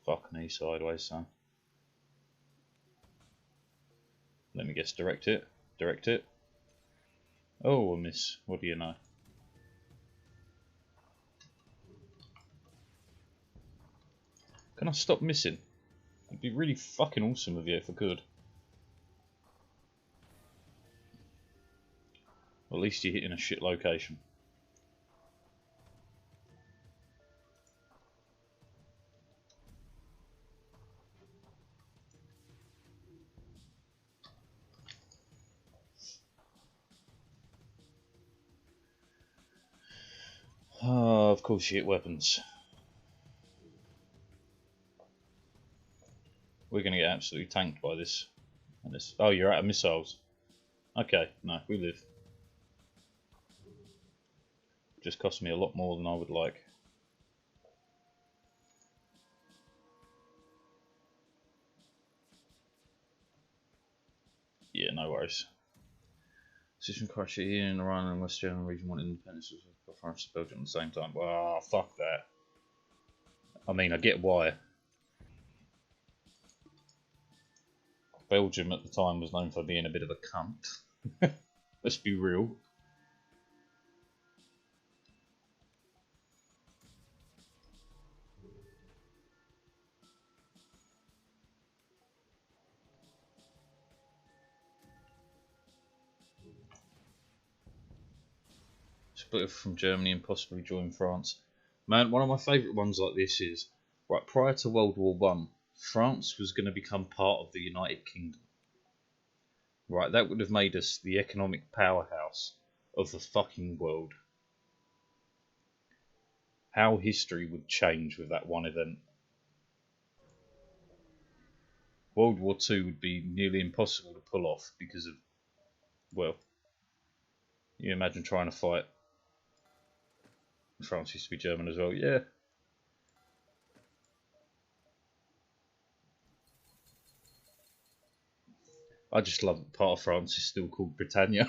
Fuck me sideways, son. Let me guess, direct it. Direct it. Oh, a miss. What do you know? Can I stop missing? It'd be really fucking awesome of you if I could. Well, at least you're hitting a shit location. Oh, of course you hit weapons. We're going to get absolutely tanked by this. Oh, you're out of missiles. Okay, no, we live. Just cost me a lot more than I would like. Yeah, no worries. Position crusher here in Iran and West German region want independence of France and Belgium at the same time. Wow, fuck that. I mean, I get why. Belgium at the time was known for being a bit of a cunt. Let's be real. Split from Germany and possibly join France. Man, one of my favourite ones like this is, right, prior to World War One, France was going to become part of the United Kingdom. Right, that would have made us the economic powerhouse of the fucking world. How history would change with that one event. World War Two would be nearly impossible to pull off because of, well, you imagine trying to fight. France used to be German as well, yeah. I just love that part of France is still called Britannia.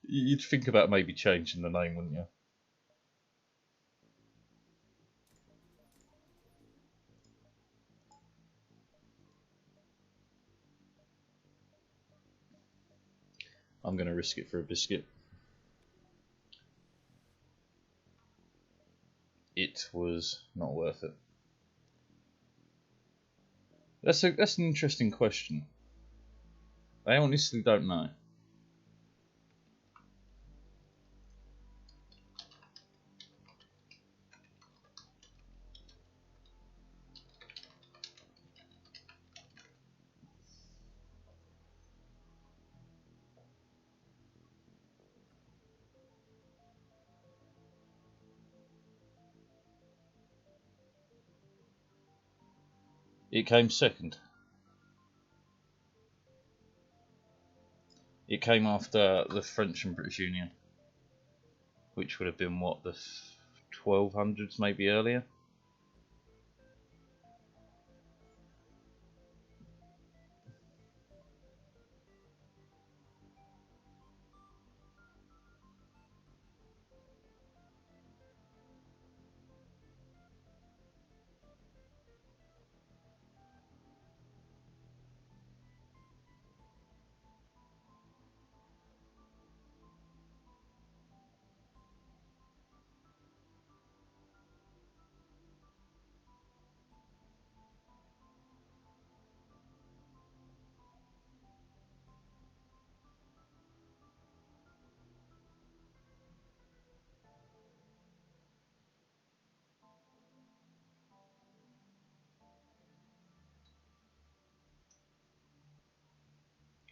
You'd think about maybe changing the name, wouldn't you? I'm going to risk it for a biscuit. It was not worth it. That's an interesting question. I honestly don't know. It came second. It came after the French and British Union, which would have been what, the 1200s, maybe earlier.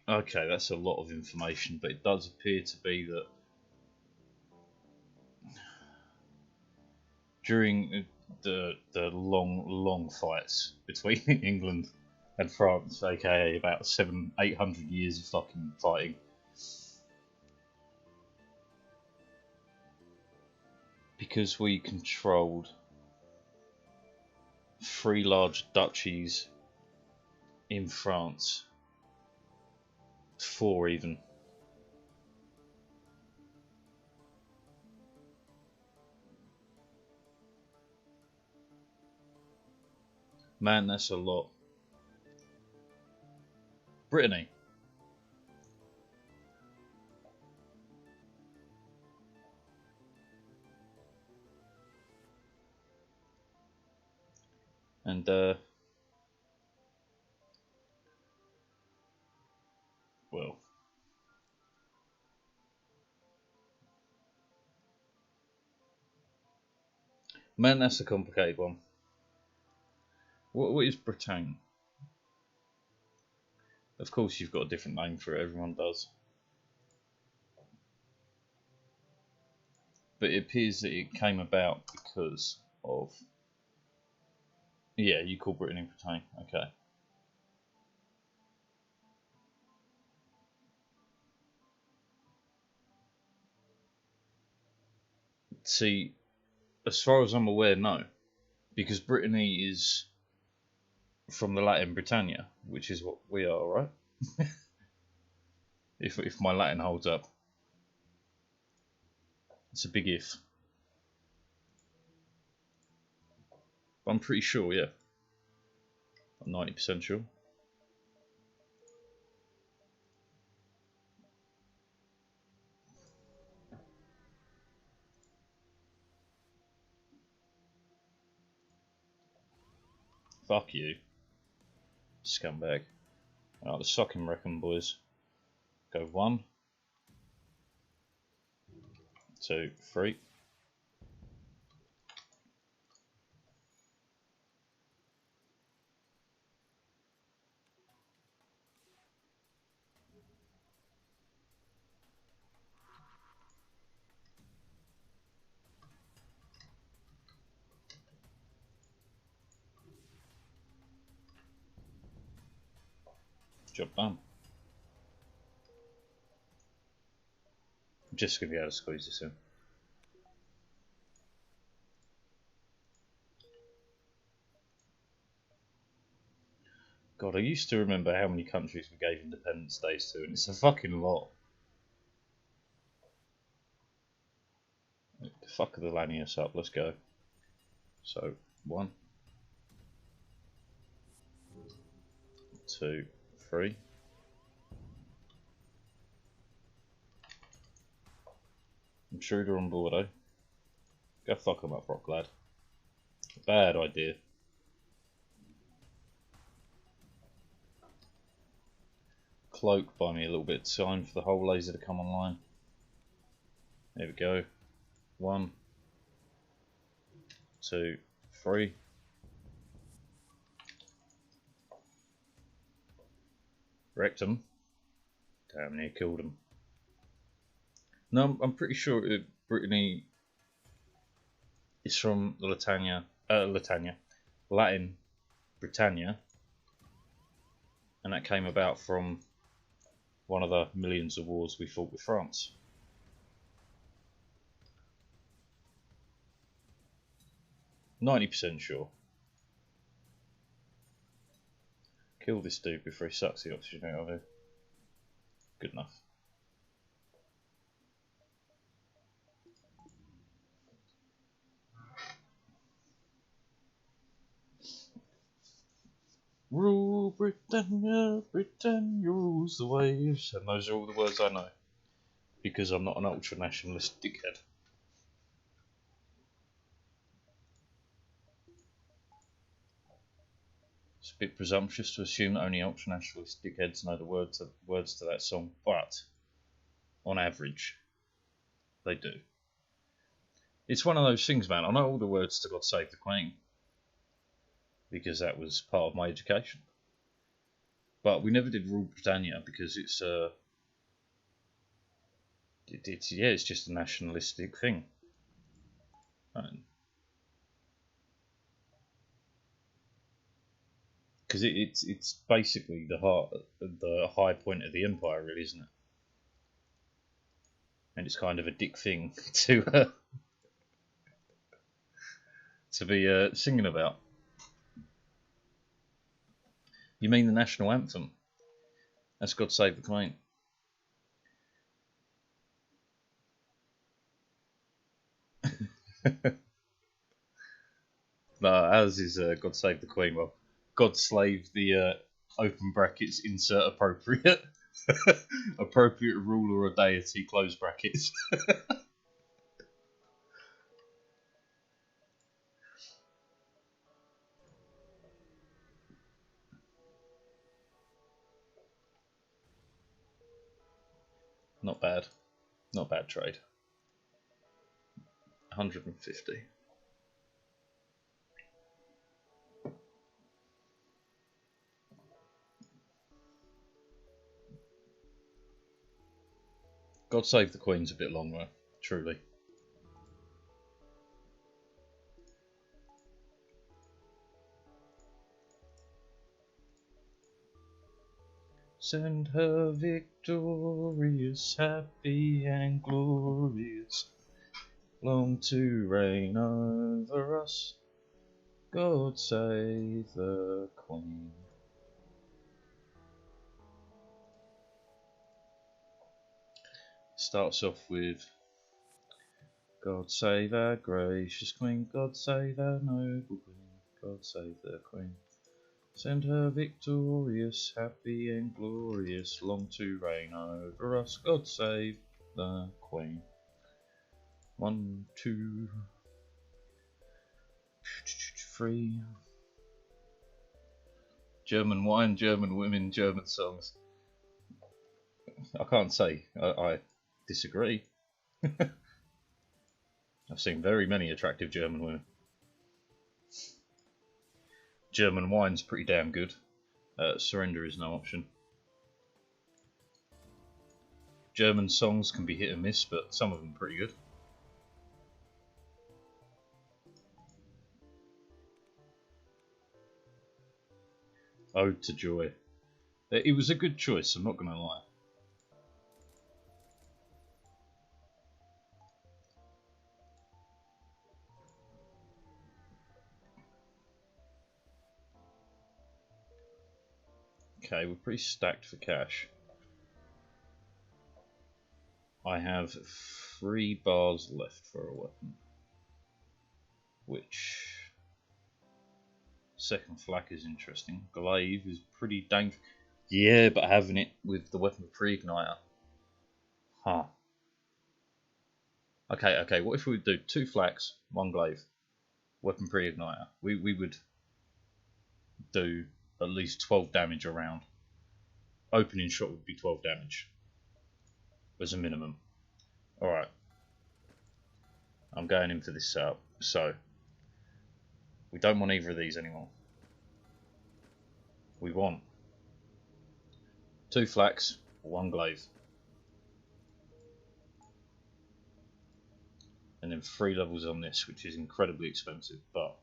Okay, that's a lot of information, but it does appear to be that during the long fights between England and France, aka about 700-800 years of fucking fighting, because we controlled 3 large duchies in France, 4 even. Man, that's a lot. Brittany. And well, man, that's a complicated one. What is Bretagne? Of course, you've got a different name for it. Everyone does. But it appears that it came about because of... Yeah, you call Brittany Bretagne. Okay. See, as far as I'm aware, no. Because Brittany is from the Latin Britannia, which is what we are, right? if my Latin holds up. It's a big if. But I'm pretty sure, yeah. I'm 90% sure. Fuck you. Scumbag. Alright, the socking reckon, boys. Go 1, 2, 3. Job done. I'm just going to be able to squeeze this in. God, I used to remember how many countries we gave Independence Days to, and it's a fucking lot. The fuck are the lining us up? Let's go. So, 1, 2, 3. Intruder on board, eh? Go fuck him up, rock lad. Bad idea. Cloak, buy me a little bit of time for the whole laser to come online. There we go. 1, 2, 3. Wrecked him. Damn near killed him. No, I'm pretty sure Brittany is from the Latin Britannia, And that came about from one of the millions of wars we fought with France. %90 sure. Kill this dude before he sucks the oxygen out of it. Good enough. Rule Britannia, Britannia rules the waves. And those are all the words I know. Because I'm not an ultra-nationalist dickhead. It's a bit presumptuous to assume that only ultra-nationalist dickheads know the words to that song, but on average, they do. It's one of those things, man. I know all the words to God Save the Queen because that was part of my education. But we never did Rule Britannia because it's just a nationalistic thing. Because it's basically the high point of the empire, really, isn't it? And it's kind of a dick thing to be singing about. You mean the national anthem? That's God Save the Queen. No, ours is God Save the Queen. Well, God Slave the open brackets insert appropriate appropriate ruler or deity close brackets. Not bad. Not bad trade. 150. God Save the Queen's a bit long though, truly. Send her victorious, happy and glorious, long to reign over us. God save the Queen. Starts off with God save our gracious Queen, God save our noble Queen, God save the Queen. Send her victorious, happy and glorious, long to reign over us. God save the Queen. 1, 2, 3. German wine, German women, German songs. I can't say I disagree. I've seen very many attractive German women. German wine's pretty damn good. Surrender is no option. German songs can be hit and miss, but some of them are pretty good. Ode to Joy. It was a good choice, I'm not going to lie. Okay, we're pretty stacked for cash. I have 3 bars left for a weapon. Which... Second flak is interesting. Glaive is pretty dangerous. Yeah, but having it with the weapon pre-igniter. Huh. Okay, what if we would do 2 flaks, 1 glaive, weapon pre-igniter? We would do at least 12 damage a round. Opening shot would be 12 damage as a minimum. Alright. I'm going in for this setup. So, we don't want either of these anymore. We want 2 flaks, 1 glaive. And then 3 levels on this, which is incredibly expensive, but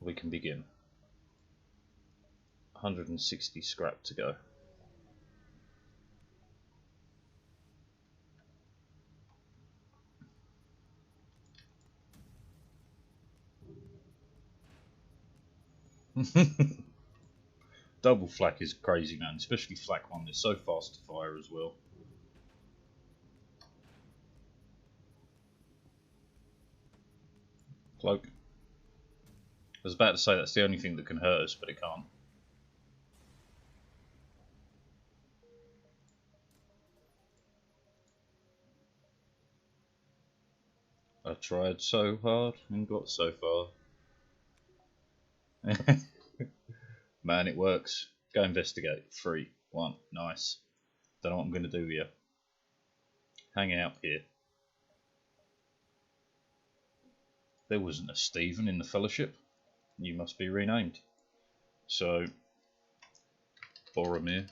we can begin. 160 scrap to go. Double flak is crazy, man, especially flak 1. They're so fast to fire as well. Cloak. I was about to say that's the only thing that can hurt us, but it can't. I tried so hard and got so far. Man, it works. Go investigate. 3, 1, nice. Don't know what I'm going to do here. Hang out here. There wasn't a Stephen in the Fellowship. You must be renamed. So, Boromir.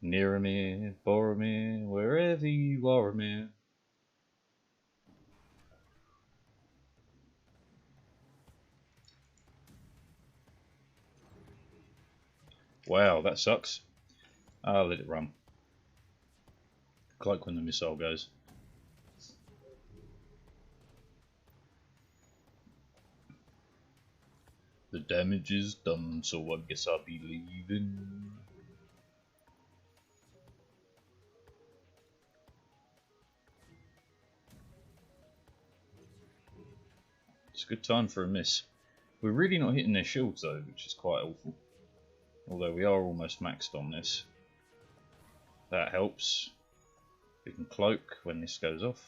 Niramir, Boromir, wherever you are, Amir. Wow, that sucks. I'll let it run. Like when the missile goes. The damage is done, so I guess I'll be leaving. It's a good time for a miss. We're really not hitting their shields though, which is quite awful. Although we are almost maxed on this. That helps. We can cloak when this goes off.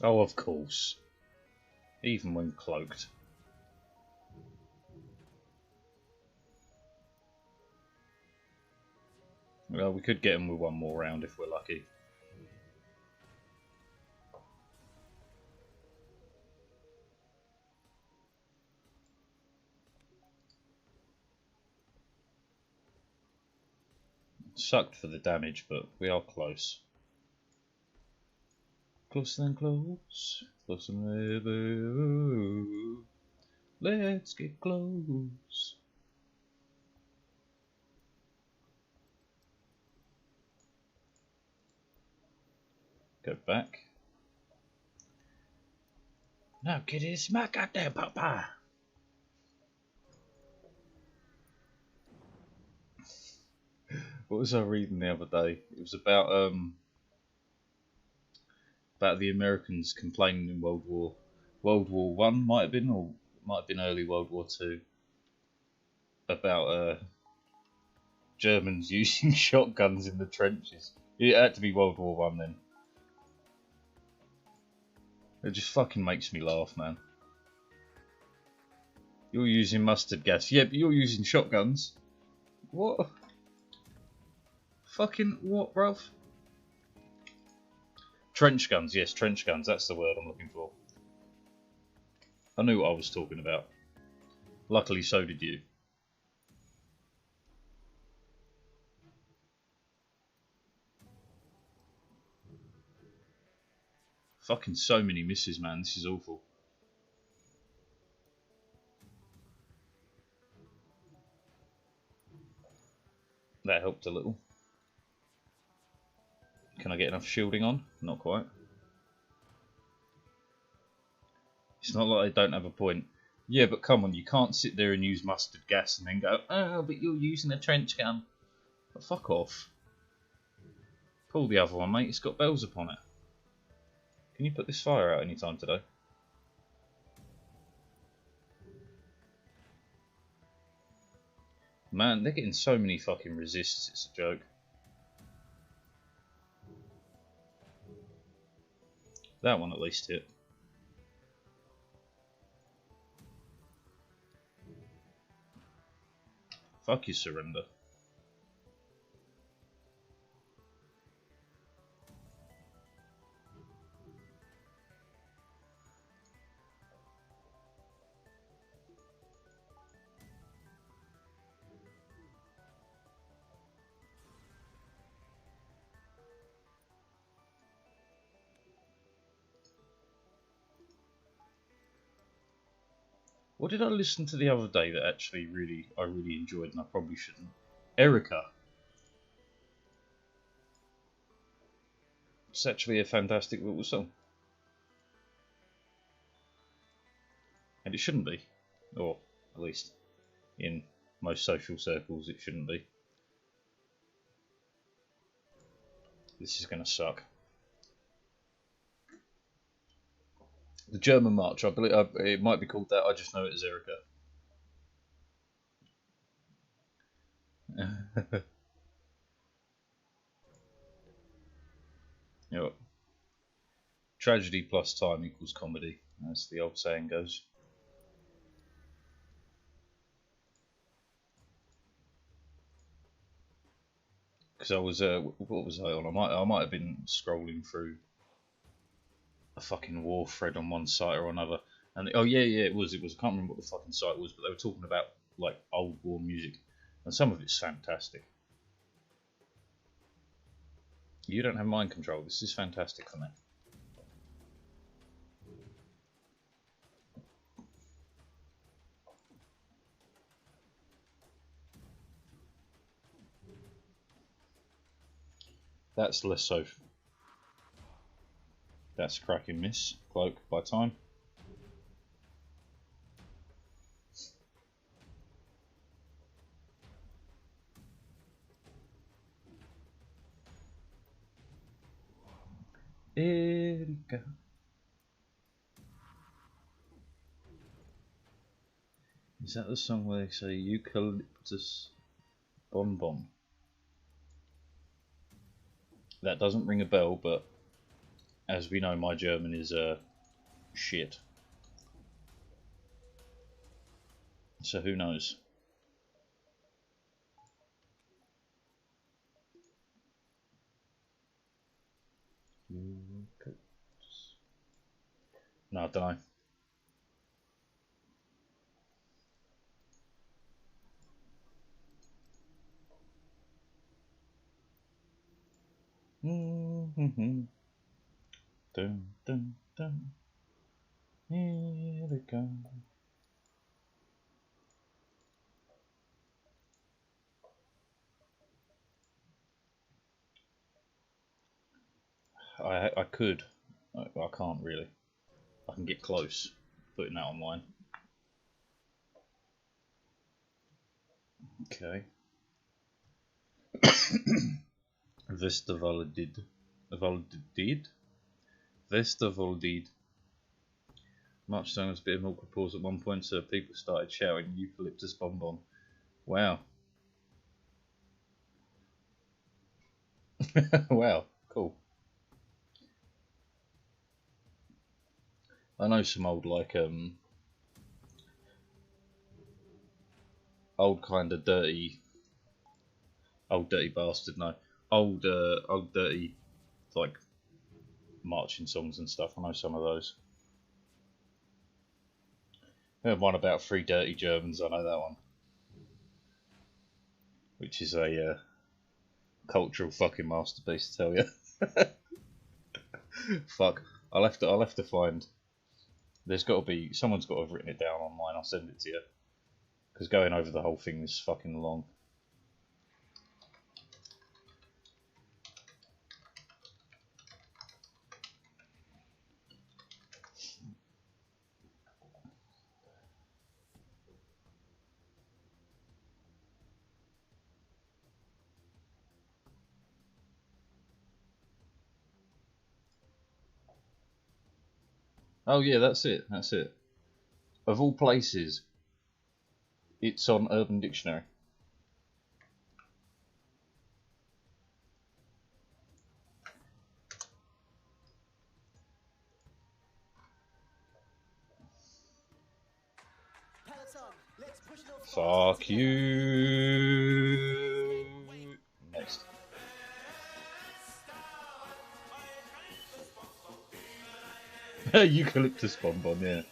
Oh, of course. Even when cloaked. Well, we could get them with one more round if we're lucky. Sucked for the damage, but we are close. Closer than close. Closer than ever. Let's get close. Go back. Now, kitty, smack out there, papa. What was I reading the other day? It was about the Americans complaining in World War One might have been, or might have been early World War Two, about Germans using shotguns in the trenches. It had to be World War One then. It just fucking makes me laugh, man. You're using mustard gas. Yeah, but you're using shotguns. What? Fucking what, bruv? Trench guns, yes, trench guns. That's the word I'm looking for. I knew what I was talking about. Luckily, so did you. Fucking so many misses, man. This is awful. That helped a little. Can I get enough shielding on? Not quite. It's not like I don't have a point. Yeah, but come on, you can't sit there and use mustard gas and then go, oh, but you're using a trench gun. But fuck off. Pull the other one, mate. It's got bells upon it. Can you put this fire out any time today? Man, they're getting so many fucking resists, it's a joke. That one at least hit. Fuck you, surrender. What did I listen to the other day that actually I really enjoyed and I probably shouldn't? Erica. It's actually a fantastic little song. And it shouldn't be. Or at least in most social circles it shouldn't be. This is going to suck. The German March, I believe it might be called that. I just know it as Erica. You know, tragedy plus time equals comedy, as the old saying goes. Because I was, what was I on? I might have been scrolling through a fucking war thread on one site or another, and oh yeah, it was. I can't remember what the fucking site was, but they were talking about like old war music, and some of it's fantastic. You don't have mind control. This is fantastic for me. That's less so. That's a cracking miss. Cloak by time. Erika. Is that the song where they say eucalyptus bonbon? That doesn't ring a bell, but as we know, my German is shit. So who knows? No, I don't know. Dun, dun, dun. Here we go. I could. I can't really. I can get close putting that online. Okay. Vestervoldid. Vestervoldid. March song was a bit of an awkward pause at one point, so people started shouting eucalyptus bonbon. Wow. Wow, cool. I know some old old kind of dirty bastard, no. Old dirty like marching songs and stuff. I know some of those. I heard one about three dirty Germans, I know that one. Which is a cultural fucking masterpiece, to tell you. Fuck. I'll have to find. There's got to be someone's got to have written it down online. I'll send it to you. Because going over the whole thing is fucking long. Oh yeah, that's it. That's it. Of all places, it's on Urban Dictionary. Fuck you. Next. Eucalyptus bonbon, yeah.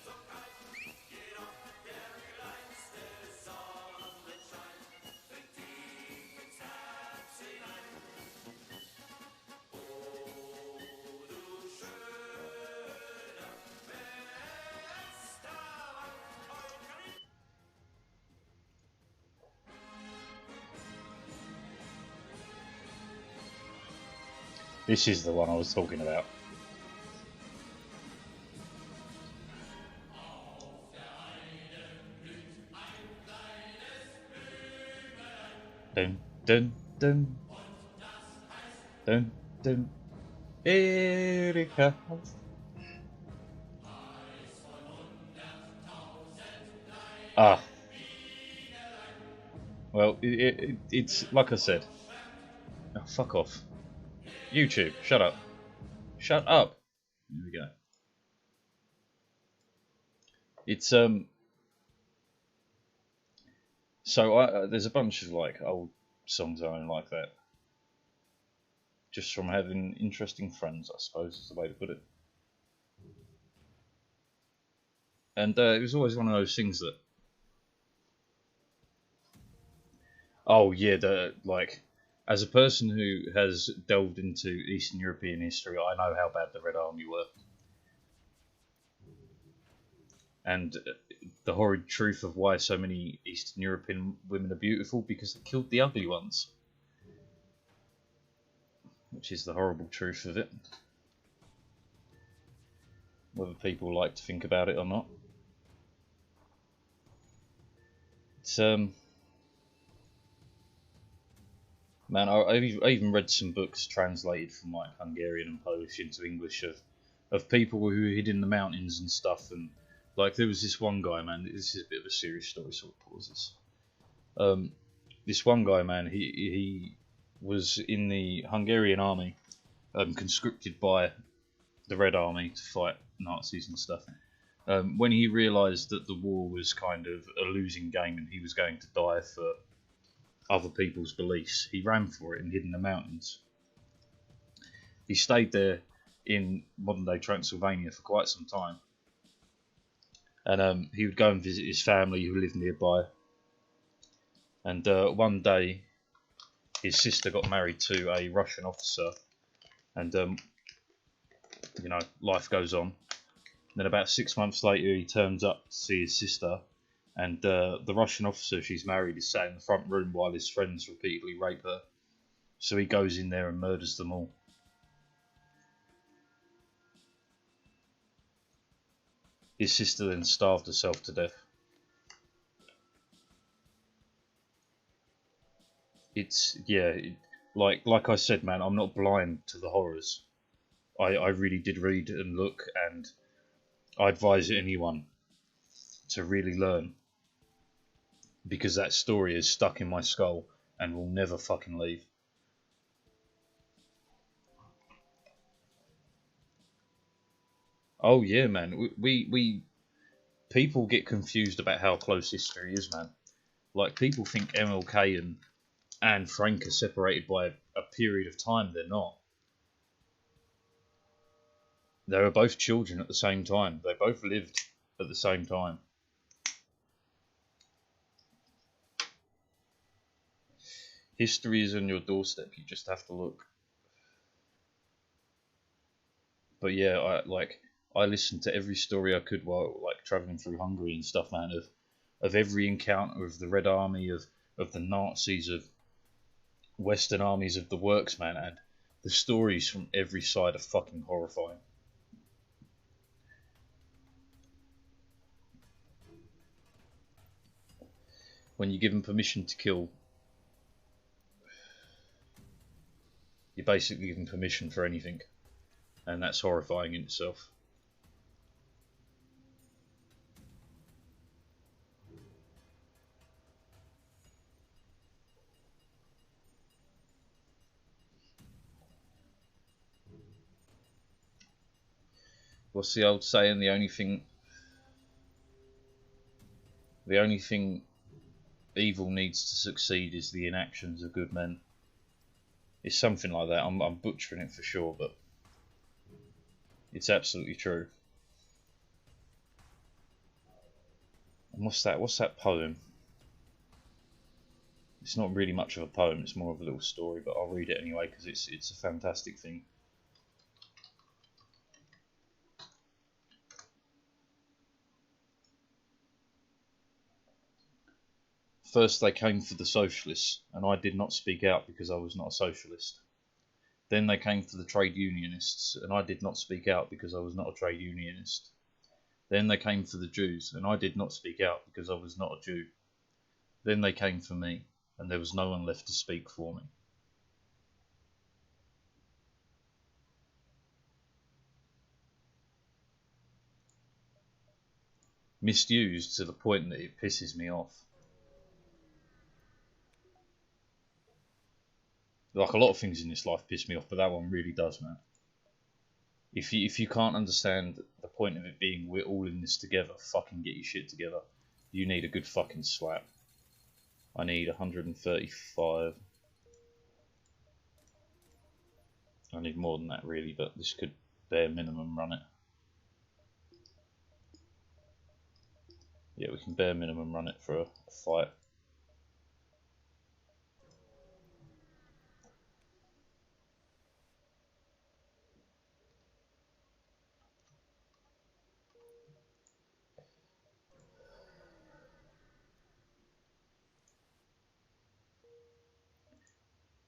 This is the one I was talking about. Dun dun dun dun dun. Erika. Ah. Well, it's like I said. Oh, fuck off. YouTube, shut up. Shut up. There we go. It's So there's a bunch of like old songs I own like that, just from having interesting friends, I suppose is the way to put it. And it was always one of those things that, oh yeah, as a person who has delved into Eastern European history, I know how bad the Red Army were, and the horrid truth of why so many Eastern European women are beautiful because they killed the ugly ones, which is the horrible truth of it, whether people like to think about it or not. It's Man, I even read some books translated from like Hungarian and Polish into English of people who hid in the mountains and stuff. And like there was this one guy, man. This is a bit of a serious story, so I'll pause this. This one guy, man. He was in the Hungarian army, conscripted by the Red Army to fight Nazis and stuff. When he realised that the war was kind of a losing game and he was going to die for other people's beliefs, he ran for it and hid in the mountains. He stayed there in modern day Transylvania for quite some time, and he would go and visit his family who lived nearby. And one day his sister got married to a Russian officer, and life goes on. And then about 6 months later he turns up to see his sister, and the Russian officer she's married is sat in the front room while his friends repeatedly rape her. So he goes in there and murders them all. His sister then starved herself to death. Like I said, man, I'm not blind to the horrors. I really did read and look, and I advise anyone to really learn, because that story is stuck in my skull and will never fucking leave. Oh yeah, man. We people get confused about how close history is, man. Like people think MLK and Anne Frank are separated by a period of time. They're not. They were both children at the same time. They both lived at the same time. History is on your doorstep. You just have to look. But yeah, I listened to every story I could while like traveling through Hungary and stuff, man. Of every encounter of the Red Army, of the Nazis, of Western armies, of the works, man, and the stories from every side are fucking horrifying. When you give them permission to kill, you're basically giving permission for anything, and that's horrifying in itself. What's the old saying? The only thing evil needs to succeed is the inactions of good men. It's something like that. I'm butchering it for sure, but it's absolutely true. And what's that poem? It's not really much of a poem. It's more of a little story, but I'll read it anyway because it's a fantastic thing. First they came for the socialists, and I did not speak out because I was not a socialist. Then they came for the trade unionists, and I did not speak out because I was not a trade unionist. Then they came for the Jews, and I did not speak out because I was not a Jew. Then they came for me, and there was no one left to speak for me. Misused to the point that it pisses me off. Like, a lot of things in this life piss me off, but that one really does, man. If you can't understand the point of it being we're all in this together, fucking get your shit together. You need a good fucking slap. I need 135. I need more than that really, but this could bare minimum run it. Yeah, we can bare minimum run it for a fight.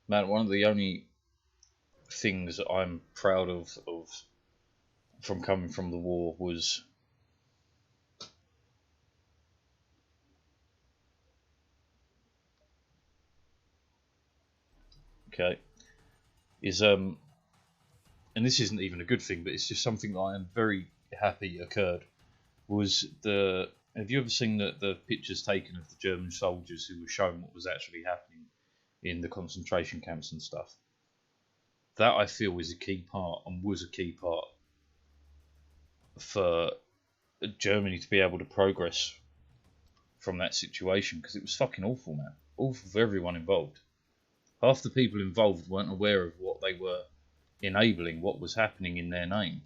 Man, one of the only things that I'm proud of from coming from the war was okay is and this isn't even a good thing, but it's just something that I am very happy occurred. Was the have you ever seen the pictures taken of the German soldiers who were shown what was actually happening in the concentration camps and stuff? That I feel is a key part and was a key part for Germany to be able to progress from that situation, because it was fucking awful, man. Awful for everyone involved. Half the people involved weren't aware of what they were enabling, what was happening in their name.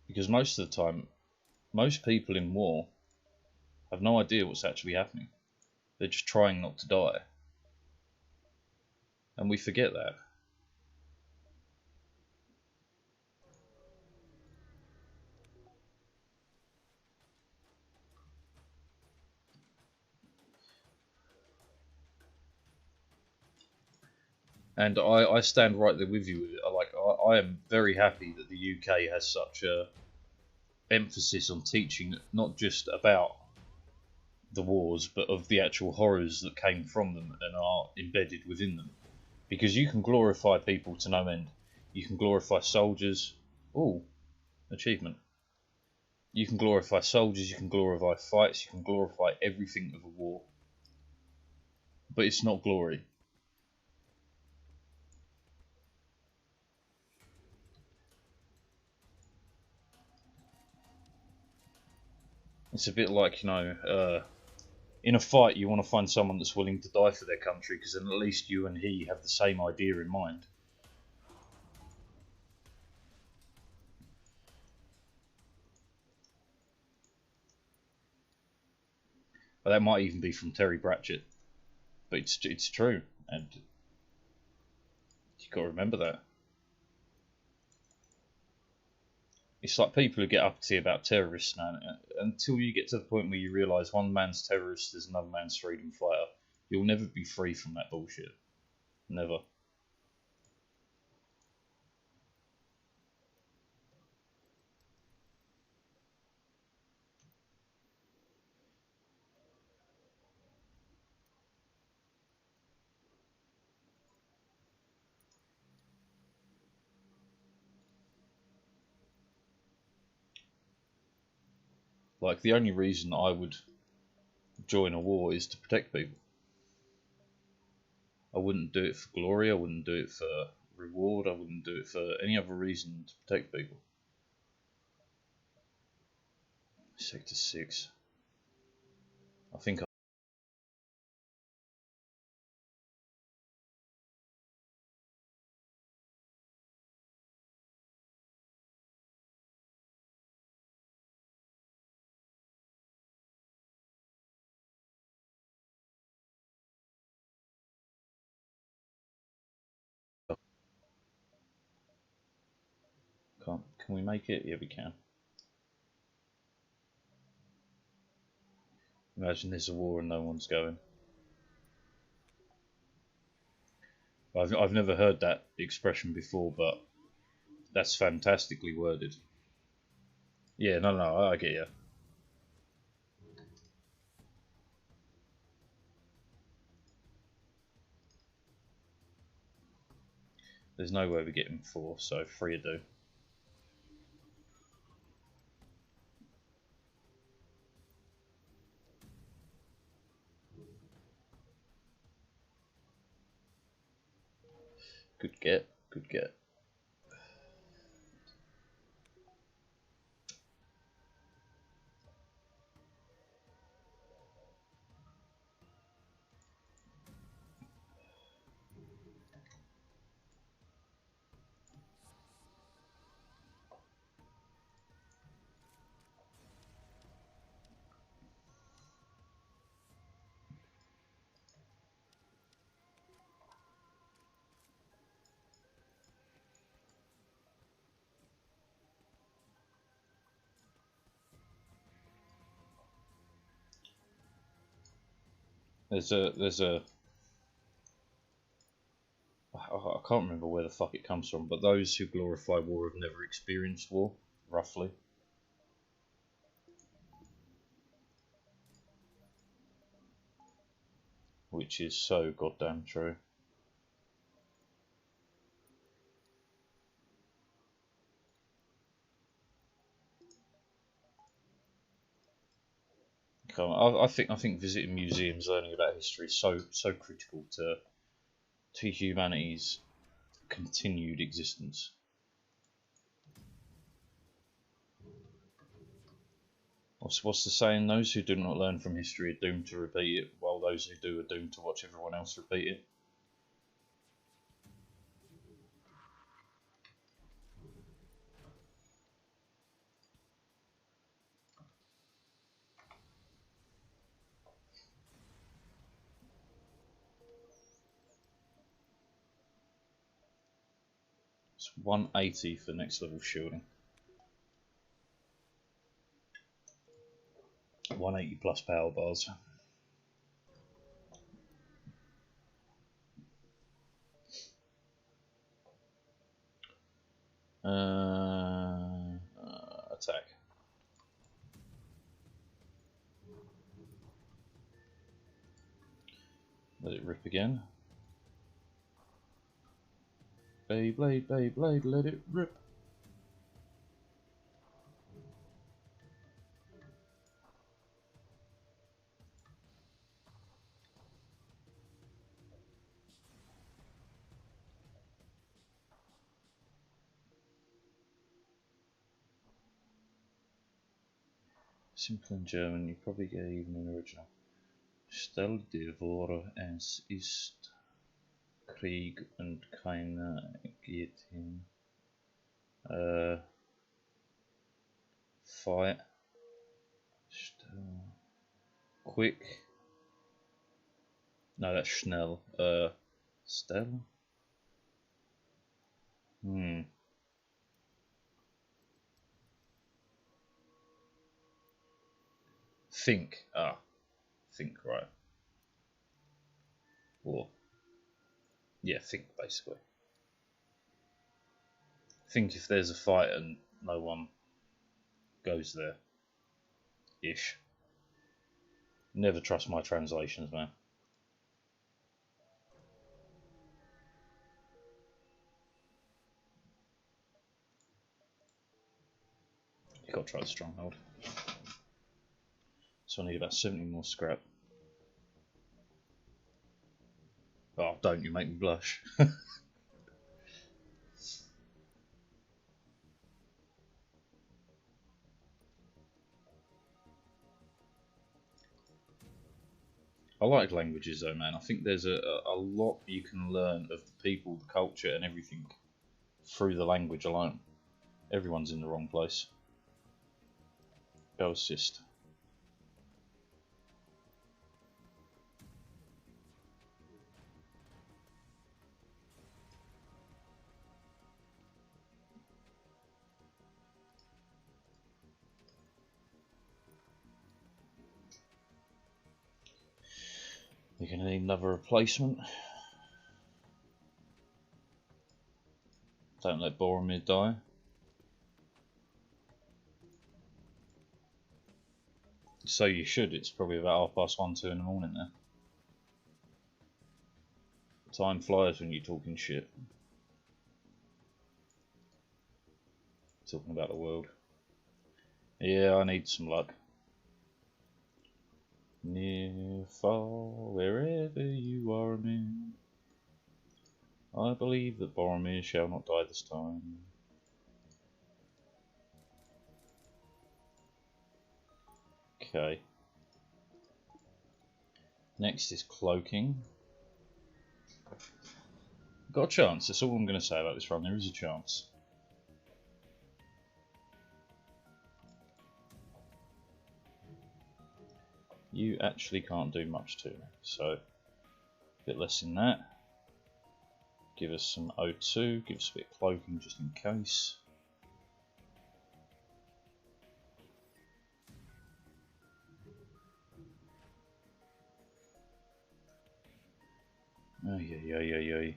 Because most of the time, most people in war have no idea what's actually happening. They're just trying not to die. And we forget that. And I stand right there with you with it. I am very happy that the UK has such a emphasis on teaching not just about the wars, but of the actual horrors that came from them and are embedded within them. Because you can glorify people to no end. You can glorify soldiers. Oh, achievement. You can glorify soldiers, you can glorify fights, you can glorify everything of a war. But it's not glory. It's a bit like, in a fight you want to find someone that's willing to die for their country, because then at least you and he have the same idea in mind. But that might even be from Terry Pratchett. But it's true, and you've got to remember that. It's like people who get uppity about terrorists now. Until you get to the point where you realise one man's terrorist is another man's freedom fighter, you'll never be free from that bullshit. Never. Like, the only reason I would join a war is to protect people. I wouldn't do it for glory, I wouldn't do it for reward, I wouldn't do it for any other reason to protect people. Sector 6. I think Can we make it? Yeah, we can. Imagine there's a war and no one's going. I've never heard that expression before, but that's fantastically worded. Yeah, no, I get you. There's no way we get him 4, so 3 do. Good get, good get. There's a I can't remember where the fuck it comes from, but those who glorify war have never experienced war, roughly. Which is so goddamn true. I think visiting museums, learning about history, is so critical to humanity's continued existence. What's the saying? Those who do not learn from history are doomed to repeat it, while those who do are doomed to watch everyone else repeat it. It's 180 for next level shielding. 180 plus power bars. Attack. Let it rip again. Beyblade, Beyblade, let it rip. Simple in German, you probably get even in original. Stell dir vor, es ist Krieg und keiner geht hin. Fight. Stell. Quick. No, that's schnell. Stell. Think. Think, right. Or, yeah, think basically. Think if there's a fight and no one goes there. Ish. Never trust my translations, man. You gotta try the stronghold. So I need about 70 more scrap. Oh, don't you make me blush. I like languages though, man. I think there's a lot you can learn of the people, the culture, and everything through the language alone. Everyone's in the wrong place. Go assist. You're going to need another replacement. Don't let Boromir die. So you should. It's probably about 1:30, 2 in the morning now. Time flies when you're talking shit. Talking about the world. Yeah, I need some luck. Near, far, wherever you are, man. I believe that Boromir shall not die this time. Okay. Next is cloaking. Got a chance, that's all I'm going to say about this run. There is a chance. You actually can't do much to me, so a bit less in that. Give us some O2, give us a bit of cloaking just in case. Oh yeah.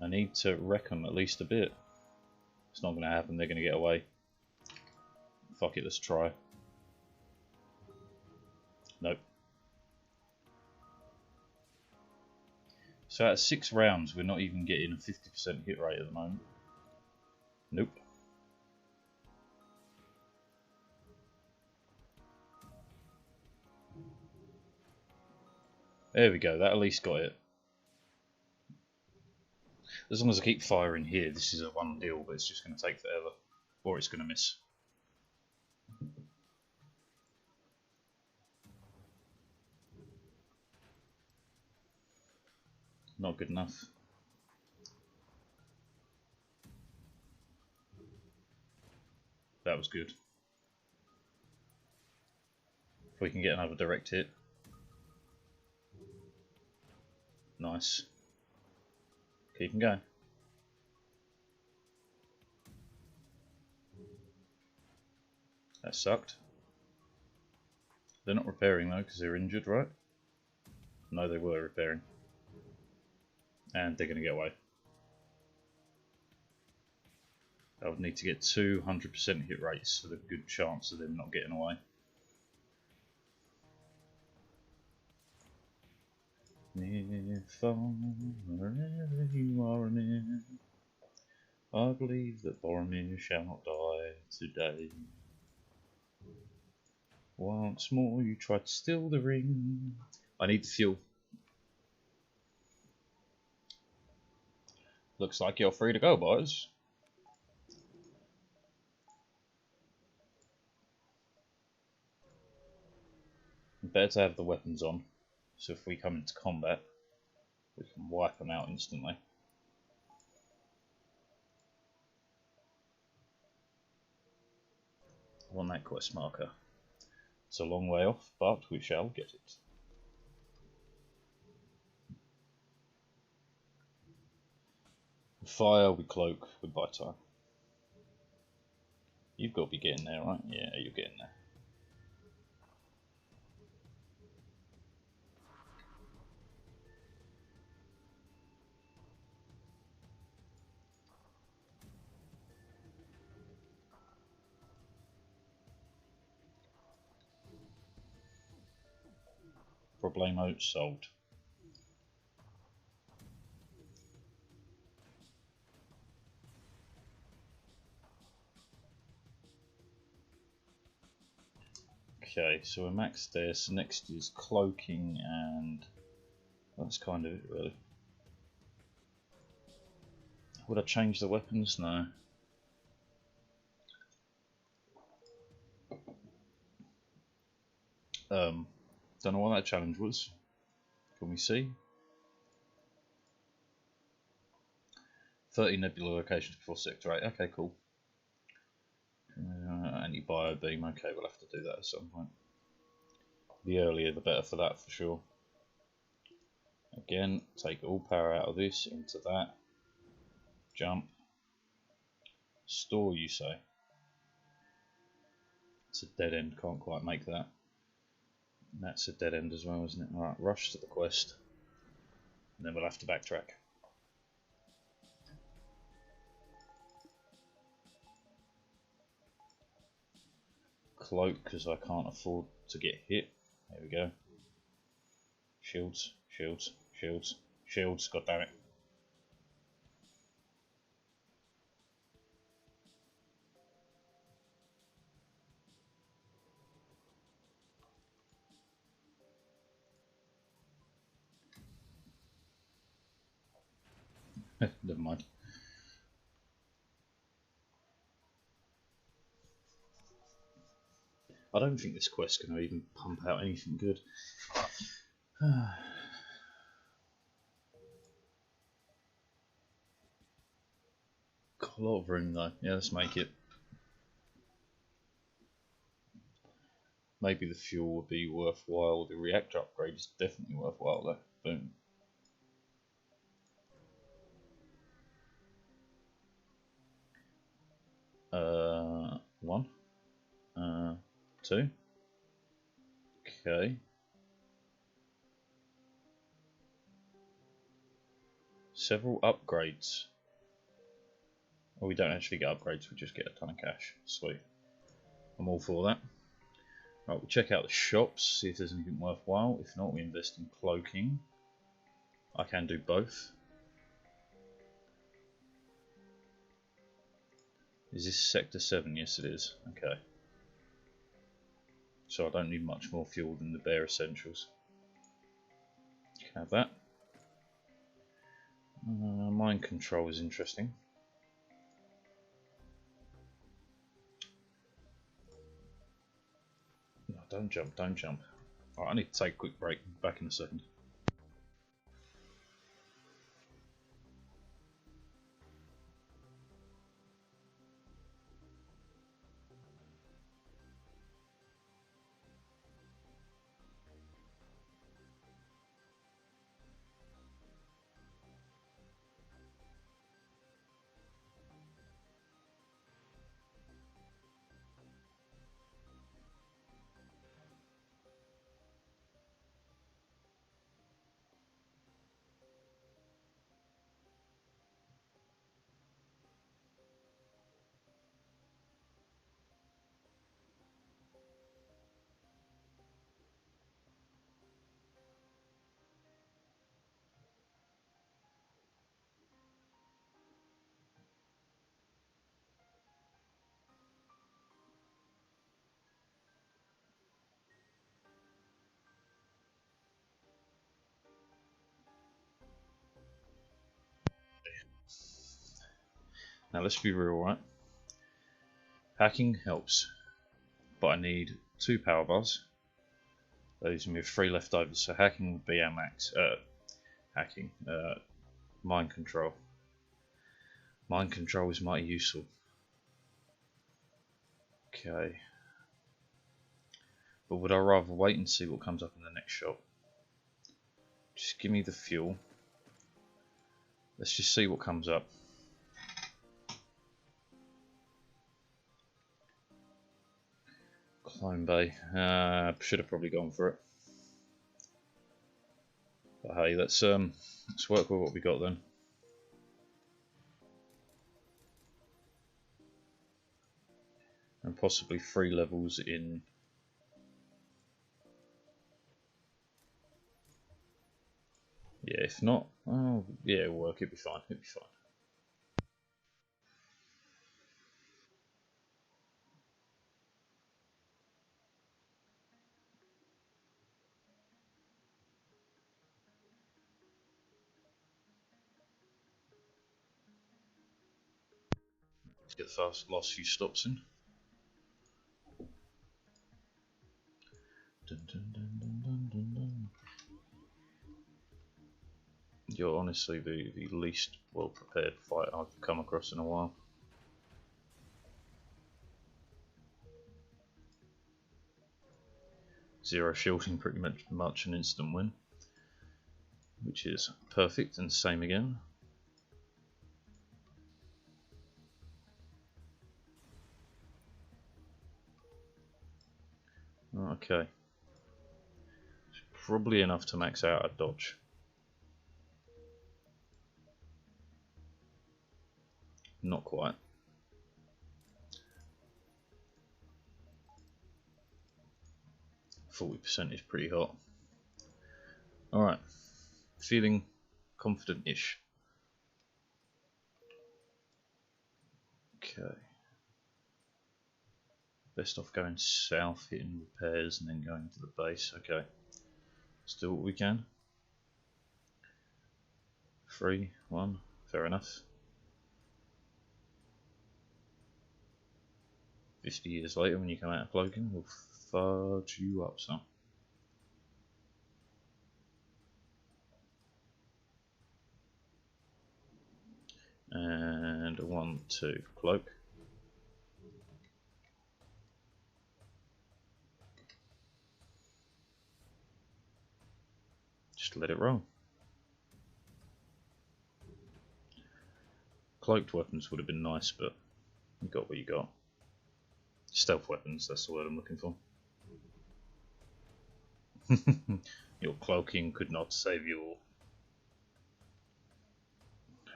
I need to wreck them at least a bit. It's not going to happen, they're going to get away. Fuck it, let's try. Nope. So at 6 rounds, we're not even getting a 50% hit rate at the moment. Nope. There we go, that at least got it. As long as I keep firing here, this is a one deal, but it's just going to take forever. Or it's going to miss. Not good enough. That was good. If we can get another direct hit. Nice. Keep them going. That sucked. They're not repairing though because they're injured, right? No, they were repairing. And they're going to get away. I would need to get 200% hit rates for the good chance of them not getting away. Near, far, wherever you are near, I believe that Boromir shall not die today. Once more you try to steal the ring. I need the fuel. Looks like you're free to go, boys. Better to have the weapons on, so if we come into combat, we can wipe them out instantly. I want that quest marker. It's a long way off, but we shall get it. Fire, we cloak, we buy time. You've got to be getting there, right? Yeah, you're getting there. Problemo solved. Okay, so we're maxed there, so next is cloaking, and that's kind of it really. Would I change the weapons? No. Don't know what that challenge was. Can we see? 30 nebula locations before Sector 8. Okay, cool. Anti-bio beam. Okay, we'll have to do that at some point. The earlier the better for that, for sure. Again, take all power out of this into that. Jump. Store, you say? It's a dead end, can't quite make that. And that's a dead end as well, isn't it? Alright, rush to the quest. And then we'll have to backtrack. Cloak, because I can't afford to get hit. There we go. Shields, shields, shields, shields, god damn it. Never mind. I don't think this quest's going to even pump out anything good. Got a lot of room though. Yeah, let's make it. Maybe the fuel would be worthwhile. The reactor upgrade is definitely worthwhile though. Boom. One. Two. Okay. Several upgrades. Oh, we don't actually get upgrades, we just get a ton of cash. Sweet. I'm all for that. Right, we'll check out the shops, see if there's anything worthwhile. If not, we invest in cloaking. I can do both. Is this Sector 7? Yes, it is. Okay. So I don't need much more fuel than the bare essentials. Can have that. Mind control is interesting. No, don't jump, don't jump. Alright, I need to take a quick break. Back in a second. Now let's be real, right? Hacking helps, but I need 2 power bars. Those me with 3 left over, so hacking would be our max. Mind control. Mind control is mighty useful. Okay. But would I rather wait and see what comes up in the next shop? Just give me the fuel. Let's just see what comes up. Clone Bay. Should have probably gone for it. But hey, let's work with what we got then. And possibly 3 levels in. Yeah, if not, oh yeah, it'll work. It'll be fine. It'll be fine. Let's get the last few stops in. Dun, dun, dun, dun, dun, dun, dun. You're honestly the least well prepared fight I've come across in a while. Zero shielding, pretty much an instant win, which is perfect, and same again. Okay. probably enough to max out a dodge. Not quite. 40% is pretty hot. Alright, feeling confident-ish. Okay. Best off going south, hitting repairs, and then going to the base. Okay. Let's do what we can. 3, 1, fair enough. 50 years later, when you come out of cloaking, we'll fudge you up some. And a 1, 2 cloak. Just let it roll. Cloaked weapons would have been nice, but you got what you got. Stealth weapons, that's the word I'm looking for. Your cloaking could not save you all.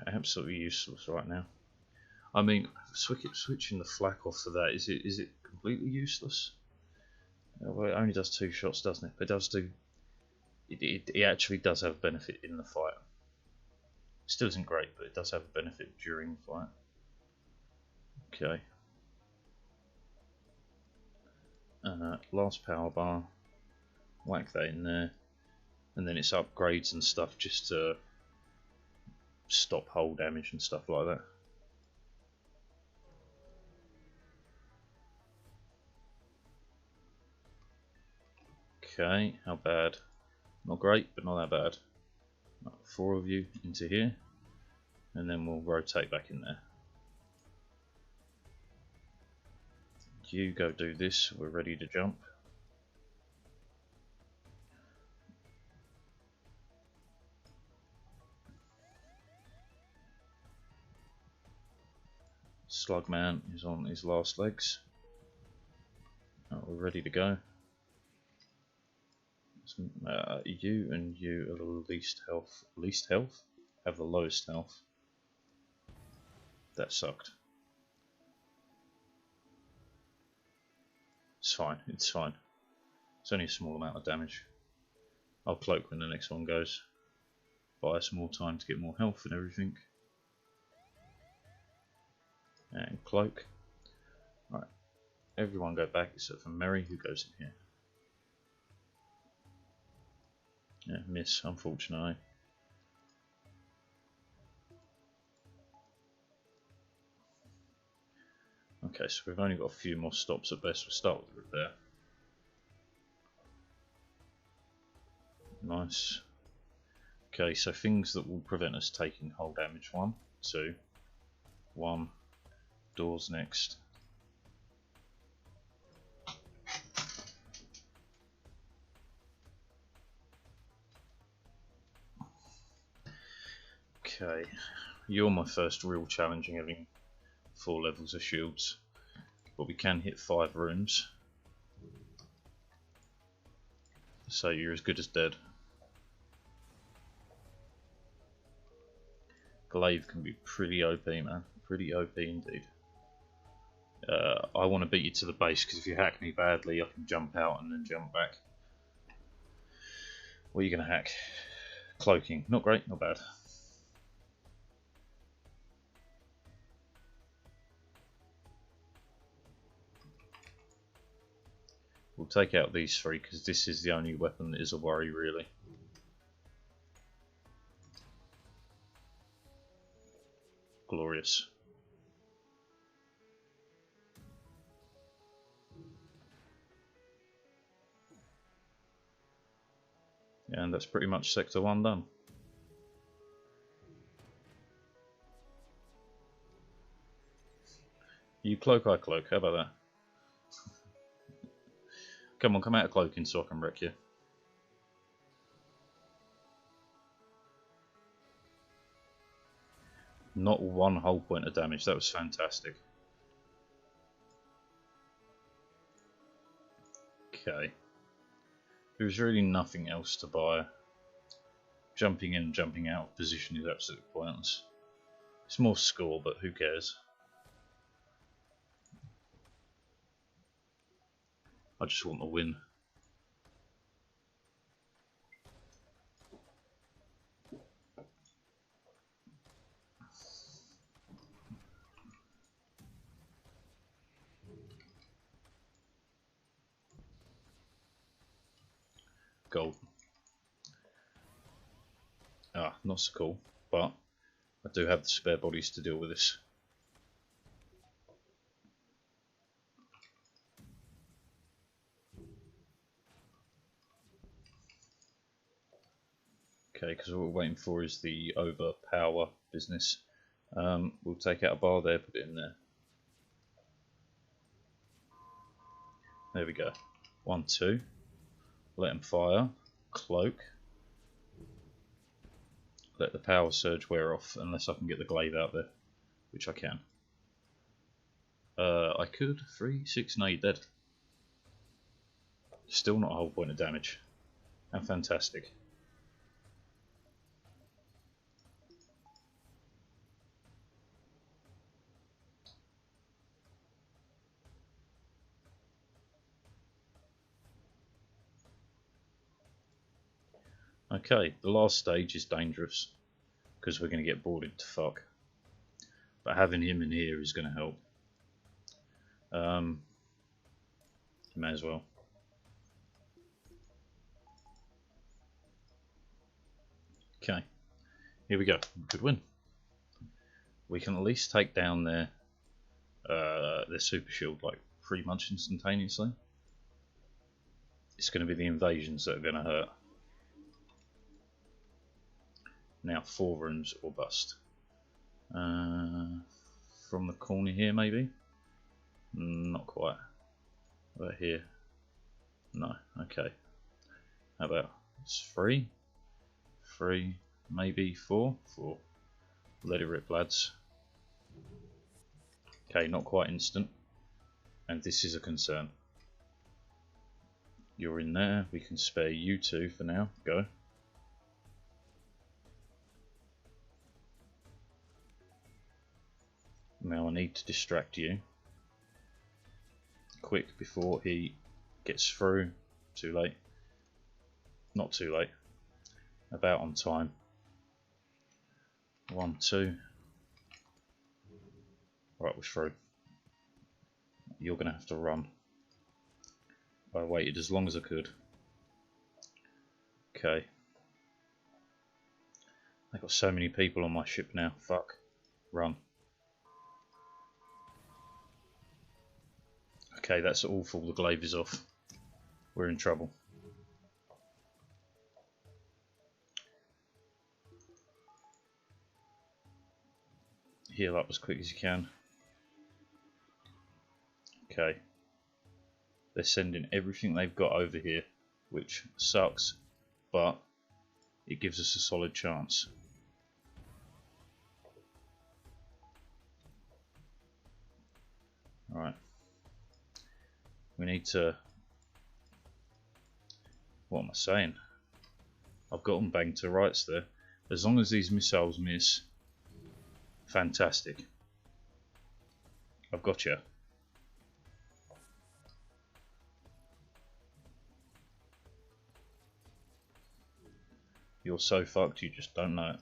Absolutely useless right now. I mean, switching the flak off for that, is it completely useless? Well, it only does 2 shots, doesn't it? But it does do. It actually does have a benefit in the fight. Still isn't great, but it does have a benefit during the fight. Okay. Last power bar. Whack that in there, and then it's upgrades and stuff just to stop hull damage and stuff like that. Okay, how bad? Not great, but not that bad. 4 of you into here, and then we'll rotate back in there. You go do this, we're ready to jump. Slugman is on his last legs. We're ready to go. You and you are the least health, have the lowest health. That sucked. It's fine, it's fine. It's only a small amount of damage. I'll cloak when the next one goes. Buy us more time to get more health and everything. And cloak. Right, everyone go back except for Mary, who goes in here. Yeah, miss, unfortunately. Okay, so we've only got a few more stops at best. We'll start with the repair. Nice. Okay, so things that will prevent us taking hull damage. 1, 2, 1. Doors next. Okay, you're my first real challenging, having 4 levels of shields, but we can hit 5 rooms, so you're as good as dead. Glaive can be pretty OP, man, pretty OP indeed. I want to beat you to the base, because if you hack me badly I can jump out and then jump back. What are you going to hack? Cloaking, not great, not bad. We'll take out these 3 because this is the only weapon that is a worry, really. Glorious. And that's pretty much Sector 1 done. You cloak, I cloak. How about that? Come on, come out of cloaking so I can wreck you. Not 1 whole point of damage. That was fantastic. Okay. There's really nothing else to buy. Jumping in and jumping out of position is absolutely pointless. It's more score, but who cares? I just want to win. Gold. Ah, not so cool, but I do have the spare bodies to deal with this. Okay, because what we're waiting for is the overpower business. We'll take out a bar there, put it in there. There we go. 1, 2. Let him fire. Cloak. Let the power surge wear off, unless I can get the glaive out there, which I can. I could. 3, 6, no, you're dead. Still not a whole point of damage. How fantastic. Okay, the last stage is dangerous, because we're going to get boarded to fuck. But having him in here is going to help. May as well. Okay, here we go. Good win. We can at least take down their super shield like pretty much instantaneously. It's going to be the invasions that are going to hurt. Now 4 rooms or bust. From the corner here maybe? Not quite. How about here? No, okay. How about it's 3? 3, maybe 4? 4. Let it rip, lads. Okay, not quite instant. And this is a concern. You're in there, we can spare you 2 for now. Go. Now I need to distract you. Quick before he gets through. Too late. Not too late. About on time. 1, 2. Right, we're through. You're going to have to run. I waited as long as I could. Okay. I've got so many people on my ship now. Fuck. Run. Okay, that's awful. The glaive is off. We're in trouble. Heal up as quick as you can. Okay. They're sending everything they've got over here, which sucks, but it gives us a solid chance. Alright. We need to... What am I saying? I've got them banged to rights there. As long as these missiles miss, fantastic. I've got you. You're so fucked you just don't know it.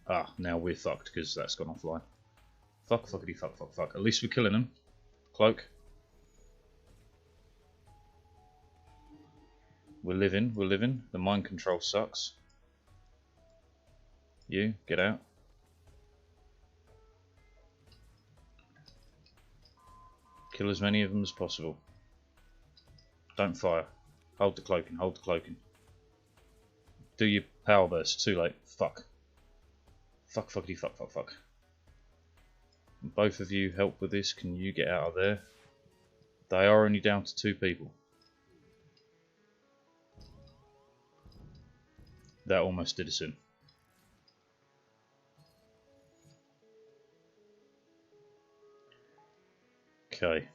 Ah, now we're fucked because that's gone offline. Fuck, fuckity, fuck, fuck, fuck. At least we're killing them. Cloak. We're living, we're living. The mind control sucks. You, get out. Kill as many of them as possible. Don't fire. Hold the cloaking, hold the cloaking. Do your power burst, too late. Fuck. Fuck, fuckity, fuck, fuck, fuck. Both of you help with this. Can you get out of there? They are only down to 2 people. That almost did us in. Okay.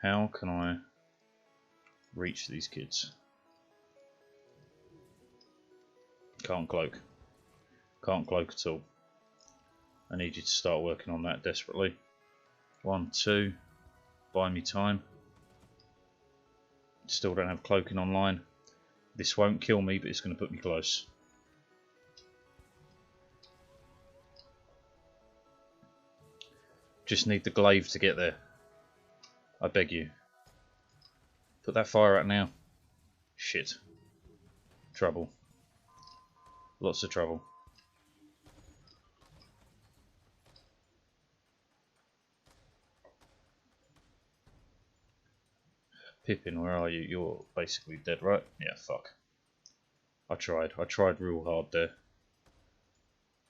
How can I... reach these kids. Can't cloak. Can't cloak at all. I need you to start working on that desperately. 1, 2. Buy me time. Still don't have cloaking online. This won't kill me, but it's going to put me close. Just need the glaive to get there. I beg you. Put that fire out now. Shit. Trouble. Lots of trouble. Pippin, where are you? You're basically dead, right? Yeah, fuck. I tried real hard there.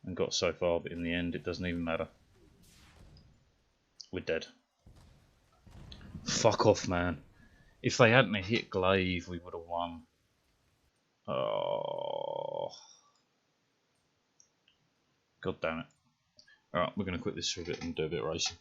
And got so far, but in the end it doesn't even matter. We're dead. Fuck off, man. If they hadn't hit glaive, we would have won. Oh. God damn it. Alright, we're going to quit this for a bit and do a bit of racing.